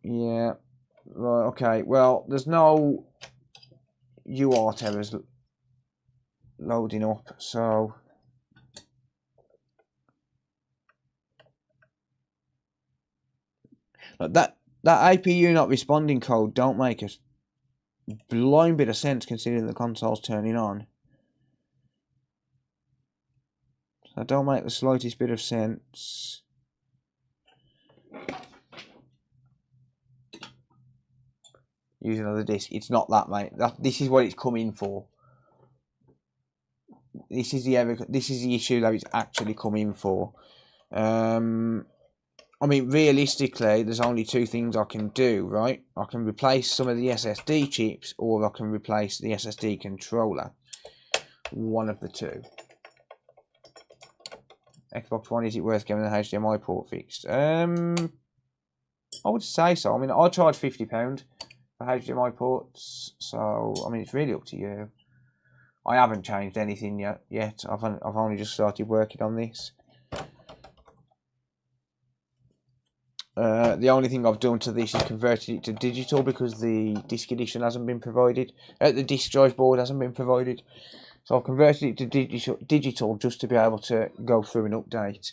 Right, okay. Well, there's no UART errors loading up, so like that APU not responding code don't make a blind bit of sense considering the console's turning on. That don't make the slightest bit of sense. Use another disk. It's not that, mate. This is what it's come in for. This is the issue that it's actually come in for. I mean, realistically, there's only two things I can do, right? I can replace some of the SSD chips, or I can replace the SSD controller. One of the two. Xbox One, is it worth getting the HDMI port fixed? I would say so. I mean, I charge £50 for HDMI ports, so I mean, it's really up to you. I haven't changed anything yet. I've only just started working on this. The only thing I've done to this is converted it to digital because the disc edition hasn't been provided. The disc drive board hasn't been provided. So I've converted it to digital just to be able to go through and update.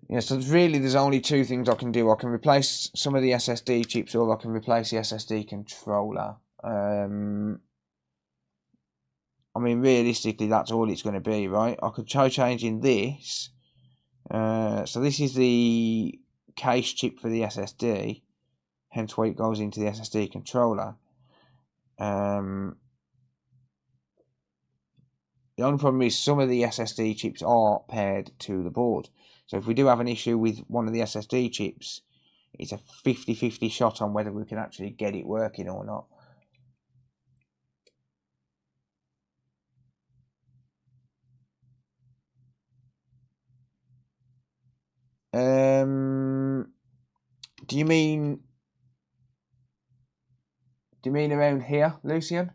Yeah, so there's only two things I can do. I can replace some of the SSD chips, or I can replace the SSD controller. I mean, realistically, that's all it's going to be, right? I could try changing this. So this is the case chip for the SSD. Hence why it goes into the SSD controller. The only problem is some of the SSD chips are paired to the board. So if we do have an issue with one of the SSD chips, it's a 50-50 shot on whether we can actually get it working or not. Do you mean around here, Lucian?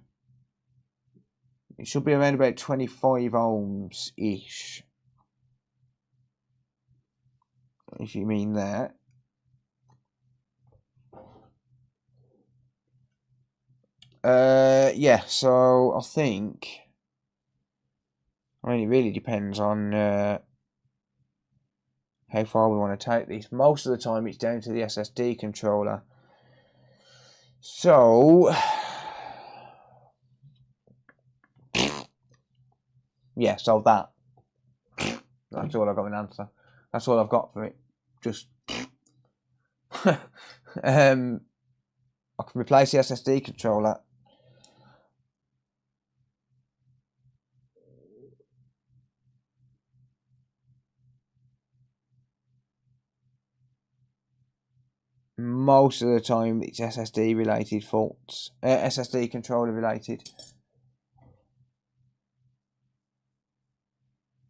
It should be around about 25 ohms ish. If you mean that. Yeah, so I think, I mean, it really depends on how far we want to take this. Most of the time it's down to the SSD controller. So, yeah, so that's all I've got an answer. That's all I've got for it. Just, I can replace the SSD controller. Most of the time it's SSD related faults, SSD controller related.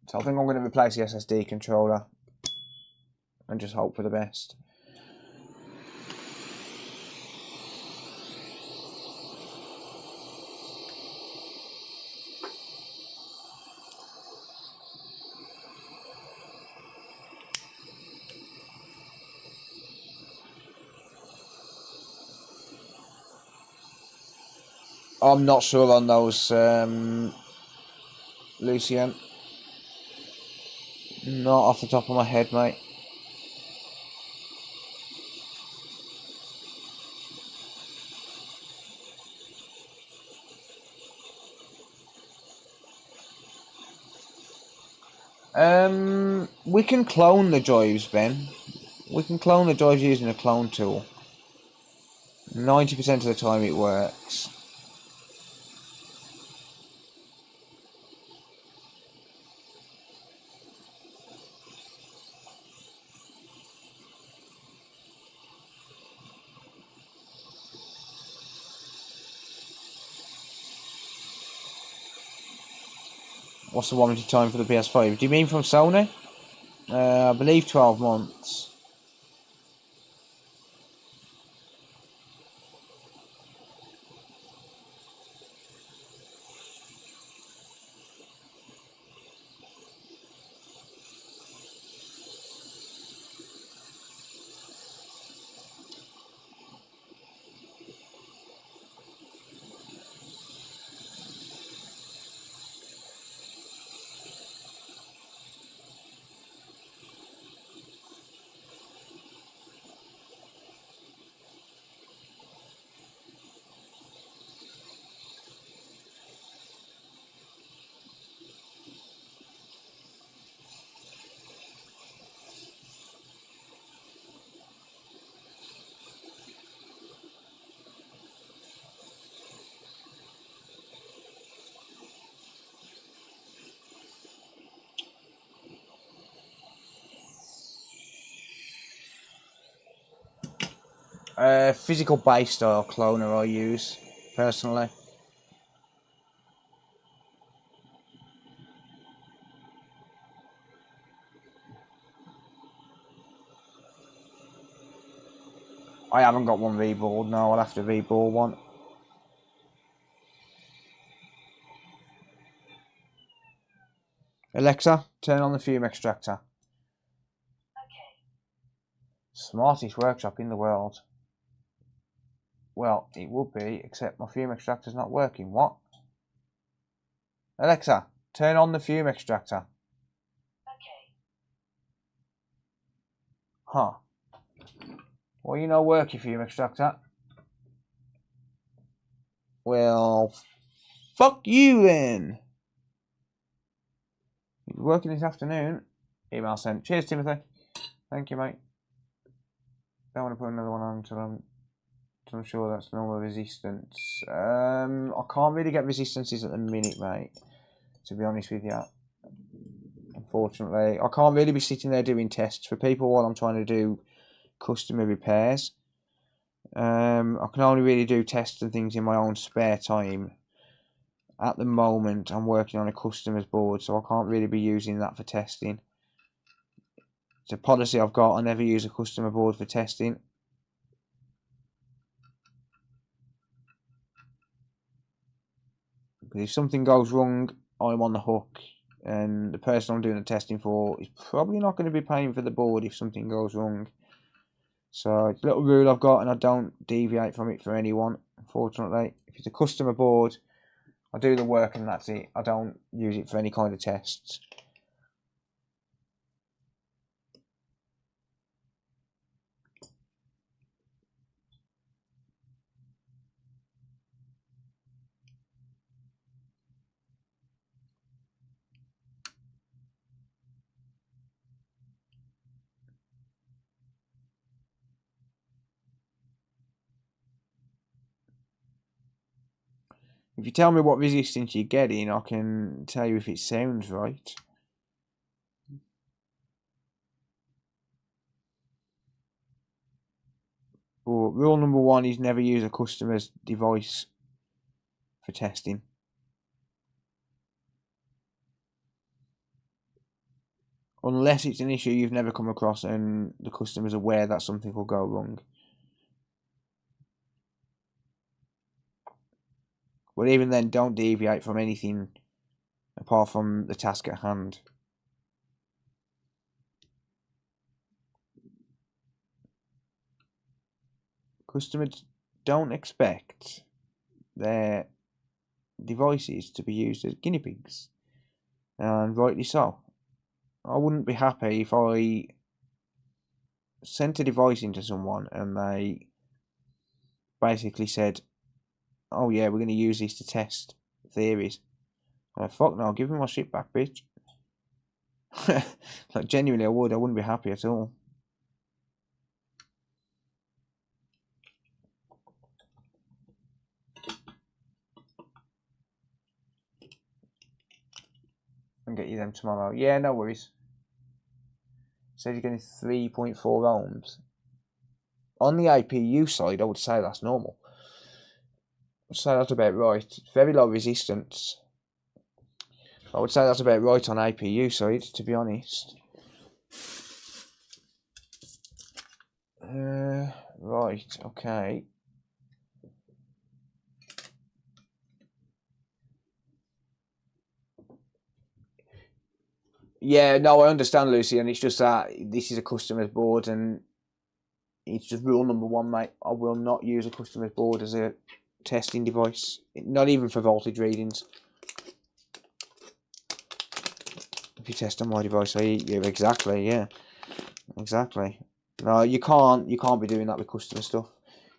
So I think I'm going to replace the SSD controller and just hope for the best. I'm not sure on those, Lucian. Not off the top of my head, mate. We can clone the drives, Ben. We can clone the drives using a clone tool. 90% of the time it works. What's the warranty time for the PS5? Do you mean from Sony? I believe 12 months. Physical base style cloner I use, personally. I haven't got one reballed, no, I'll have to reball one. Alexa, turn on the fume extractor. Okay. Smartest workshop in the world. Well, it would be, except my fume extractor's not working. What? Alexa, turn on the fume extractor. Okay. Huh. Well, you know, work your fume extractor. Well, fuck you then. You're working this afternoon. Email sent. Cheers, Timothy. Thank you, mate. Don't want to put another one on until I'm sure that's normal resistance. I can't really get resistances at the minute, mate. To be honest with you. Unfortunately, I can't really be sitting there doing tests for people while I'm trying to do customer repairs. I can only really do tests and things in my own spare time. At the moment, I'm working on a customer's board, so I can't really be using that for testing. It's a policy I've got. I never use a customer board for testing. Because if something goes wrong, I'm on the hook, and the person I'm doing the testing for is probably not going to be paying for the board if something goes wrong. So it's a little rule I've got, and I don't deviate from it for anyone, unfortunately. If it's a customer board, I do the work and that's it. I don't use it for any kind of tests. If you tell me what resistance you're getting, I can tell you if it sounds right. But rule number 1 is never use a customer's device for testing. Unless it's an issue you've never come across and the customer's aware that something will go wrong. But even then, don't deviate from anything apart from the task at hand. Customers don't expect their devices to be used as guinea pigs, and rightly so. I wouldn't be happy if I sent a device into someone and they basically said, oh yeah, we're going to use this to test theories. I'm like, fuck no, give me my shit back, bitch. Like, genuinely, I wouldn't be happy at all. And get you them tomorrow. Yeah, no worries. So you're getting 3.4 ohms. On the APU side, I would say that's normal. I'd say that's about right. Very low resistance. I would say that's about right on APU side, to be honest. Right, okay. Yeah, no, I understand, Lucy, and it's just that this is a customer's board, and it's just rule number 1, mate. I will not use a customer's board as a testing device, not even for voltage readings. If you test on my device, I eat you. Exactly, yeah, exactly. No, you can't be doing that with customer stuff.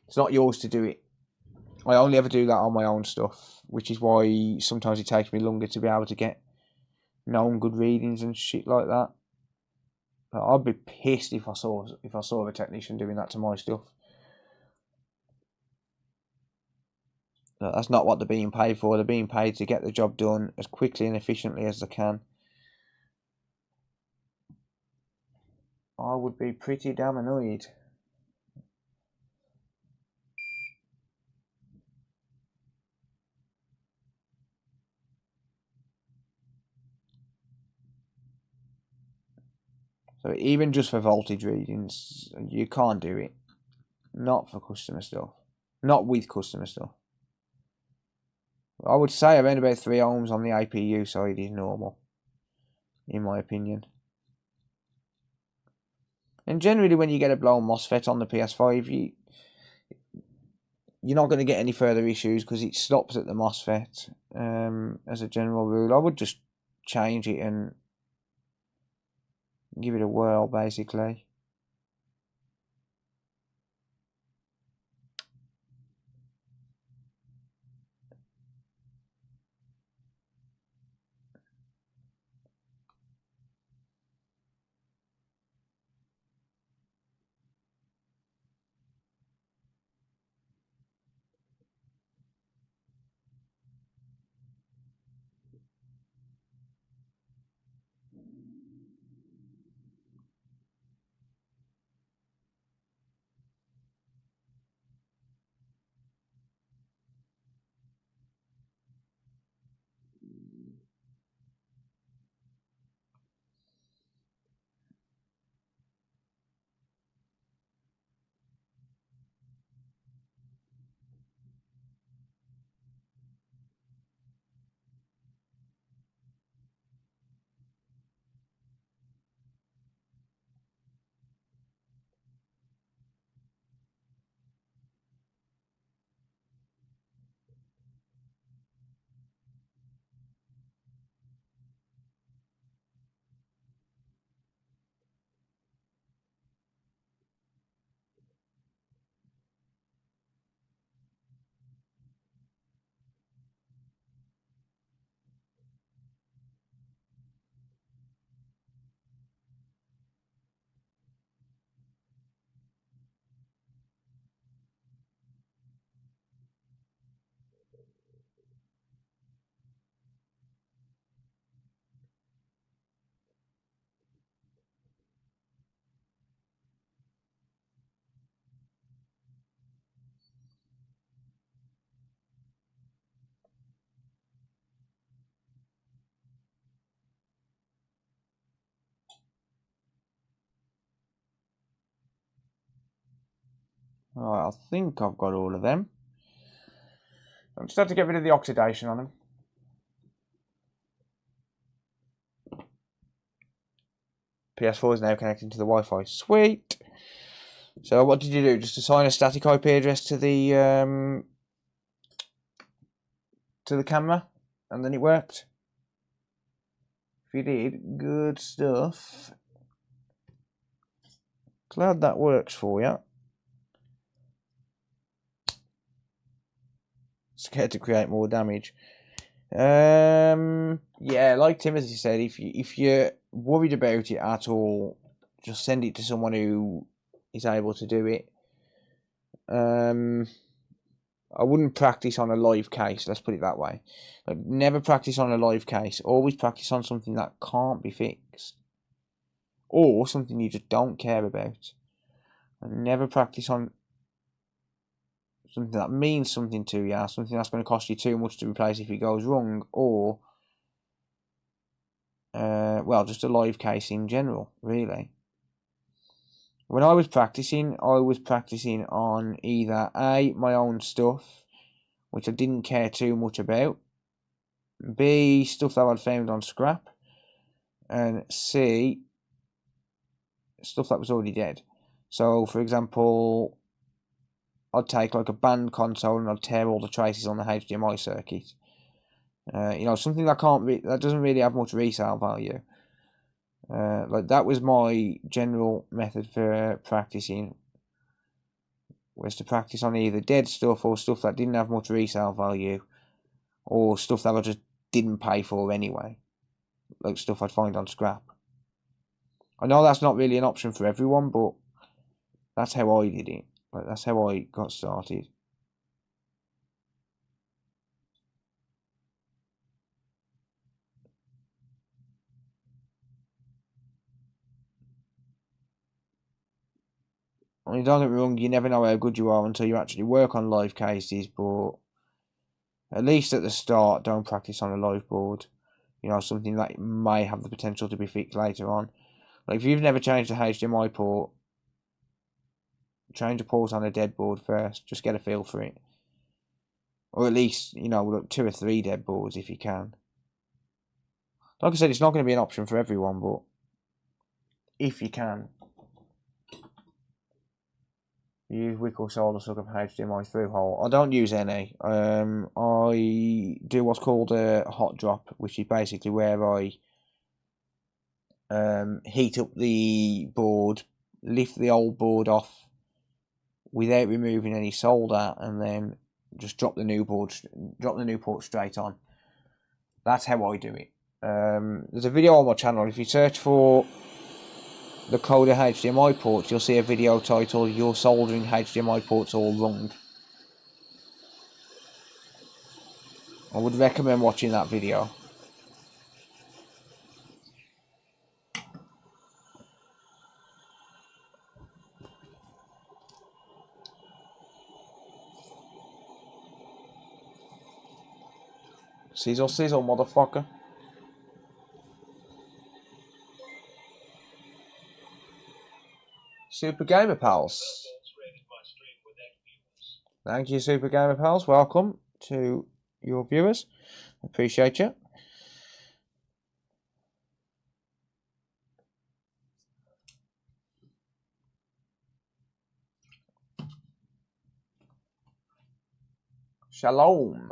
It's not yours to do it. I only ever do that on my own stuff, which is why sometimes it takes me longer to be able to get known good readings and shit like that. I'd be pissed if I saw a technician doing that to my stuff. That's not what they're being paid for. They're being paid to get the job done as quickly and efficiently as they can. I would be pretty damn annoyed. So even just for voltage readings, you can't do it. Not for customer stuff. Not with customer stuff. I would say around about 3 ohms on the APU side is normal, in my opinion. And generally when you get a blown MOSFET on the PS5, you're not going to get any further issues because it stops at the MOSFET. As a general rule, I would just change it and give it a whirl, basically. Right, I think I've got all of them. I just have to get rid of the oxidation on them. PS4 is now connecting to the Wi-Fi. Sweet. So what did you do? Just assign a static IP address to the camera, and then it worked. If you did, good stuff. Glad that works for you. Scared to create more damage. Yeah, like Timothy said, if you're worried about it at all, just send it to someone who is able to do it. I wouldn't practice on a live case, let's put it that way. Like, never practice on a live case. Always practice on something that can't be fixed, or something you just don't care about. And never practice on something that means something to you, something that's going to cost you too much to replace if it goes wrong, or well, just a live case in general, really. When I was practicing on either A, my own stuff, which I didn't care too much about, B, stuff that I'd found on scrap, and C, stuff that was already dead. So, for example, I'd take like a band console and I'd tear all the traces on the HDMI circuit. You know, something that that doesn't really have much resale value. Like, that was my general method for practicing, was to practice on either dead stuff or stuff that didn't have much resale value, or stuff that I just didn't pay for anyway, like stuff I'd find on scrap. I know that's not really an option for everyone, but that's how I did it. Like, that's how I got started. I mean, don't get me wrong, you never know how good you are until you actually work on live cases, but at least at the start, don't practice on a live board. You know, something that may have the potential to be fixed later on. Like, if you've never changed a HDMI port, change a port on a dead board first. Just get a feel for it. Or at least, you know, 2 or 3 dead boards if you can. Like I said, it's not going to be an option for everyone, but if you can, use wick or solder sucker for HDMI through hole. I don't use any. I do what's called a hot drop, which is basically where I heat up the board, lift the old board off without removing any solder, and then just drop the new port straight on. That's how I do it. There's a video on my channel. If you search for the Coda HDMI ports, you'll see a video titled "You're Soldering HDMI Ports All Wrong." I would recommend watching that video. Sizzle, sizzle, motherfucker. Super Gamer Pals. Thank you, Super Gamer Pals. Welcome to your viewers. Appreciate you. Shalom.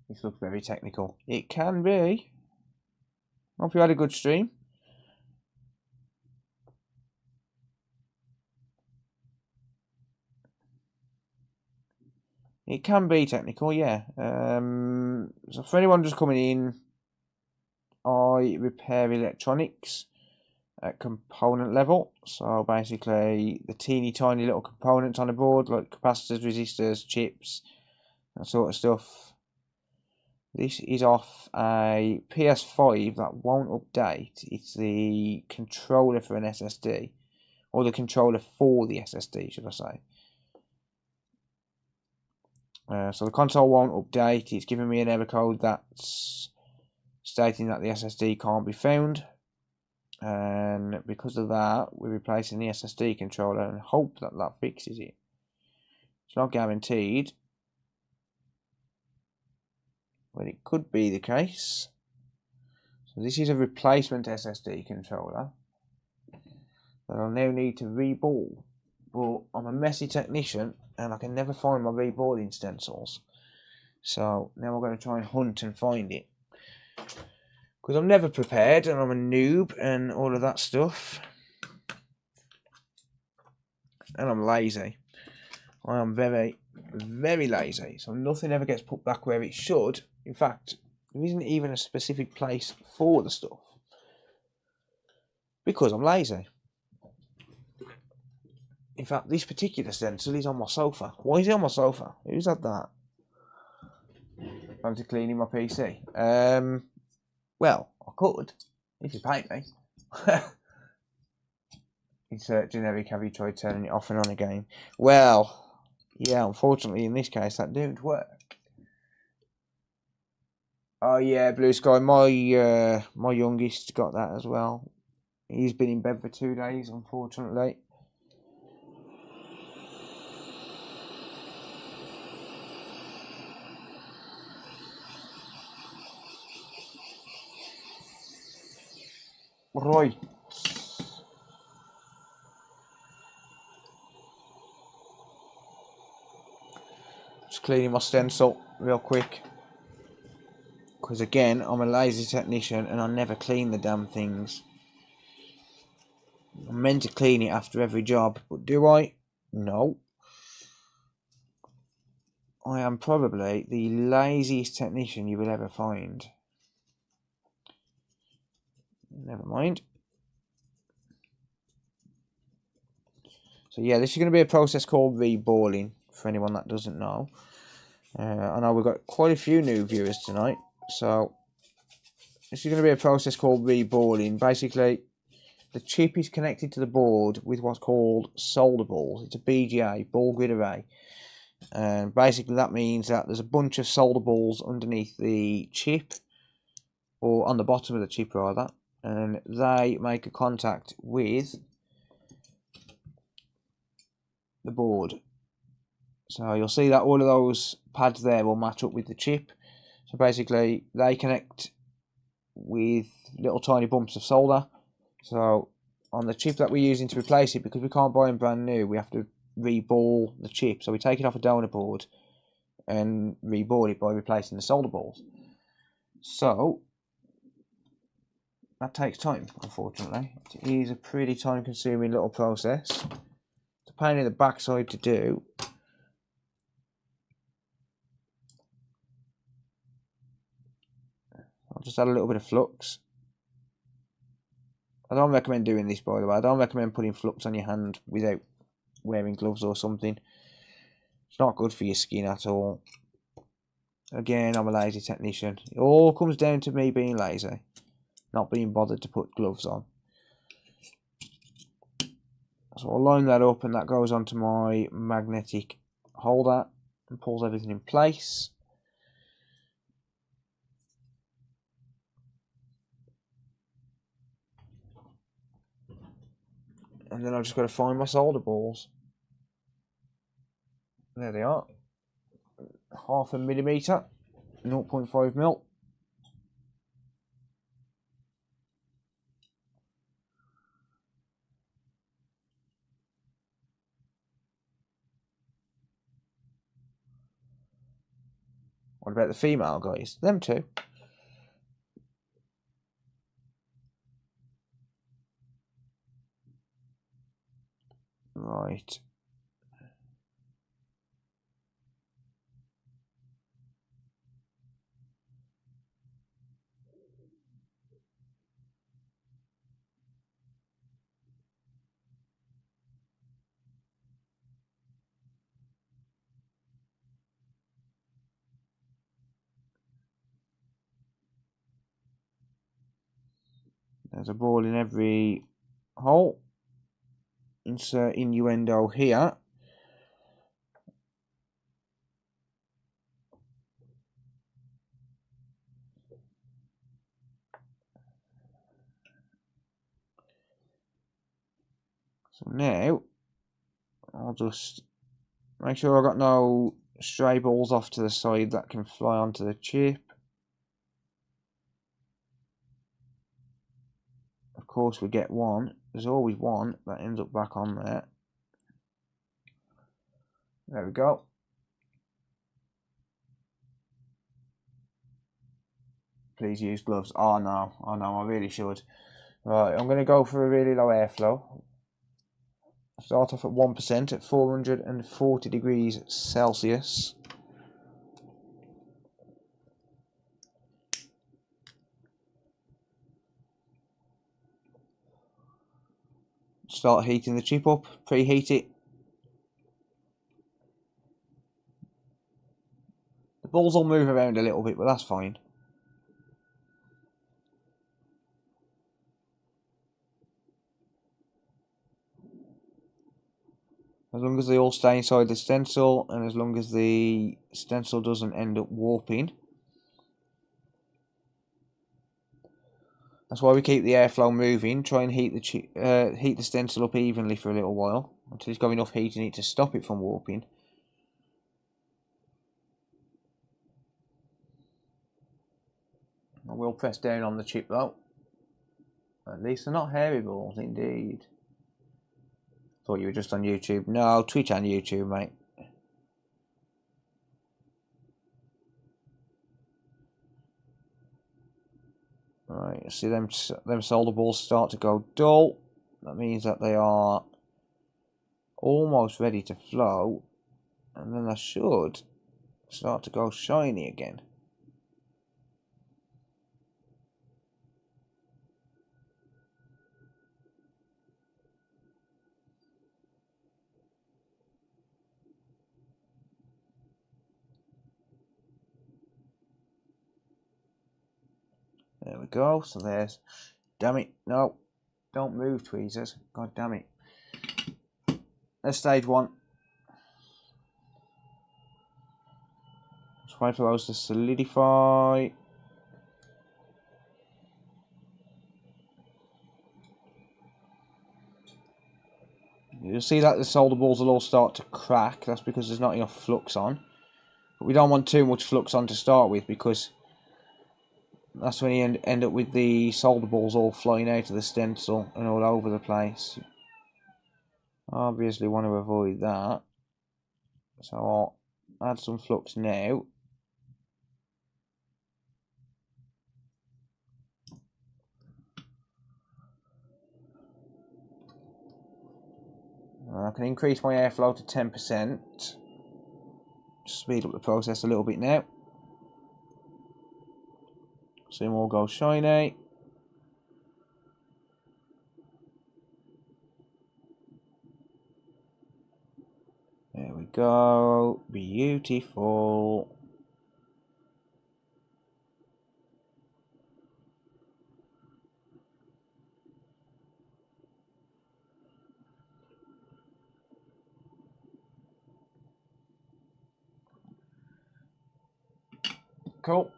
This looks very technical. It can be. Hope you had a good stream. It can be technical, yeah. So for anyone just coming in, I repair electronics at component level. So basically, the teeny tiny little components on a board, like capacitors, resistors, chips, that sort of stuff. This is off a PS5 that won't update. It's the controller for an SSD, or the controller for the SSD, should I say. So the console won't update. It's giving me an error code that's stating that the SSD can't be found. And because of that, we're replacing the SSD controller and hope that that fixes it. It's not guaranteed, but it could be the case. So this is a replacement SSD controller that I'll now need to reball. But I'm a messy technician and I can never find my reballing stencils. So now I'm going to try and hunt and find it. Because I'm never prepared and I'm a noob and all of that stuff. And I'm lazy. I am very, very lazy. So nothing ever gets put back where it should. In fact, there isn't even a specific place for the stuff. Because I'm lazy. In fact, this particular stencil is on my sofa. Why is it on my sofa? Who's had that? I'm to cleaning my PC. Well, I could, if you pay me. Insert generic, have you tried turning it off and on again? Well, yeah, unfortunately in this case that didn't work. Oh yeah, Blue Sky, my youngest got that as well. He's been in bed for 2 days, unfortunately. Right. Just cleaning my stencil real quick. Because again, I'm a lazy technician and I never clean the damn things. I'm meant to clean it after every job, but do I? No. I am probably the laziest technician you will ever find. Never mind. So yeah, this is going to be a process called reballing, for anyone that doesn't know. I know we've got quite a few new viewers tonight, so this is going to be a process called reballing. Basically, the chip is connected to the board with what's called solder balls. It's a BGA, ball grid array. And basically that means that there's a bunch of solder balls underneath the chip, or on the bottom of the chip rather, and they make a contact with the board. So you'll see that all of those pads there will match up with the chip. So basically they connect with little tiny bumps of solder. So on the chip that we're using to replace it, because we can't buy them brand new, we have to reball the chip. So we take it off a donor board and reball it by replacing the solder balls. So that takes time, unfortunately. It is a pretty time consuming little process. It's a pain in the backside to do. I'll just add a little bit of flux. I don't recommend doing this, by the way. I don't recommend putting flux on your hand without wearing gloves or something. It's not good for your skin at all. Again, I'm a lazy technician. It all comes down to me being lazy, not being bothered to put gloves on. So I'll line that up, and that goes onto my magnetic holder and pulls everything in place. And then I've just got to find my solder balls. There they are. 0.5 millimeter, 0.5 mil. What about the female guys? Them too. Right. There's a ball in every hole. Insert innuendo here. So now I'll just make sure I've got no stray balls off to the side that can fly onto the chip. Of course we get one. There's always one that ends up back on there. There we go. Please use gloves. Oh no, I really should. Right, I'm going to go for a really low airflow. Start off at 1% at 440 degrees Celsius. Start heating the chip up, preheat it. The balls will move around a little bit, but that's fine. As long as they all stay inside the stencil, and as long as the stencil doesn't end up warping. That's why we keep the airflow moving. Try and heat the stencil up evenly for a little while until it's got enough heat in it to stop it from warping. I will press down on the chip though. At least they're not hairy balls, indeed. Thought you were just on YouTube. No, Twitch and YouTube, mate. Right, see them solder balls start to go dull. That means that they are almost ready to flow, and then they should start to go shiny again. There we go. So there's, damn it, no, don't move, tweezers. God damn it. There's stage one. Just wait for those to solidify. You'll see that the solder balls will all start to crack. That's because there's not enough flux on. But we don't want too much flux on to start with, because that's when you end up with the solder balls all flying out of the stencil and all over the place. Obviously want to avoid that. So I'll add some flux now. I can increase my airflow to 10%. Speed up the process a little bit now. See them all go shiny. There we go. Beautiful. Cool.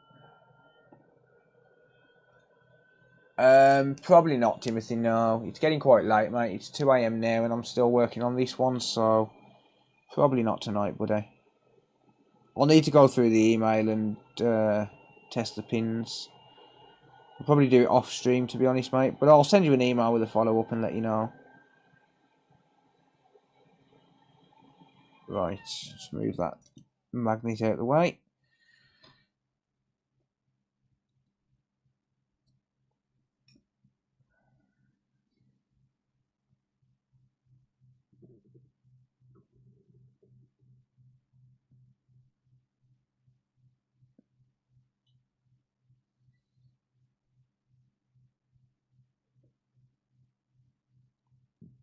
Probably not, Timothy, no. It's getting quite late, mate. It's 2 AM now and I'm still working on this one, so probably not tonight, buddy. I'll need to go through the email and test the pins. I'll probably do it off stream, to be honest, mate. But I'll send you an email with a follow-up and let you know. Right, let's move that magnet out of the way.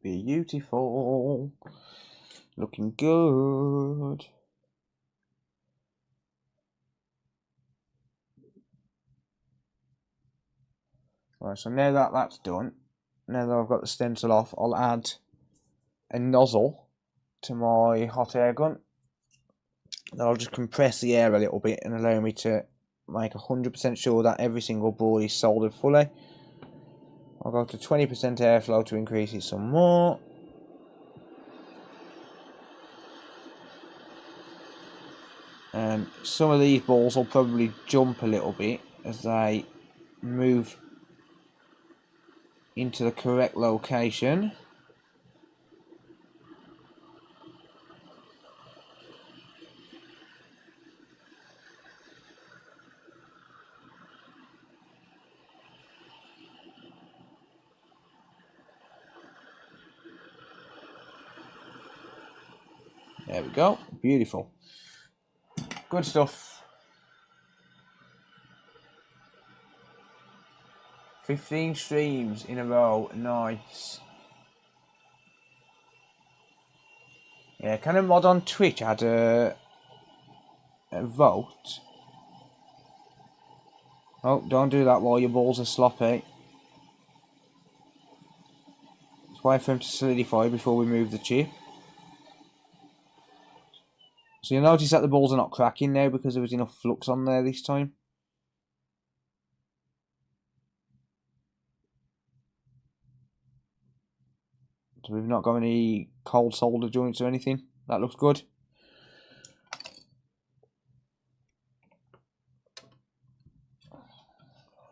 Beautiful. Looking good. Right, so now that that's done, now that I've got the stencil off, I'll add a nozzle to my hot air gun. That'll just compress the air a little bit and allow me to make 100% sure that every single board is soldered fully. I'll go to 20% airflow to increase it some more. And some of these balls will probably jump a little bit as they move into the correct location. There we go, beautiful. Good stuff. 15 streams in a row, nice. Yeah, can a mod on Twitch add a vote? Oh, don't do that while your balls are sloppy. Let's wait for them to solidify before we move the chip. So you'll notice that the balls are not cracking now because there was enough flux on there this time. So we've not got any cold solder joints or anything. That looks good.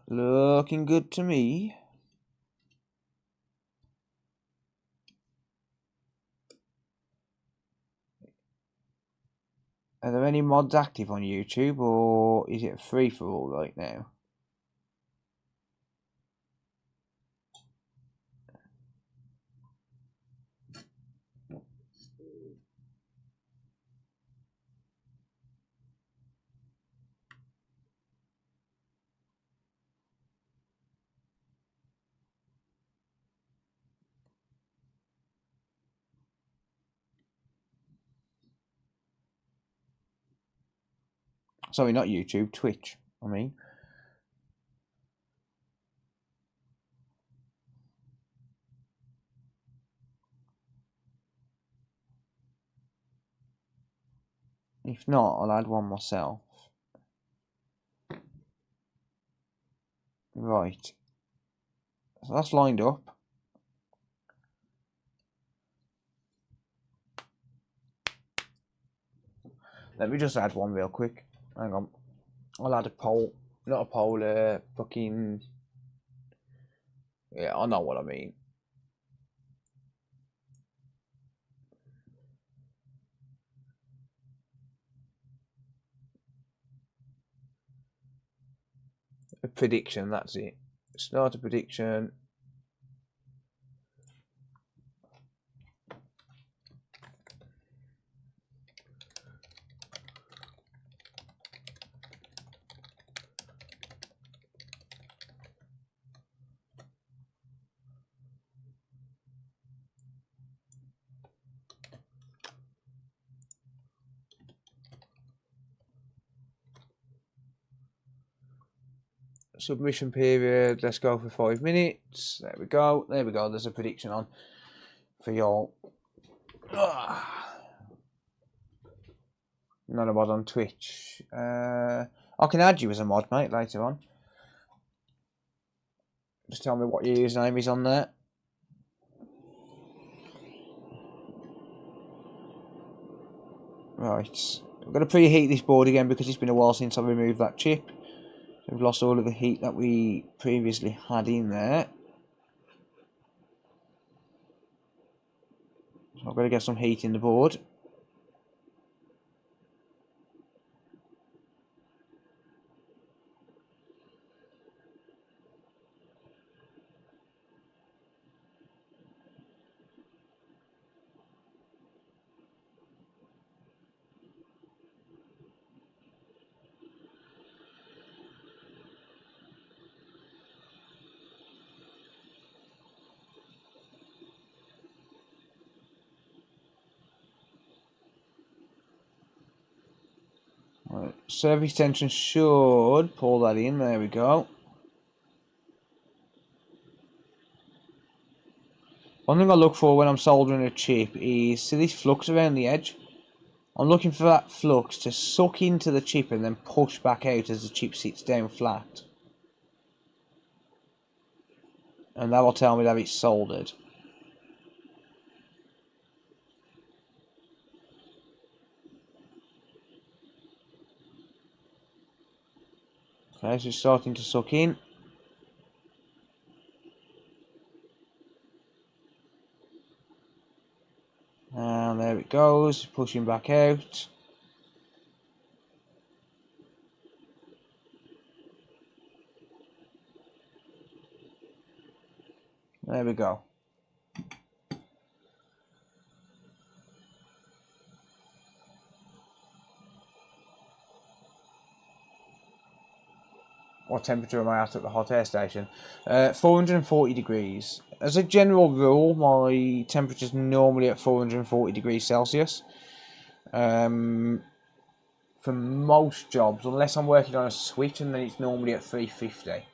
Looking good to me. Are there any mods active on YouTube, or is it free for all right now? Sorry, not YouTube, Twitch, I mean. If not, I'll add one myself. Right. So that's lined up. Let me just add one real quick. Hang on. I'll add a pole. Not a pole, fucking... Yeah, I know what I mean. A prediction, that's it. Start a prediction. Submission period, let's go for 5 minutes. There we go, there's a prediction on for y'all. Not a mod on Twitch. I can add you as a mod, mate, later on. Just tell me what your username is on there. Right, I'm going to preheat this board again because it's been a while since I removed that chip. So we've lost all of the heat that we previously had in there. So I've got to get some heat in the board. Right, service tension should pull that in. There we go. One thing I look for when I'm soldering a chip is, see this flux around the edge? I'm looking for that flux to suck into the chip and then push back out as the chip sits down flat. And that will tell me that it's soldered. Okay, so it's starting to suck in. And there it goes, pushing back out. There we go. What temperature am I at the hot air station? 440 degrees. As a general rule, my temperature is normally at 440 degrees Celsius. For most jobs, unless I'm working on a switch, and then it's normally at 350.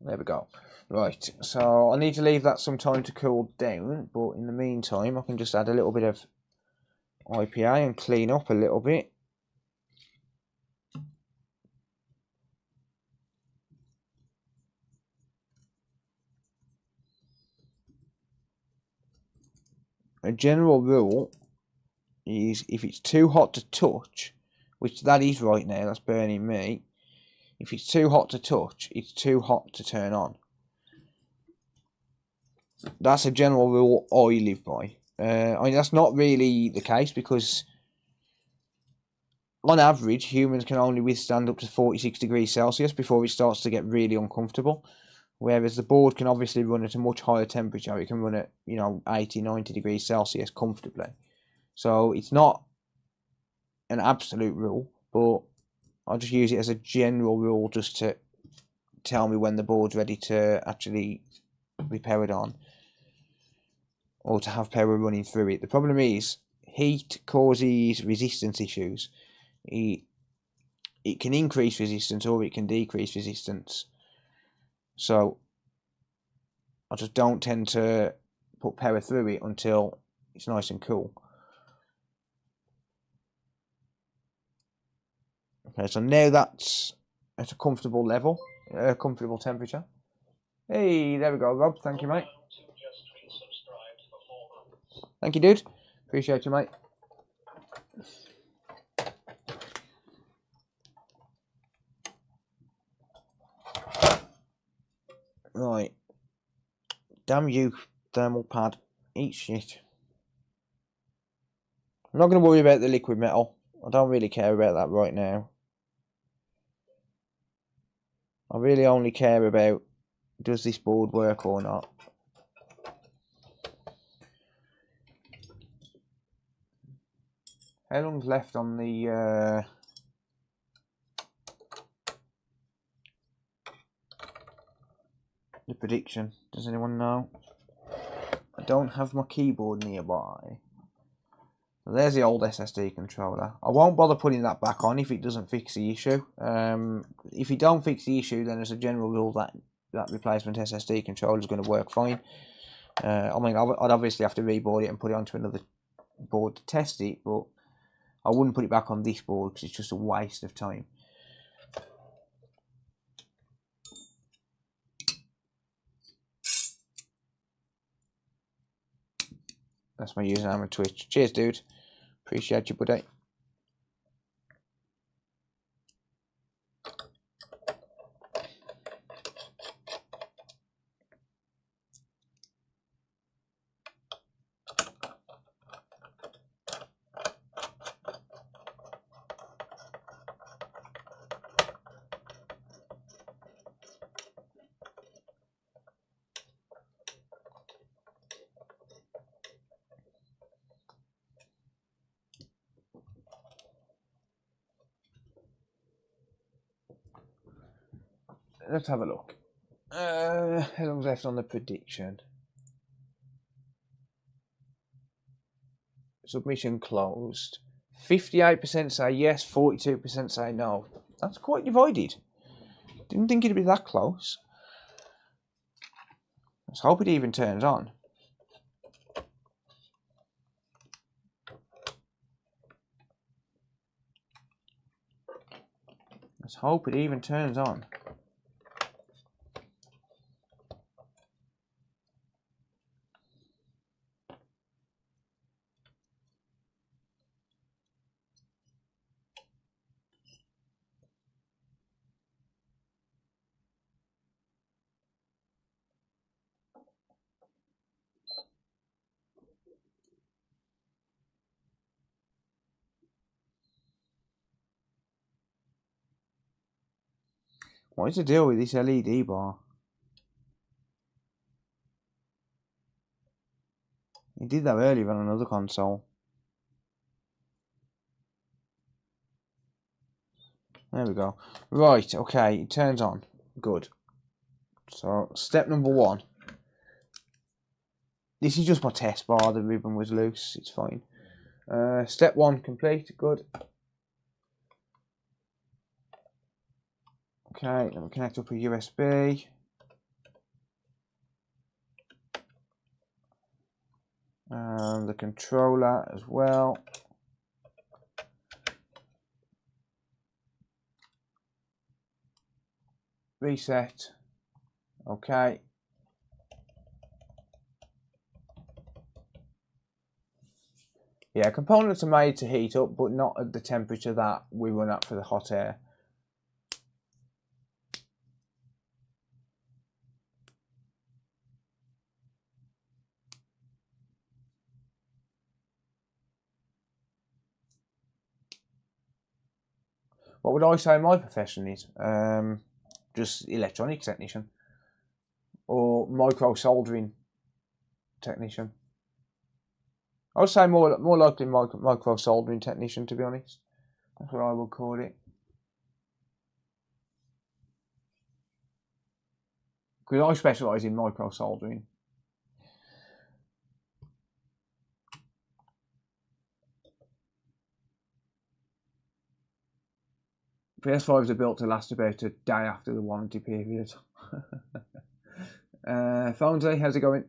There we go. Right, so I need to leave that some time to cool down, but in the meantime I can just add a little bit of IPA and clean up a little bit. A general rule is if it's too hot to touch, which that is right now, that's burning me. If it's too hot to touch, it's too hot to turn on. That's a general rule I live by. I mean, that's not really the case because on average, humans can only withstand up to 46 degrees Celsius before it starts to get really uncomfortable. Whereas the board can obviously run at a much higher temperature. It can run at, 80, 90 degrees Celsius comfortably. So it's not an absolute rule, but I'll just use it as a general rule just to tell me when the board's ready to actually be powered on or to have power running through it. The problem is heat causes resistance issues. It can increase resistance or it can decrease resistance. So I just don't tend to put power through it until it's nice and cool. Okay, so now that's at a comfortable level, comfortable temperature. Hey, there we go, Rob. Thank you, mate. Thank you, dude. Appreciate you, mate. Right. Damn you, thermal pad. Eat shit. I'm not going to worry about the liquid metal. I don't really care about that right now. I really only care about, does this board work or not? How long's left on the prediction? Does anyone know? I don't have my keyboard nearby. So there's the old SSD controller. I won't bother putting that back on if it doesn't fix the issue. If you don't fix the issue, then as a general rule that replacement SSD controller is going to work fine. I mean, I'd obviously have to reboard it and put it onto another board to test it, but I wouldn't put it back on this board because it's just a waste of time. That's my username on Twitch. Cheers, dude. Appreciate you, buddy. Let's have a look. How long's left on the prediction? Submission closed. 58% say yes, 42% say no. That's quite divided. Didn't think it'd be that close. Let's hope it even turns on. Let's hope it even turns on. What is the deal with this LED bar? It did that earlier on another console. There we go. Right, okay, it turns on. Good. So, step number 1. This is just my test bar. The ribbon was loose. It's fine. Step 1 complete. Good. Okay, then we connect up a USB. And the controller as well. Reset. Okay. Yeah, components are made to heat up, but not at the temperature that we run at for the hot air. What would I say my profession is? Just electronics technician. Or micro soldering technician. I would say more likely micro soldering technician, to be honest. That's what I would call it. Because I specialise in micro soldering. PS5s are built to last about a day after the warranty period. Fonzie, how's it going?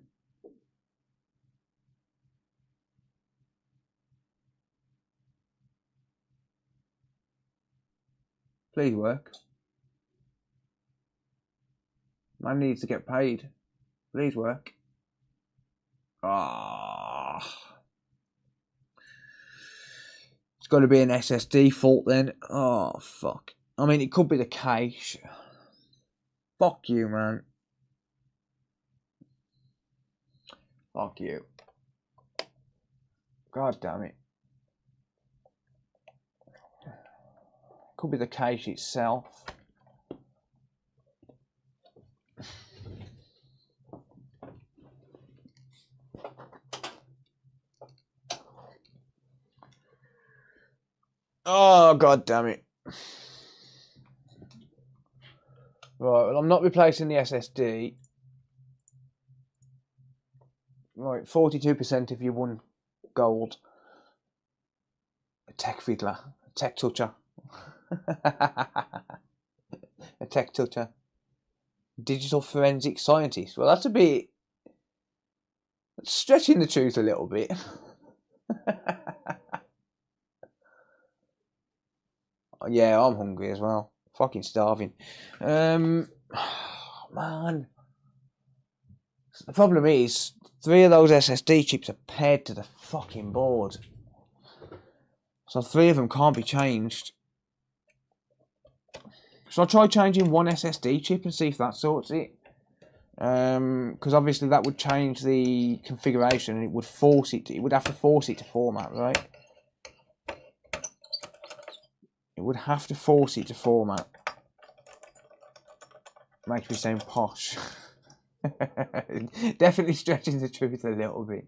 Please work. Man needs to get paid. Please work. Ah. It's got to be an SSD fault then. Oh, fuck. I mean, it could be the cache. Fuck you, man. Fuck you. God damn it. Could be the cache itself. Oh, god damn it. Right, well, I'm not replacing the SSD. Right, 42% if you won gold. A tech fiddler. A tech toucher. A tech toucher. Digital forensic scientist. Well, that's a bit... stretching the truth a little bit. Yeah, I'm hungry as well. Fucking starving. Man. The problem is, 3 of those SSD chips are paired to the fucking board. So 3 of them can't be changed. So I'll try changing one SSD chip and see if that sorts it. Because obviously that would change the configuration and it would force it. It would have to force it to format, right? It would have to force it to format. Makes me sound posh. Definitely stretching the truth a little bit.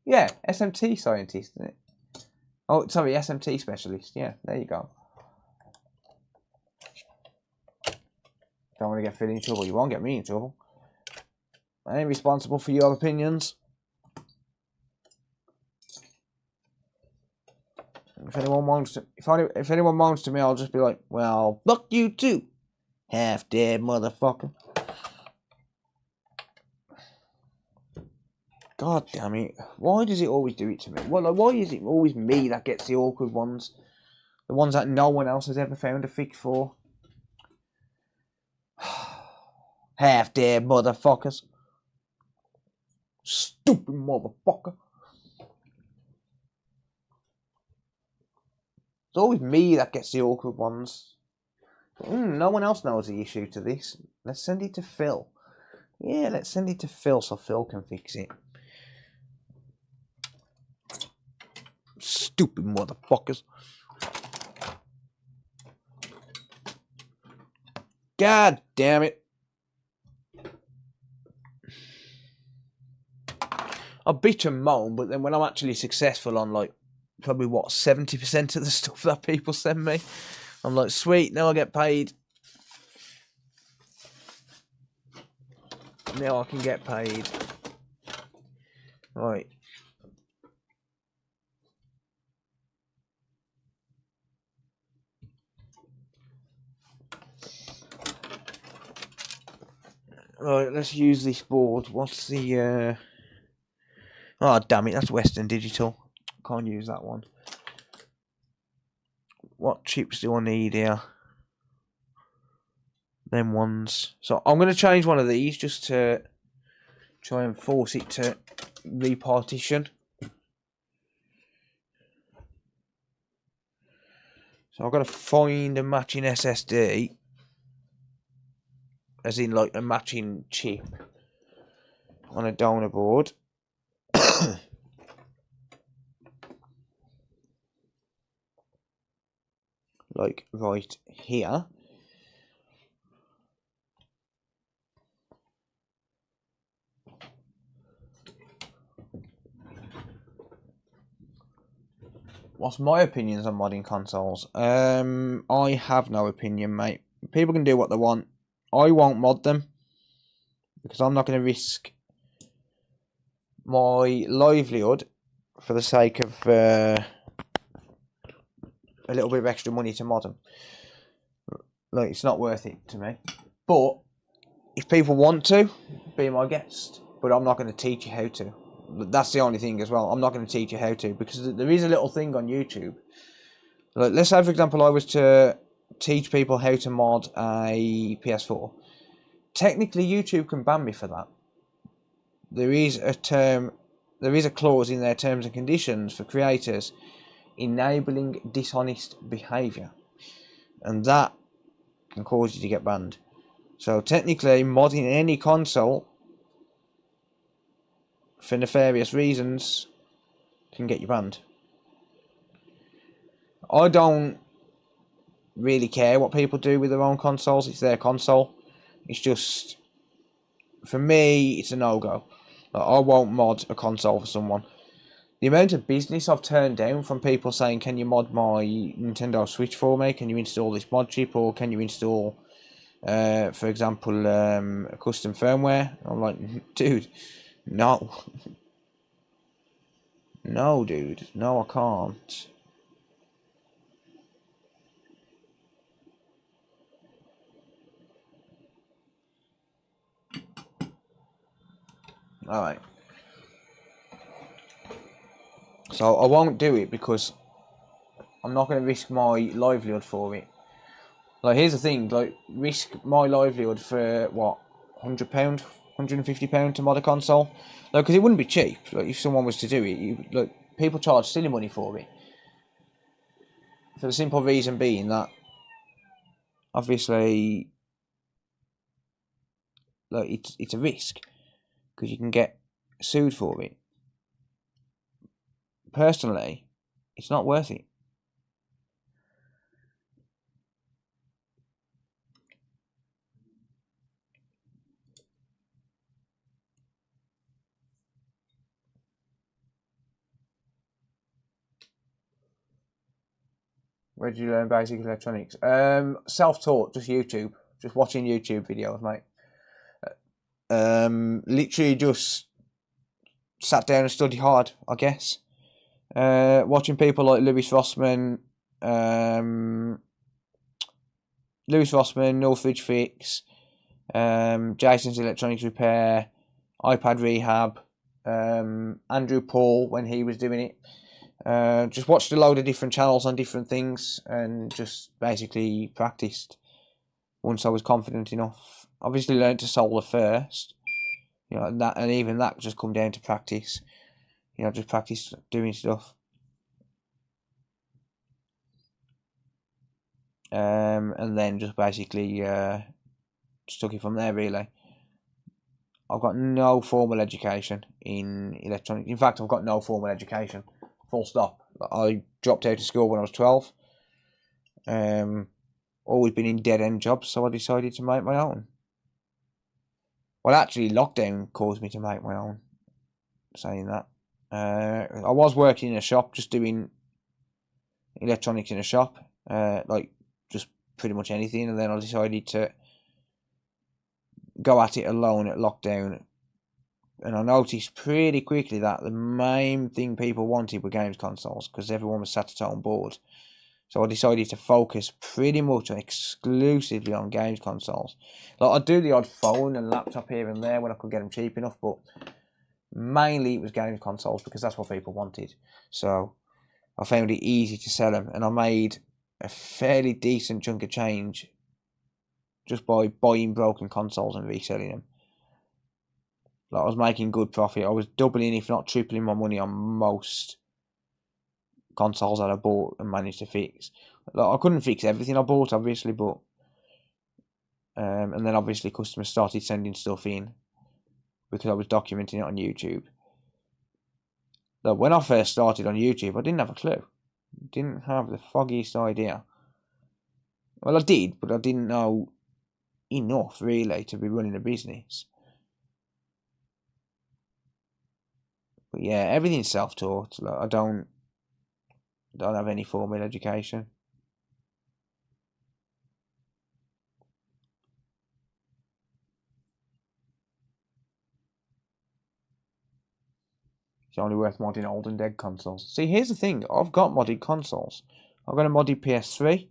Yeah, SMT scientist, isn't it? Oh, sorry, SMT specialist. Yeah, there you go. Don't want to get Phil in trouble. You won't get me in trouble. I ain't responsible for your opinions. If anyone wants to, if anyone wants to me, I'll just be like, well, fuck you too, half dead motherfucker. God damn it! Why does it always do it to me? Well, like, why is it always me that gets the awkward ones? The ones that no one else has ever found a fix for. Half dead motherfuckers. Stupid motherfucker. It's always me that gets the awkward ones. No one else knows the issue to this. Let's send it to Phil. Yeah, let's send it to Phil so Phil can fix it. Stupid motherfuckers. God damn it. I bitch and moan, but then when I'm actually successful on like probably what 70% of the stuff that people send me, I'm like, sweet, now I get paid. Now I can get paid. Right. Right, let's use this board. What's the oh damn it, that's Western Digital. Can't use that one. What chips do I need here? Them ones. So I'm going to change one of these just to try and force it to repartition. So I've got to find a matching SSD, as in like a matching chip on a donor board. Like right here. What's my opinions on modding consoles? I have no opinion, mate. People can do what they want. I won't mod them because I'm not going to risk my livelihood for the sake of a little bit of extra money to mod them. Like, it's not worth it to me. But if people want to, be my guest. But I'm not going to teach you how to. That's the only thing as well. I'm not going to teach you how to, because there is a little thing on YouTube. Like, let's say, for example, I was to teach people how to mod a PS4. Technically, YouTube can ban me for that. There is a clause in their terms and conditions for creators enabling dishonest behaviour, and that can cause you to get banned. So technically, modding any console for nefarious reasons can get you banned. I don't really care what people do with their own consoles. It's their console. It's just, for me, it's a no-go. Like, I won't mod a console for someone. The amount of business I've turned down from people saying, can you mod my Nintendo Switch for me? Can you install this mod chip? Or can you install, for example, a custom firmware? I'm like, dude, no. No, dude. No, I can't. Alright. So I won't do it because I'm not going to risk my livelihood for it. Like, here's the thing, like, risk my livelihood for, what, £100, £150 to mod a console? Like, because it wouldn't be cheap. Like, if someone was to do it, like, people charge silly money for it. For the simple reason being that, obviously, like, it's a risk. Because you can get sued for it. Personally, it's not worth it. Where did you learn basic electronics? Self-taught, just YouTube. Just watching YouTube videos, mate. Literally just sat down and studied hard, I guess. Watching people like Lewis Rossman, Northridge Fix, Jason's Electronics Repair, iPad Rehab, Andrew Paul when he was doing it. Just watched a load of different channels on different things and just basically practiced once I was confident enough. Obviously learned to solder first, you know, and even that just come down to practice. You know, just practice doing stuff. And then just basically just took it from there really. I've got no formal education in electronics. In fact, I've got no formal education. Full stop. I dropped out of school when I was 12. Always been in dead-end jobs, so I decided to make my own. Well, actually, lockdown caused me to make my own, saying that. I was working in a shop, just doing electronics in a shop, like just pretty much anything, and then I decided to go at it alone at lockdown. And I noticed pretty quickly that the main thing people wanted were games consoles, because everyone was sat at home bored. So I decided to focus pretty much exclusively on games consoles. Like, I'd do the odd phone and laptop here and there when I could get them cheap enough, but mainly it was games consoles because that's what people wanted. So I found it easy to sell them, and I made a fairly decent chunk of change just by buying broken consoles and reselling them. Like, I was making good profit. I was doubling, if not tripling, my money on most consoles that I bought and managed to fix. Like, I couldn't fix everything I bought, obviously, but and then obviously customers started sending stuff in because I was documenting it on YouTube. Like, when I first started on YouTube, I didn't have a clue. Didn't have the foggiest idea. Well, I did, but I didn't know enough really to be running a business. But yeah, everything's self-taught. Like, I don't have any formal education. It's only worth modding old and dead consoles. See, here's the thing. I've got modded consoles. I've got a modded PS3.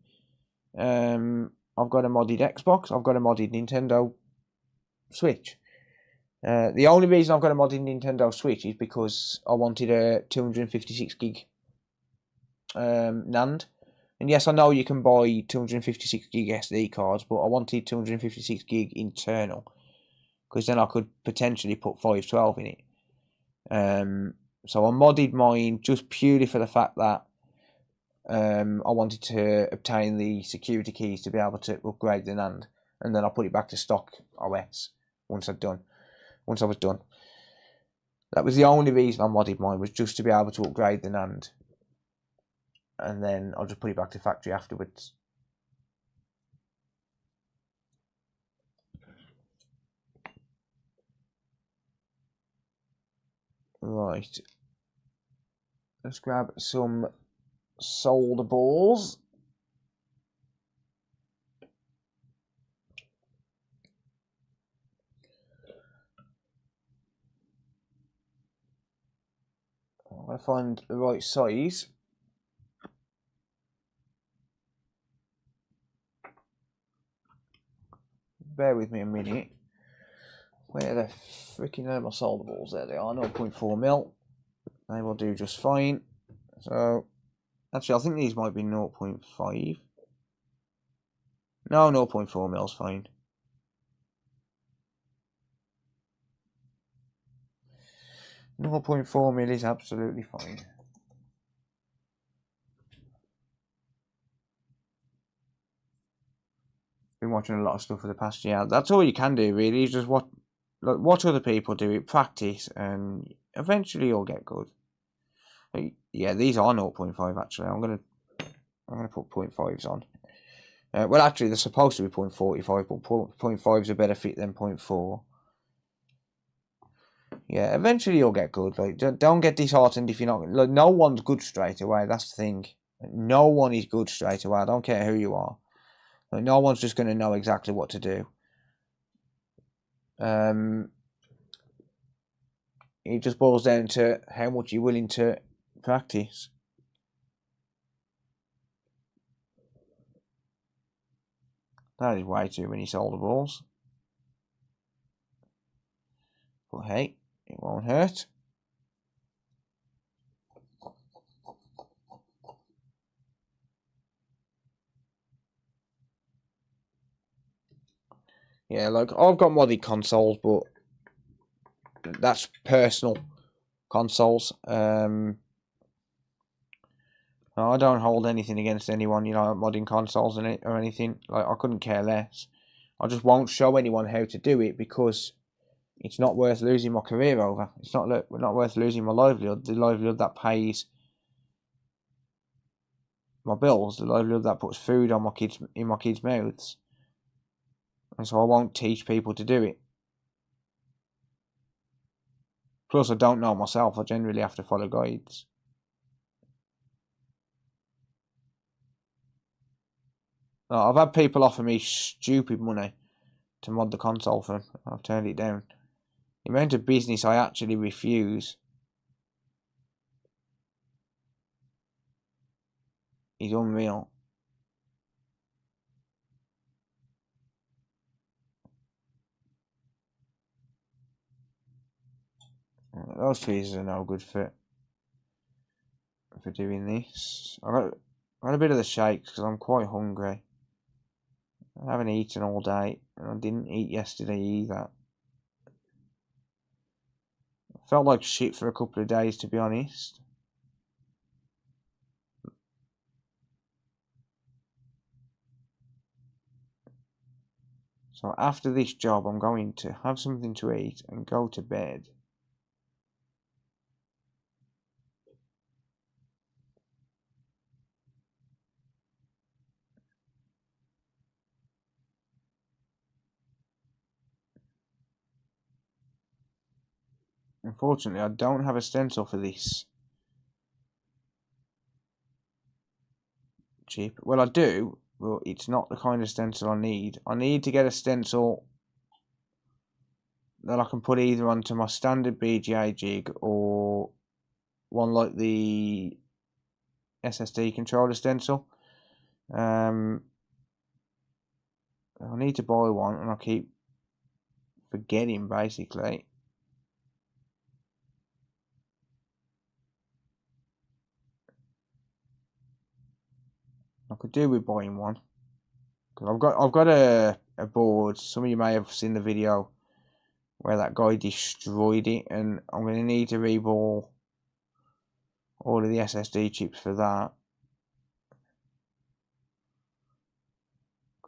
I've got a modded Xbox. I've got a modded Nintendo Switch. The only reason I've got a modded Nintendo Switch is because I wanted a 256 gig NAND. And yes, I know you can buy 256 gig SD cards, but I wanted 256 gig internal, because then I could potentially put 512 in it. So I modded mine just purely for the fact that I wanted to obtain the security keys to be able to upgrade the NAND, and then I put it back to stock OS once I was done. That was the only reason I modded mine, was just to be able to upgrade the NAND, and then I'll just put it back to factory afterwards. Right, let's grab some solder balls. I'm going to find the right size. Bear with me a minute. Where the freaking are my solder balls? There they are, 0.4mm. They will do just fine. So, actually, I think these might be 0.5. No, 0.4mm is fine. .4mm is absolutely fine. Been watching a lot of stuff for the past year. That's all you can do, really. Is just watch other people do it, practice, and eventually you'll get good. Yeah, these are 0.5 actually. I'm gonna put 0.5s on. Well, actually, they're supposed to be 0.45, but 0.5 is a better fit than 0.4. Yeah, eventually you'll get good. Like, don't get disheartened if you're not. Like, no one's good straight away. That's the thing. No one is good straight away. I don't care who you are. Like, no one's just going to know exactly what to do. It just boils down to how much you're willing to practice. That is way too many solder balls. But hey, it won't hurt. Yeah, like I've got modded consoles, but that's personal consoles. I don't hold anything against anyone, you know, modding consoles in it or anything. Like I couldn't care less. I just won't show anyone how to do it because it's not worth losing my career over. It's not worth losing my livelihood. The livelihood that pays my bills, the livelihood that puts food on in my kids' mouths. And so I won't teach people to do it. Plus, I don't know myself. I generally have to follow guides. I've had people offer me stupid money to mod the console for them. I've turned it down. The amount of business I actually refuse is unreal. Those tweezers are no good for doing this. I got a bit of the shakes because I'm quite hungry. I haven't eaten all day, and I didn't eat yesterday either. I felt like shit for a couple of days, to be honest. So after this job, I'm going to have something to eat and go to bed. Unfortunately, I don't have a stencil for this chip. Well, I do, but it's not the kind of stencil I need. I need to get a stencil that I can put either onto my standard BGA jig or one like the SSD controller stencil. I need to buy one, and I keep forgetting basically. I could do with buying one because I've got a board. Some of you may have seen the video where that guy destroyed it, and I'm going to need to reball all of the SSD chips for that.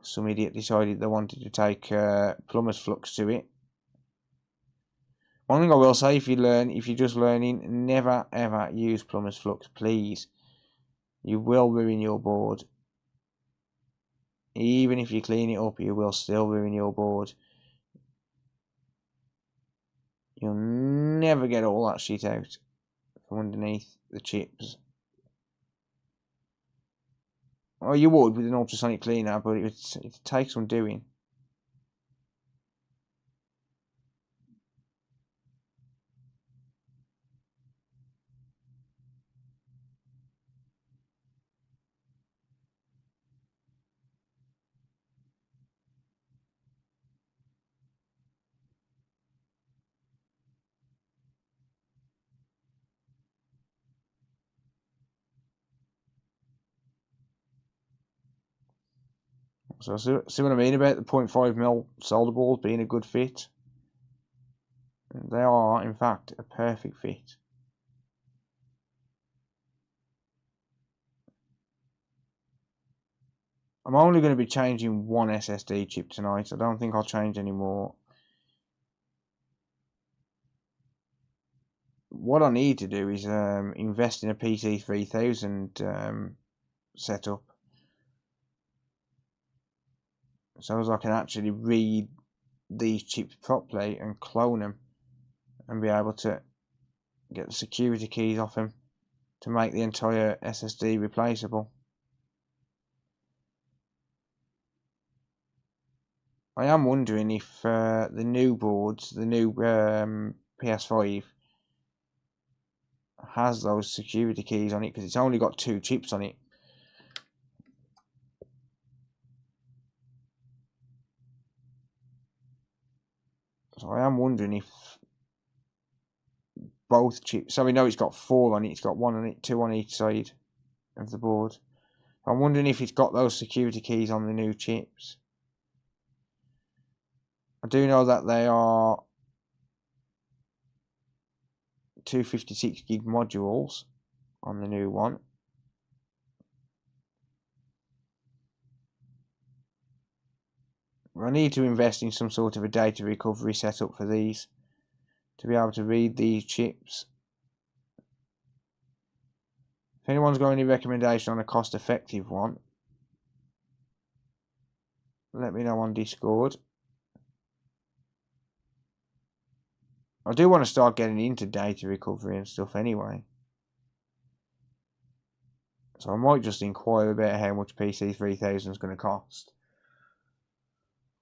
Some idiot decided they wanted to take plumber's flux to it. One thing I will say, if you're just learning, never ever use plumber's flux, please. You will ruin your board. Even if you clean it up, you will still ruin your board. You'll never get all that shit out from underneath the chips. Oh, you would with an ultrasonic cleaner, but it takes some doing. So see what I mean about the 0.5mm solder balls being a good fit? They are, in fact, a perfect fit. I'm only going to be changing one SSD chip tonight. I don't think I'll change any more. What I need to do is invest in a PC 3000 setup, so as I can actually read these chips properly and clone them and be able to get the security keys off them to make the entire SSD replaceable. I am wondering if the new boards, the new PS5, has those security keys on it, because it's only got 2 chips on it. So I am wondering if both chips, so we know it's got 4 on it, it's got 1 on it, 2 on each side of the board. I'm wondering if it's got those security keys on the new chips. I do know that they are 256 gig modules on the new one. I need to invest in some sort of a data recovery setup for these to be able to read these chips. If anyone's got any recommendation on a cost effective one, let me know on Discord. I do want to start getting into data recovery and stuff anyway. So I might just inquire about how much PC 3000 is going to cost.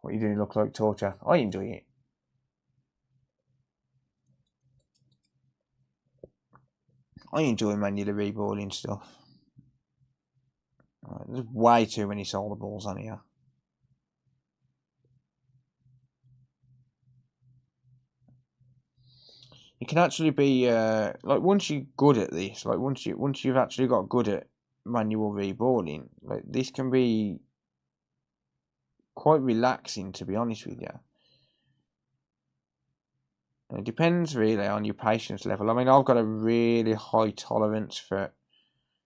What you doing look like, Torture? I enjoy it. I enjoy manually reballing stuff. Right, there's way too many solder balls on here. It can actually be like once you're good at this, like once you've actually got good at manual reballing, like this can be quite relaxing, to be honest with you. And it depends really on your patience level. I mean, I've got a really high tolerance for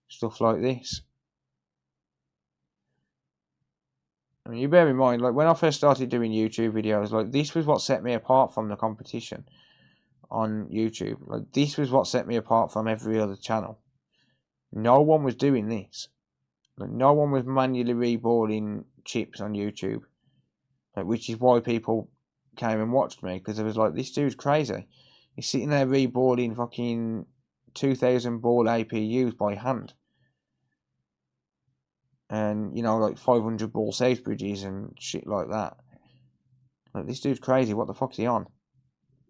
stuff like this. I mean, you bear in mind, like when I first started doing YouTube videos, like this was what set me apart from the competition on YouTube. Like this was what set me apart from every other channel. No one was doing this. Like, no one was manually reballing chips on YouTube. Like, which is why people came and watched me, because it was like, this dude's crazy. He's sitting there reballing fucking 2,000 ball APUs by hand. And, you know, like 500 ball safe bridges and shit like that. Like, this dude's crazy. What the fuck's he on?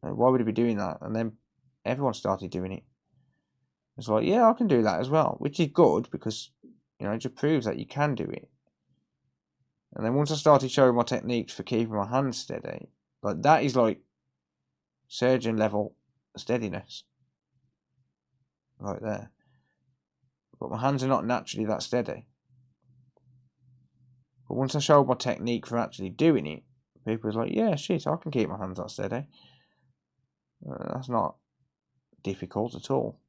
Like, why would he be doing that? And then everyone started doing it. It's like, yeah, I can do that as well. Which is good, because, you know, it just proves that you can do it. And then once I started showing my techniques for keeping my hands steady, like that is like surgeon level steadiness. Right there. But my hands are not naturally that steady. But once I showed my technique for actually doing it, people was like, yeah, shit, I can keep my hands that steady. That's not difficult at all.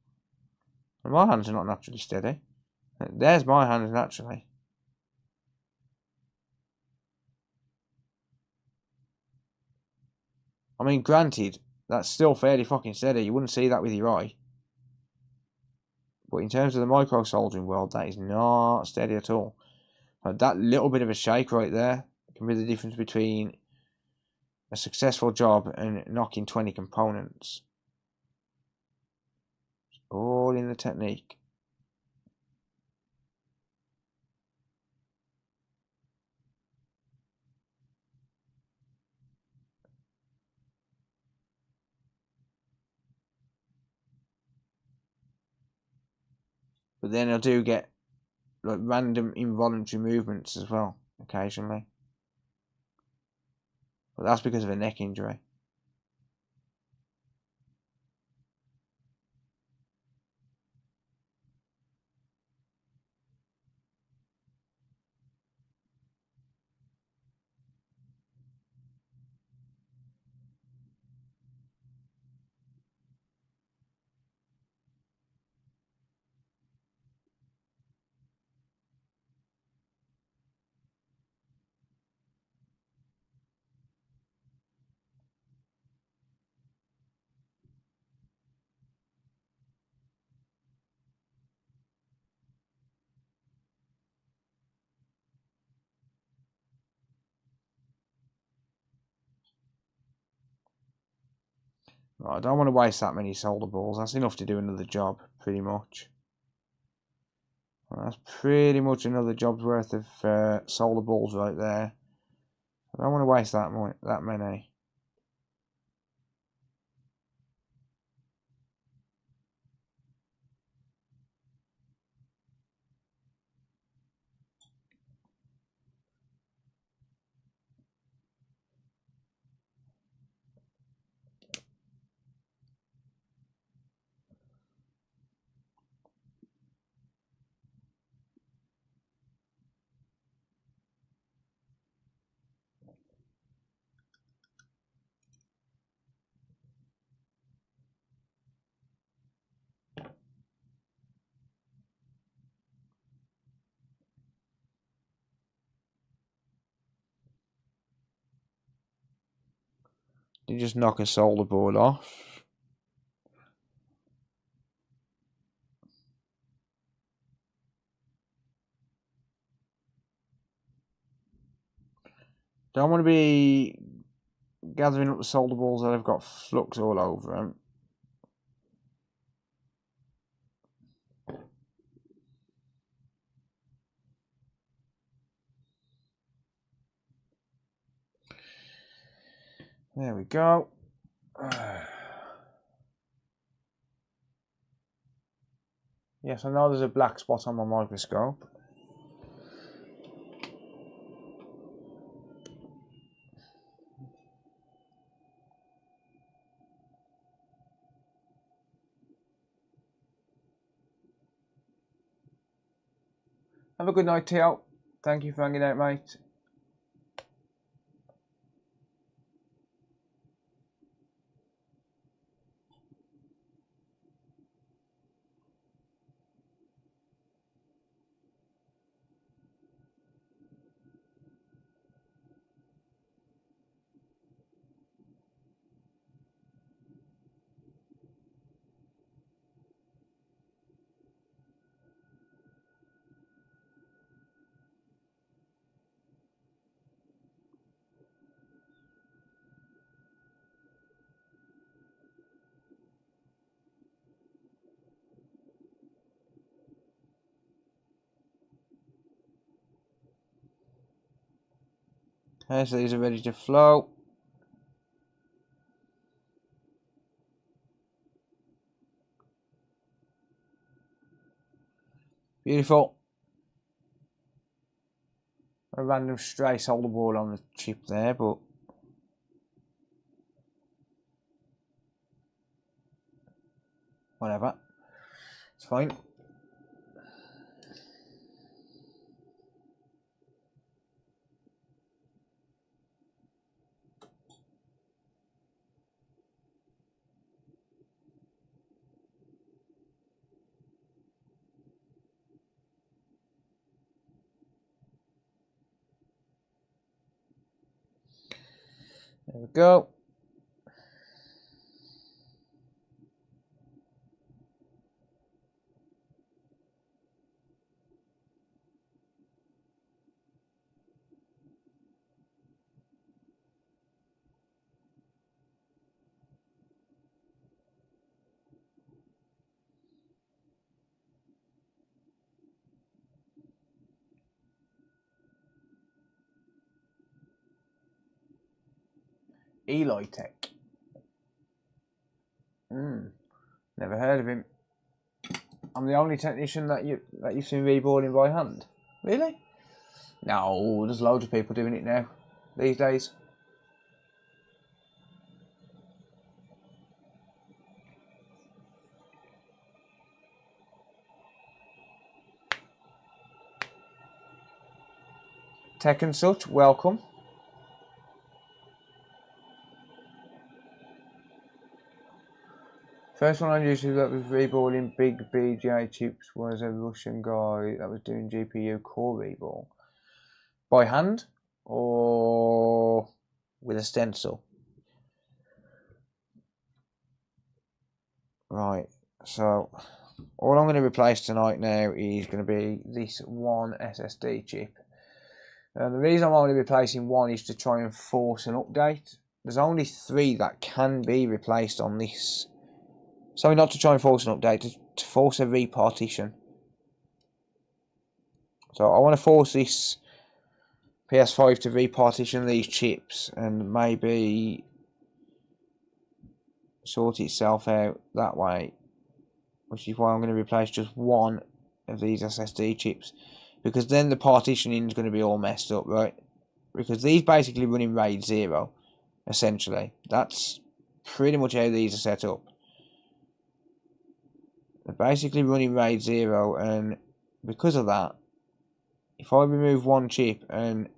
And my hands are not naturally steady. There's my hands naturally. I mean, granted, that's still fairly fucking steady. You wouldn't see that with your eye. But in terms of the micro soldering world, that is not steady at all. Like that little bit of a shake right there can be the difference between a successful job and knocking 20 components. It's all in the technique. But then I do get like random involuntary movements as well, occasionally. But that's because of a neck injury. Right, I don't want to waste that many solder balls. That's enough to do another job, pretty much. Well, that's pretty much another job's worth of solder balls right there. I don't want to waste that many. You just knock a solder board off. Don't want to be gathering up the solder balls that have got flux all over them. There we go. Yes, I know there's a black spot on my microscope. Have a good night, Teo. Thank you for hanging out, mate. Okay, so these are ready to flow. Beautiful. A random stray solder ball on the chip there, but whatever. It's fine. There we go. Lite. Never heard of him. I'm the only technician that you've seen reballing by hand. Really? No, there's loads of people doing it now these days. Tech and such, welcome. First one I used that was reballing big BGA chips was a Russian guy that was doing GPU core reball. By hand or with a stencil? Right, so all I'm going to replace tonight now is going to be this one SSD chip. And the reason I'm only replacing one is to try and force an update. There's only 3 that can be replaced on this. Sorry, not to try and force an update, to force a repartition. So I want to force this PS5 to repartition these chips and maybe sort itself out that way. Which is why I'm going to replace just one of these SSD chips. Because then the partitioning is going to be all messed up, right? Because these basically run in RAID 0, essentially. That's pretty much how these are set up. They're basically running RAID 0, and because of that, if I remove one chip and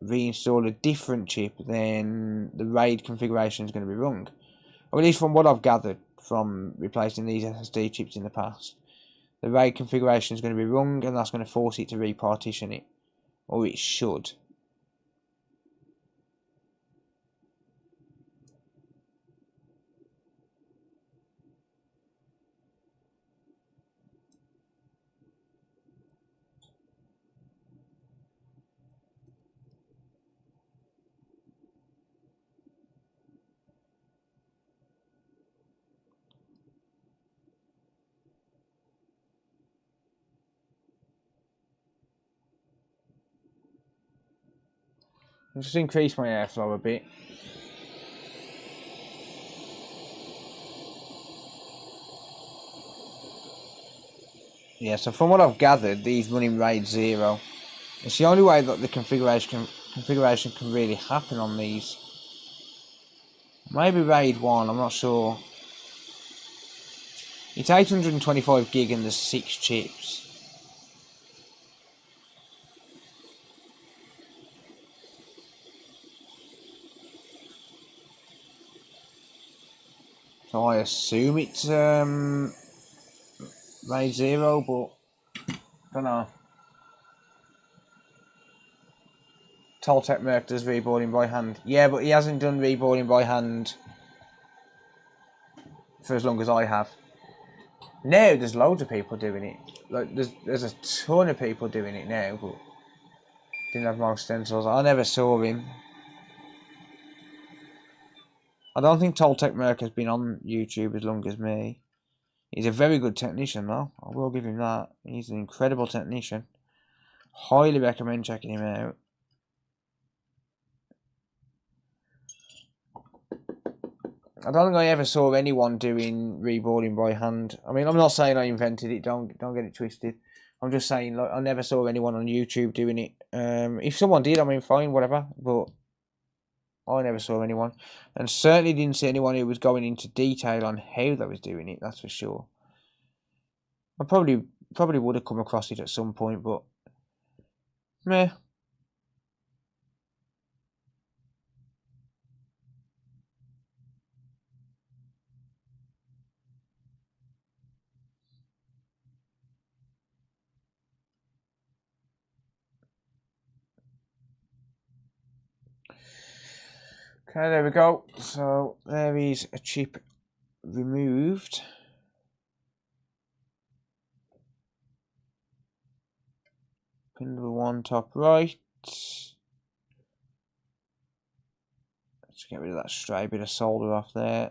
reinstall a different chip, then the RAID configuration is going to be wrong. Or at least from what I've gathered from replacing these SSD chips in the past. The RAID configuration is going to be wrong, and that's going to force it to repartition it. Or it should. Just increase my airflow a bit. Yeah, so from what I've gathered, these running RAID 0. It's the only way that the configuration can really happen on these. Maybe RAID 1, I'm not sure. It's 825 gig and there's 6 chips. So I assume it's RAID 0, but I don't know. Toltec Merc does reballing by hand. Yeah, but he hasn't done reballing by hand for as long as I have. Now there's loads of people doing it. Like there's a ton of people doing it now, but didn't have more stencils. I never saw him. I don't think Toltec Merc has been on YouTube as long as me. He's a very good technician though. I will give him that. He's an incredible technician. Highly recommend checking him out. I don't think I ever saw anyone doing reballing by hand. I mean, I'm not saying I invented it. Don't get it twisted. I'm just saying, like, I never saw anyone on YouTube doing it. If someone did, I mean, fine, whatever. But I never saw anyone, and certainly didn't see anyone who was going into detail on how they was doing it. That's for sure. I probably would have come across it at some point, but meh. Okay, there we go. So there is a chip removed. Pin number 1 top right. Let's get rid of that stray bit of solder off there.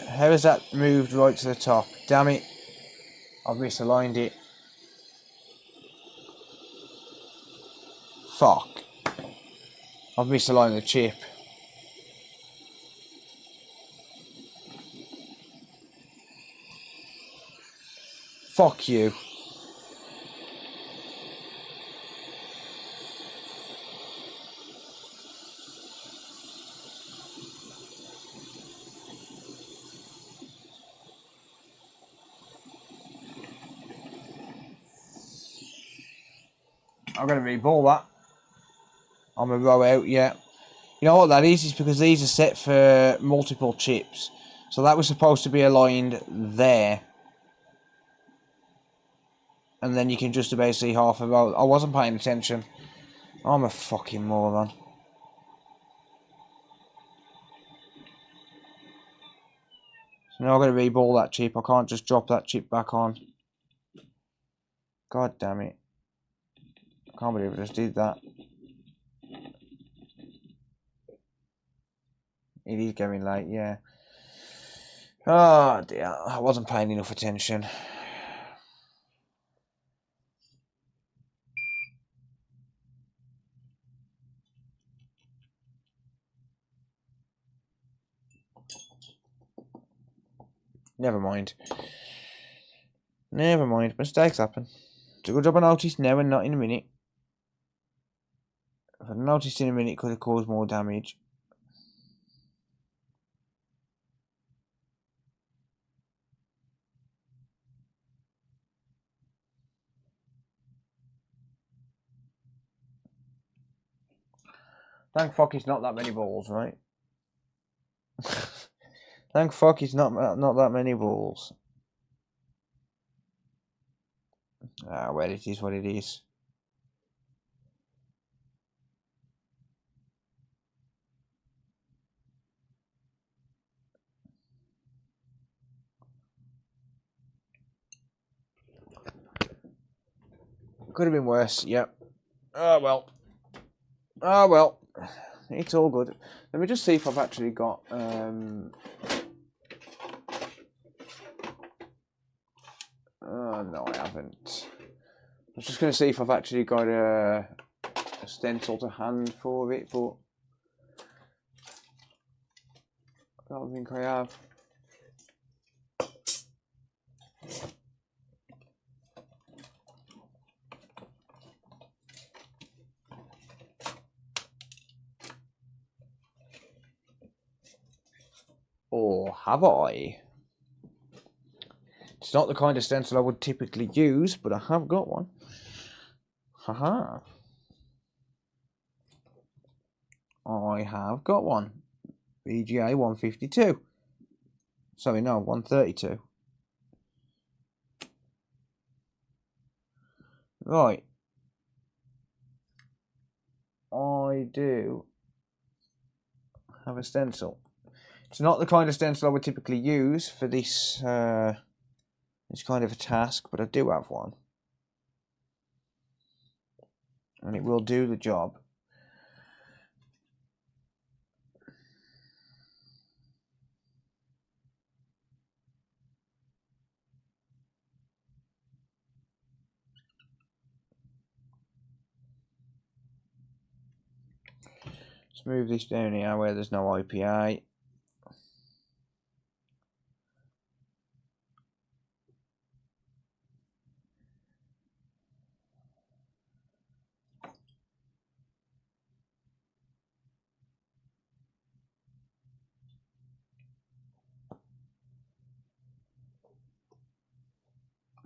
How has that moved right to the top? Damn it. I've misaligned it. Fuck. I've misaligned the chip. Fuck you. I'm going to reball that. I'm going to row out, yeah. You know what that is? It's because these are set for multiple chips. So that was supposed to be aligned there. And then you can just about see half a row. I wasn't paying attention. I'm a fucking moron. So now I'm going to reball that chip. I can't just drop that chip back on. God damn it. I can't believe I just did that. It is getting late, yeah. Oh dear, I wasn't paying enough attention. Never mind. Never mind, mistakes happen. It's a good job I noticed now and not in a minute. If I'd noticed in a minute, it could have caused more damage. Thank fuck it's not that many balls, right? Thank fuck it's not that many balls. Ah, well, it is what it is. Could have been worse, yep. Oh well. Oh well. It's all good. Let me just see if I've actually got oh no, I haven't. I was just going to see if I've actually got a stencil to hand for it, but I don't think I have. Or have I? It's not the kind of stencil I would typically use, but I have got one. Haha. I have got one. VGA 152. Sorry, no, 132. Right. I do have a stencil. It's not the kind of stencil I would typically use for this this kind of a task, but I do have one. And it will do the job. Let's move this down here where there's no IPA.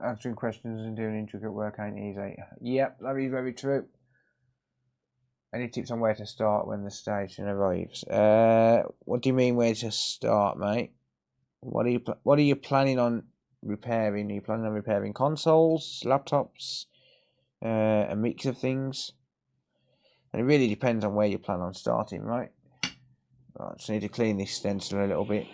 Answering questions and doing intricate work ain't easy. Yep, that is very true. Any tips on where to start when the station arrives? What do you mean where to start, mate? What are you planning on repairing? Are you planning on repairing consoles, laptops, a mix of things? And it really depends on where you plan on starting, right? Right, just need to clean this stencil a little bit.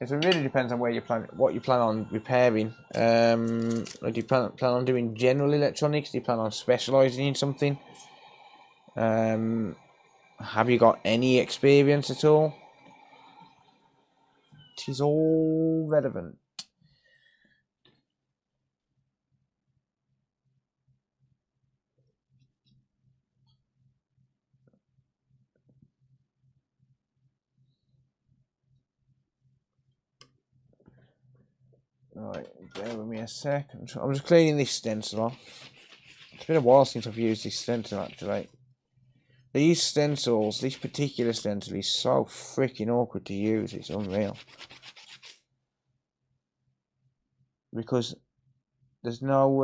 It really depends on where what you plan on repairing. Do you plan on doing general electronics? Do you plan on specialising in something? Have you got any experience at all? It is all relevant. Right, bear with me a sec. I'm just cleaning this stencil off. It's been a while since I've used this stencil, actually. These stencils, this particular stencil is so freaking awkward to use. It's unreal. Because there's no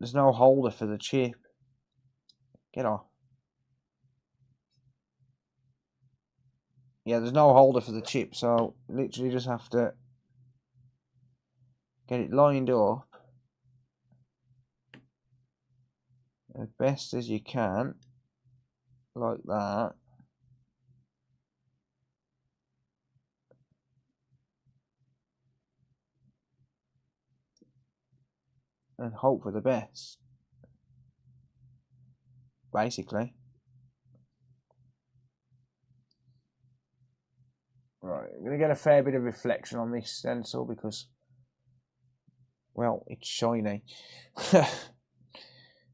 holder for the chip. Get off. Yeah, there's no holder for the chip, so literally just have to get it lined up as best as you can, like that. And hope for the best, basically. Right, I'm going to get a fair bit of reflection on this stencil because, well, it's shiny.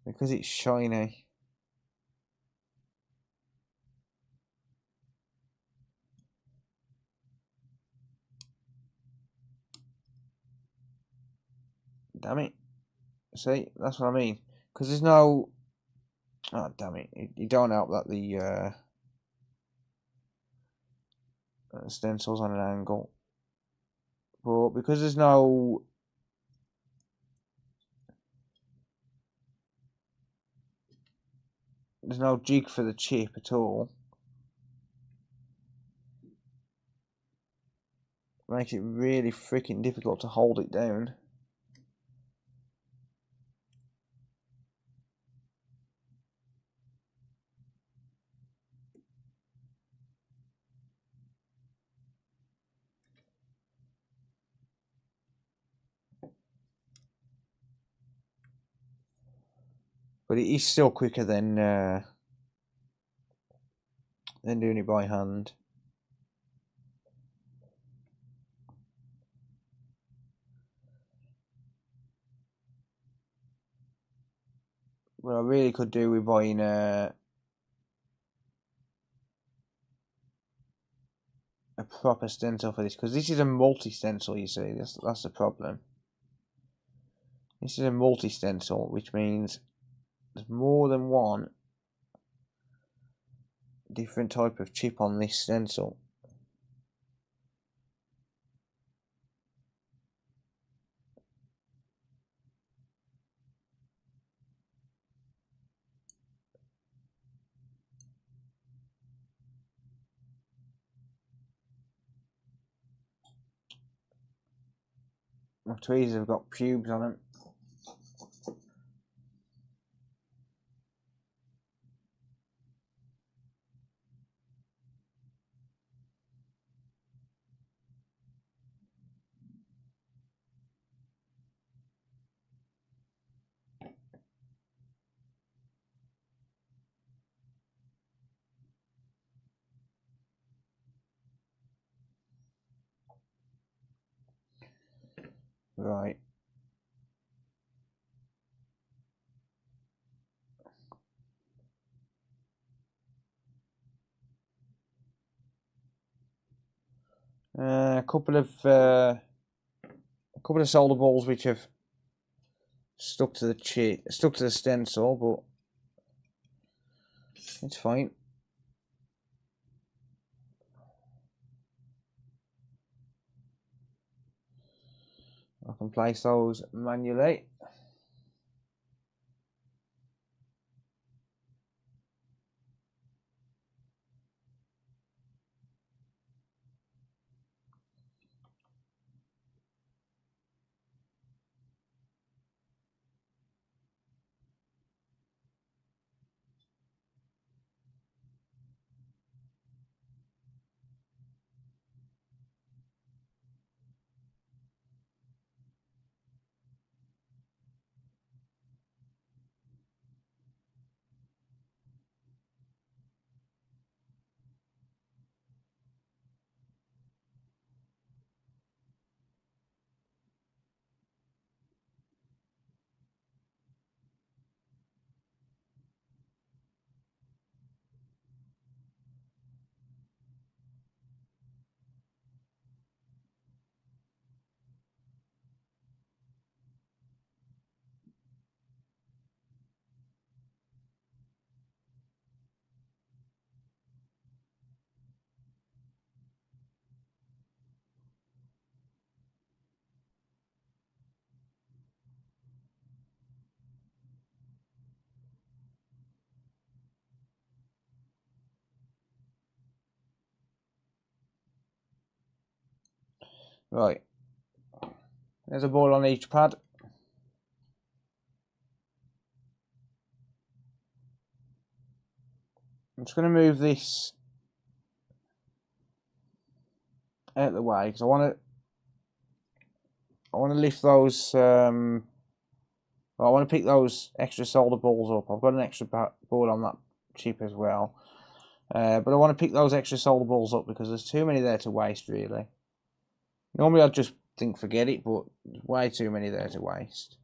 Because it's shiny. Damn it. See, that's what I mean. Because there's no... Oh, damn it. You don't help that the stencil's on an angle. But because there's no... There's no jig for the chip at all. It makes it really freaking difficult to hold it down. But it is still quicker than doing it by hand. What I really could do with buying a proper stencil for this, because this is a multi-stencil, you see. That's the problem. This is a multi-stencil, which means there's more than one different type of chip on this stencil. My tweezers have got pubes on them. Right. A couple of solder balls which have stuck to the stencil, but it's fine. I can place those manually. Right. There's a ball on each pad. I'm just going to move this out of the way because I want to lift those. I want to pick those extra solder balls up. I've got an extra ball on that chip as well, but I want to pick those extra solder balls up because there's too many there to waste. Really, normally I'd just think forget it, but there's way too many there to waste.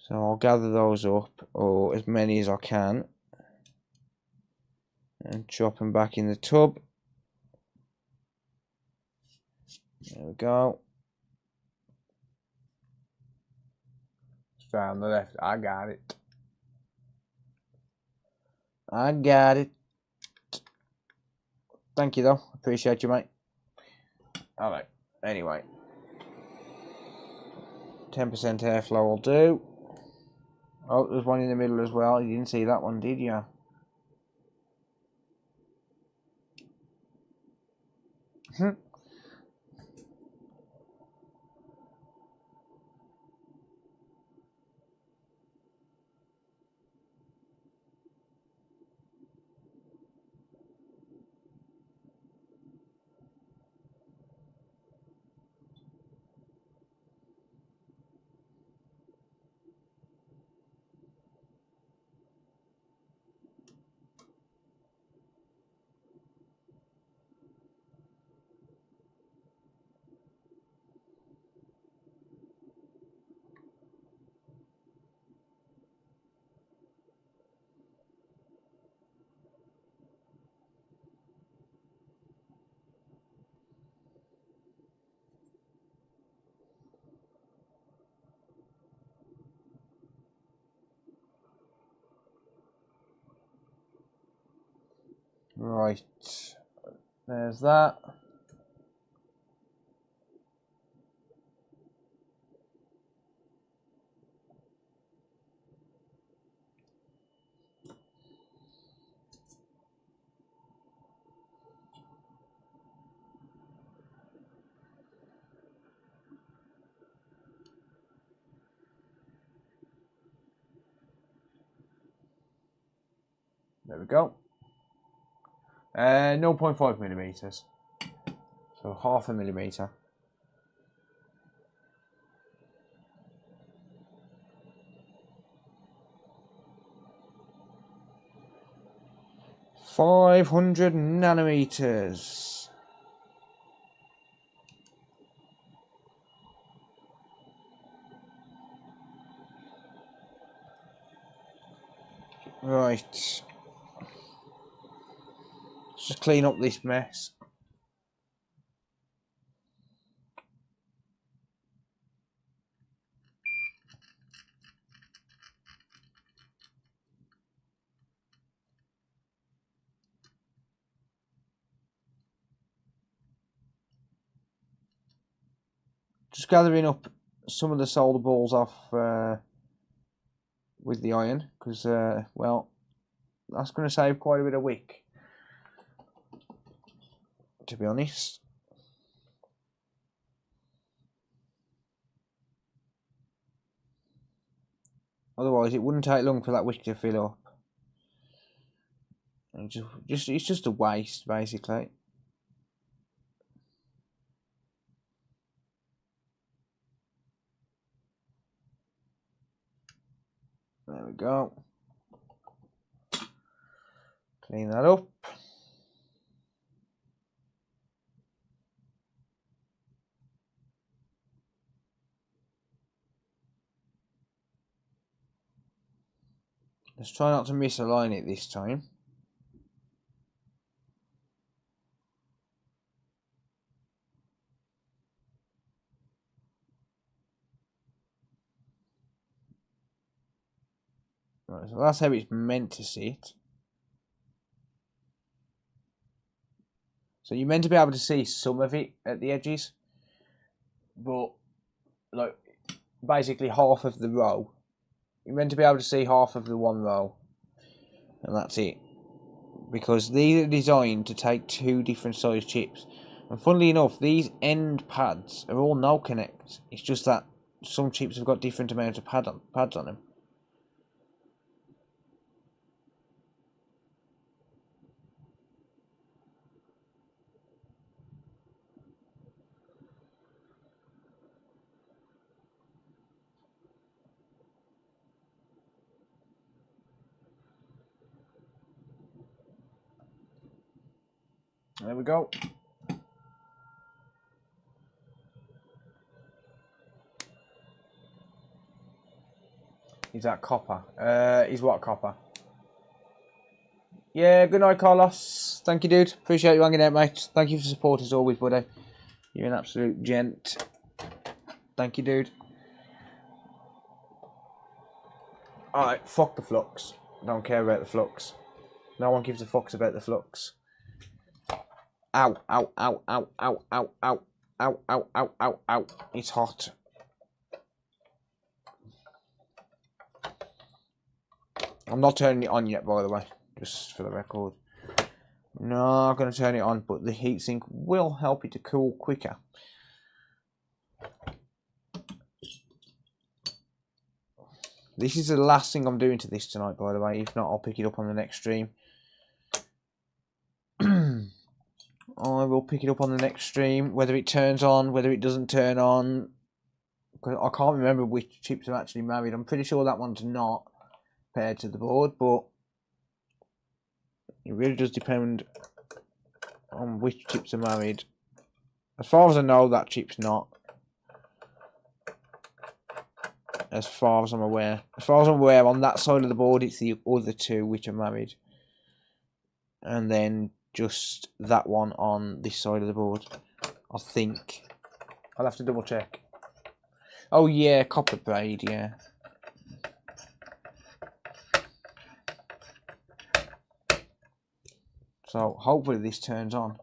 So I'll gather those up, or as many as I can, and chop them back in the tub. There we go. Straight on the left. I got it. I got it. Thank you though. Appreciate you, mate. Alright. Anyway. 10% airflow will do. Oh, there's one in the middle as well. You didn't see that one, did you? Right. There's that. There we go. 0.5 millimeters. So half a millimeter. .500 nanometers. Right. Let's just clean up this mess. Just gathering up some of the solder balls off with the iron, because well, that's going to save quite a bit of wick, to be honest. Otherwise it wouldn't take long for that wick to fill up. And it's just a waste, basically. There we go. Clean that up. Let's try not to misalign it this time. Right, so that's how it's meant to sit. So you're meant to be able to see some of it at the edges, but like basically half of the row. You're meant to be able to see half of the one row, and that's it. Because these are designed to take two different size chips, and funnily enough, these end pads are all no connect. It's just that some chips have got different amounts of pads on them. There we go. Is that copper? Is what copper? Yeah, good night, Carlos. Thank you, dude. Appreciate you hanging out, mate. Thank you for support as always, buddy. You're an absolute gent. Thank you, dude. Alright, fuck the flux. Don't care about the flux. No one gives a fuck about the flux. Ow, ow, ow, ow, ow, ow, ow, ow, ow, ow, ow, ow. It's hot. I'm not turning it on yet, by the way, just for the record. No, I'm going to turn it on, but the heatsink will help it to cool quicker. This is the last thing I'm doing to this tonight, by the way. If not, I'll pick it up on the next stream. I will pick it up on the next stream, whether it turns on, whether it doesn't turn on. Because I can't remember which chips are actually married. I'm pretty sure that one's not paired to the board, but it really does depend on which chips are married. As far as I know, that chip's not. As far as I'm aware. As far as I'm aware, on that side of the board, it's the other two which are married. And then just that one on this side of the board, I think. I'll have to double check. Oh yeah, copper braid, yeah. So hopefully this turns on.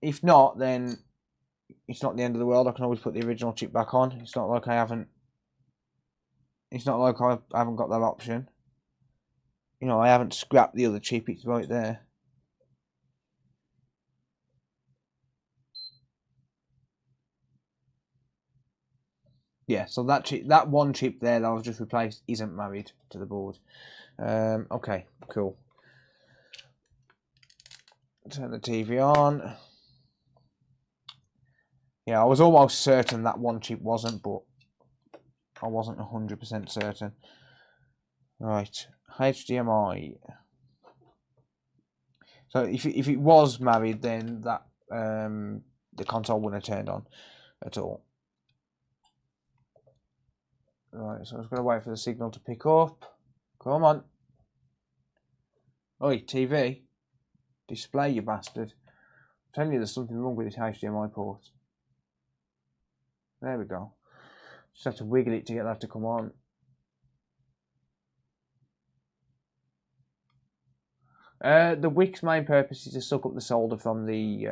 If not, then it's not the end of the world. I can always put the original chip back on. It's not like I haven't. It's not like I haven't got that option. You know, I haven't scrapped the other chip. It's right there. Yeah, so that chip, that one chip there that I've just replaced isn't married to the board. Okay, cool. Turn the TV on. Yeah, I was almost certain that one chip wasn't, but I wasn't 100% certain. Right, HDMI. So if it was married, then that the console wouldn't have turned on at all. Right, so I was going to wait for the signal to pick up. Come on. Oi, TV. Display, you bastard. I'm telling you there's something wrong with this HDMI port. There we go. Just have to wiggle it to get that to come on. The wick's main purpose is to suck up the solder from the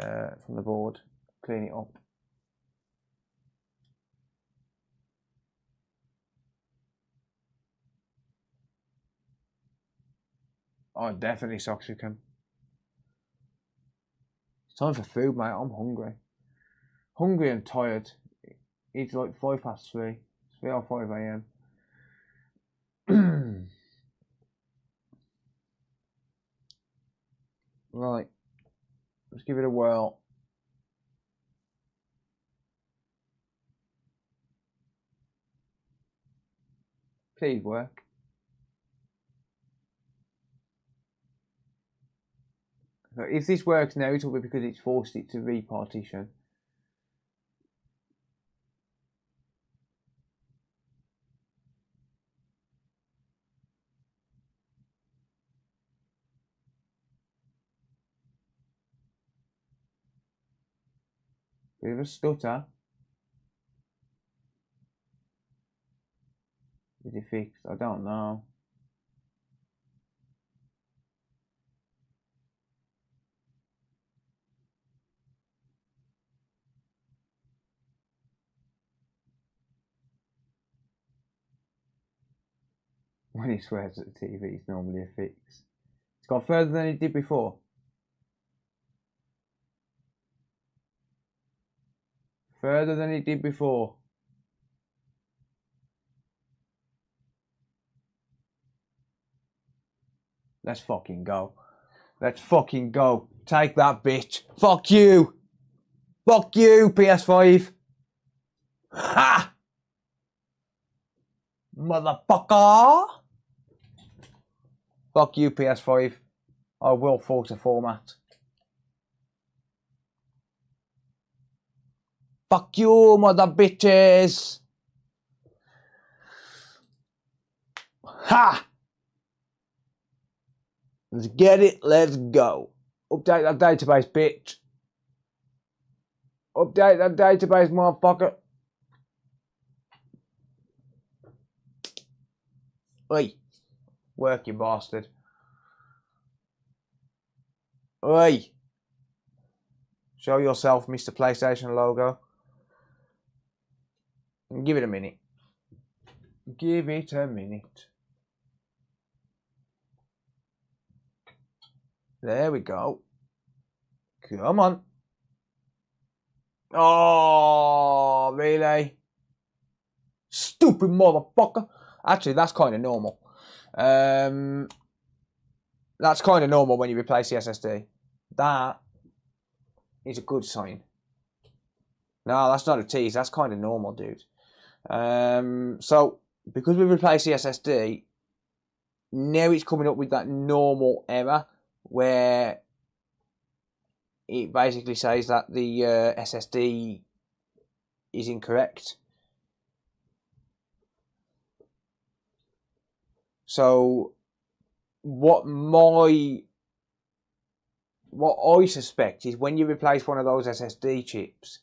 board, clean it up. Oh, definitely Soxican. It's time for food, mate. I'm hungry. Hungry and tired. It's like 3:05. It's 3 or 5 AM. Right. Let's give it a whirl. Please work. So if this works now, it'll be because it's forced it to repartition. Bit of a stutter. Is it fixed? I don't know. When he swears at the TV, it's normally a fix. It's gone further than it did before. Further than it did before. Let's fucking go. Let's fucking go. Take that, bitch. Fuck you. Fuck you, PS5. Ha! Motherfucker. Fuck you, PS5. I will force a format. Fuck you, mother bitches. Ha! Let's get it. Let's go. Update that database, bitch. Update that database, motherfucker. Oi. Work, you bastard. Oi. Show yourself, Mr. PlayStation logo. Give it a minute. Give it a minute. There we go. Come on. Oh, really? Stupid motherfucker. Actually, that's kind of normal. That's kind of normal when you replace the SSD. That is a good sign. No, that's not a tease. That's kind of normal, dude. So, because we replaced the SSD, now it's coming up with that normal error where it basically says that the SSD is incorrect. So what I suspect is when you replace one of those SSD chips,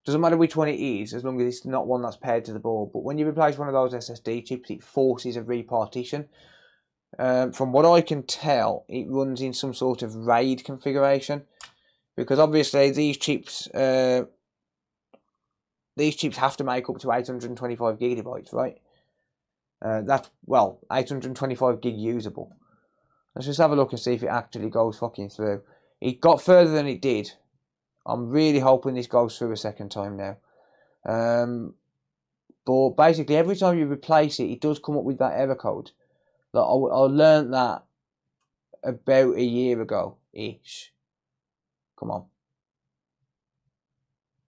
doesn't matter which one it is, as long as it's not one that's paired to the board, but when you replace one of those SSD chips, it forces a repartition. From what I can tell, it runs in some sort of RAID configuration, because obviously these chips have to make up to 825 gigabytes, right? That's, well, 825 gig usable. Let's just have a look and see if it actually goes fucking through. It got further than it did. I'm really hoping this goes through a second time now. But basically, every time you replace it, it does come up with that error code. Like, I learned that about a year ago-ish. Come on.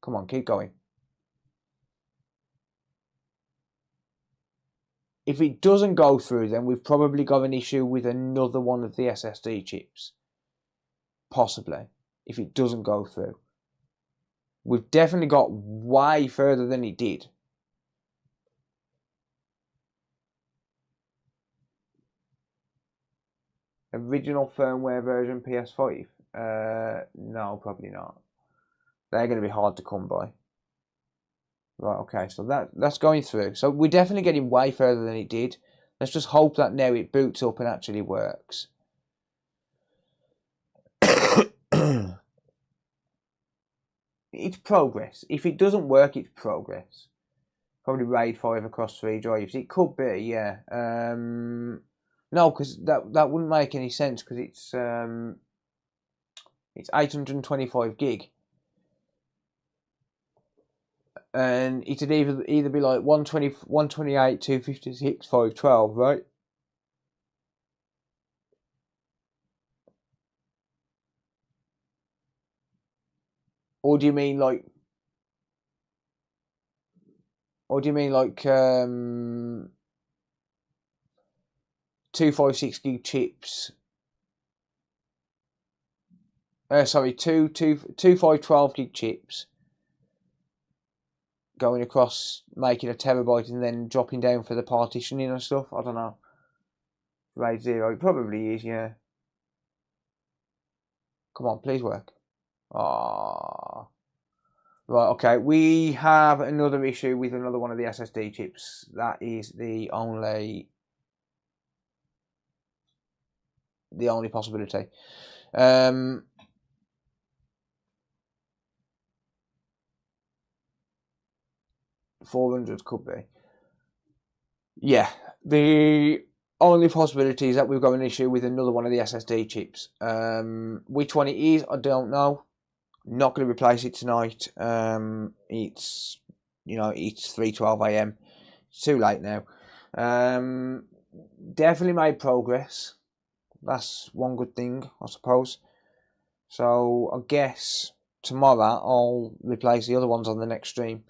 Come on, keep going. If it doesn't go through, then we've probably got an issue with another one of the SSD chips. Possibly. If it doesn't go through. We've definitely got way further than it did. Original firmware version PS5? No, probably not. They're going to be hard to come by. Right, okay, so that's going through. So we're definitely getting way further than it did. Let's just hope that now it boots up and actually works. It's progress. If it doesn't work, it's progress. Probably RAID 5 across 3 drives. It could be, yeah. No, because that wouldn't make any sense, because it's 825 gig. And it'd either be like 120, 128, 256, 512, right? Or do you mean like 256 gig chips? Sorry, two 512 gig chips going across, making a terabyte, and then dropping down for the partitioning and stuff. I don't know. RAID 0, it probably is, yeah. Come on, please work. Ah. Right, okay. We have another issue with another one of the SSD chips. That is the only possibility. 400 could be. Yeah, the only possibility is that we've got an issue with another one of the SSD chips. Which one it is, I don't know. Not going to replace it tonight. It's 3:12 a.m. It's too late now. Definitely made progress. That's one good thing, I suppose. So I guess tomorrow I'll replace the other ones on the next stream,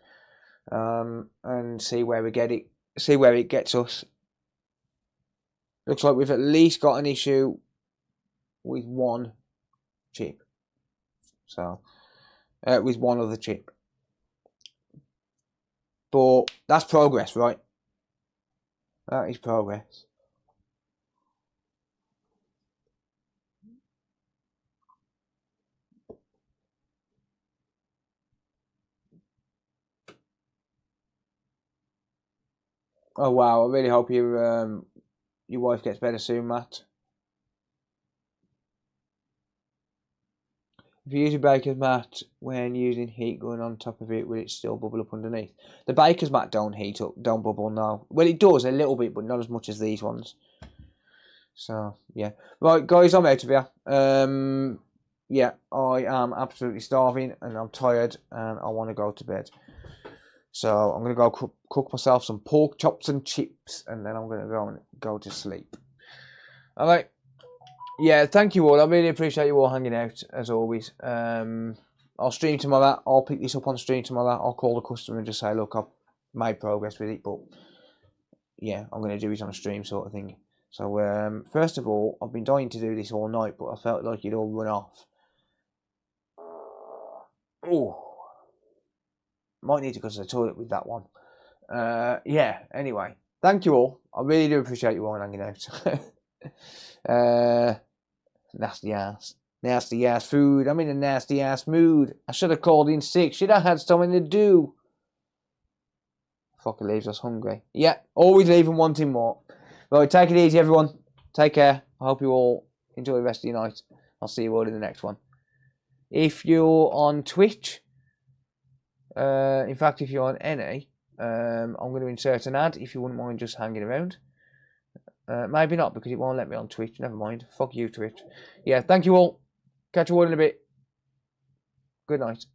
and see where we get it. See where it gets us. Looks like we've at least got an issue with one chip. So with one other chip. But that's progress, right? That is progress. Oh wow! I really hope your wife gets better soon, Matt. If you use a baker's mat when using heat going on top of it, will it still bubble up underneath? The baker's mat don't heat up, don't bubble now. Well, it does a little bit, but not as much as these ones. So yeah, right, guys, I'm out of here. Yeah, I am absolutely starving and I'm tired and I want to go to bed. So I'm gonna go cook myself some pork chops and chips, and then I'm gonna go to sleep. All right. Yeah, thank you all. I really appreciate you all hanging out as always. I'll stream tomorrow. I'll pick this up on stream tomorrow. I'll call the customer and just say, look, I've made progress with it, but yeah, I'm gonna do it on a stream sort of thing. So first of all, I've been dying to do this all night, but I felt like you'd all run off. Oh. Might need to go to the toilet with that one. Yeah, anyway. Thank you all. I really do appreciate you all hanging out. Nasty ass. Nasty ass food. I'm in a nasty ass mood. I should have called in sick. Should have had something to do. Fucker leaves us hungry. Yeah, always leaving wanting more. Right, take it easy, everyone. Take care. I hope you all enjoy the rest of your night. I'll see you all in the next one. If you're on Twitch, in fact, if you're on NA, I'm going to insert an ad if you wouldn't mind just hanging around. Maybe not, because it won't let me on Twitch. Never mind. Fuck you, Twitch. Yeah, thank you all. Catch you all in a bit. Good night.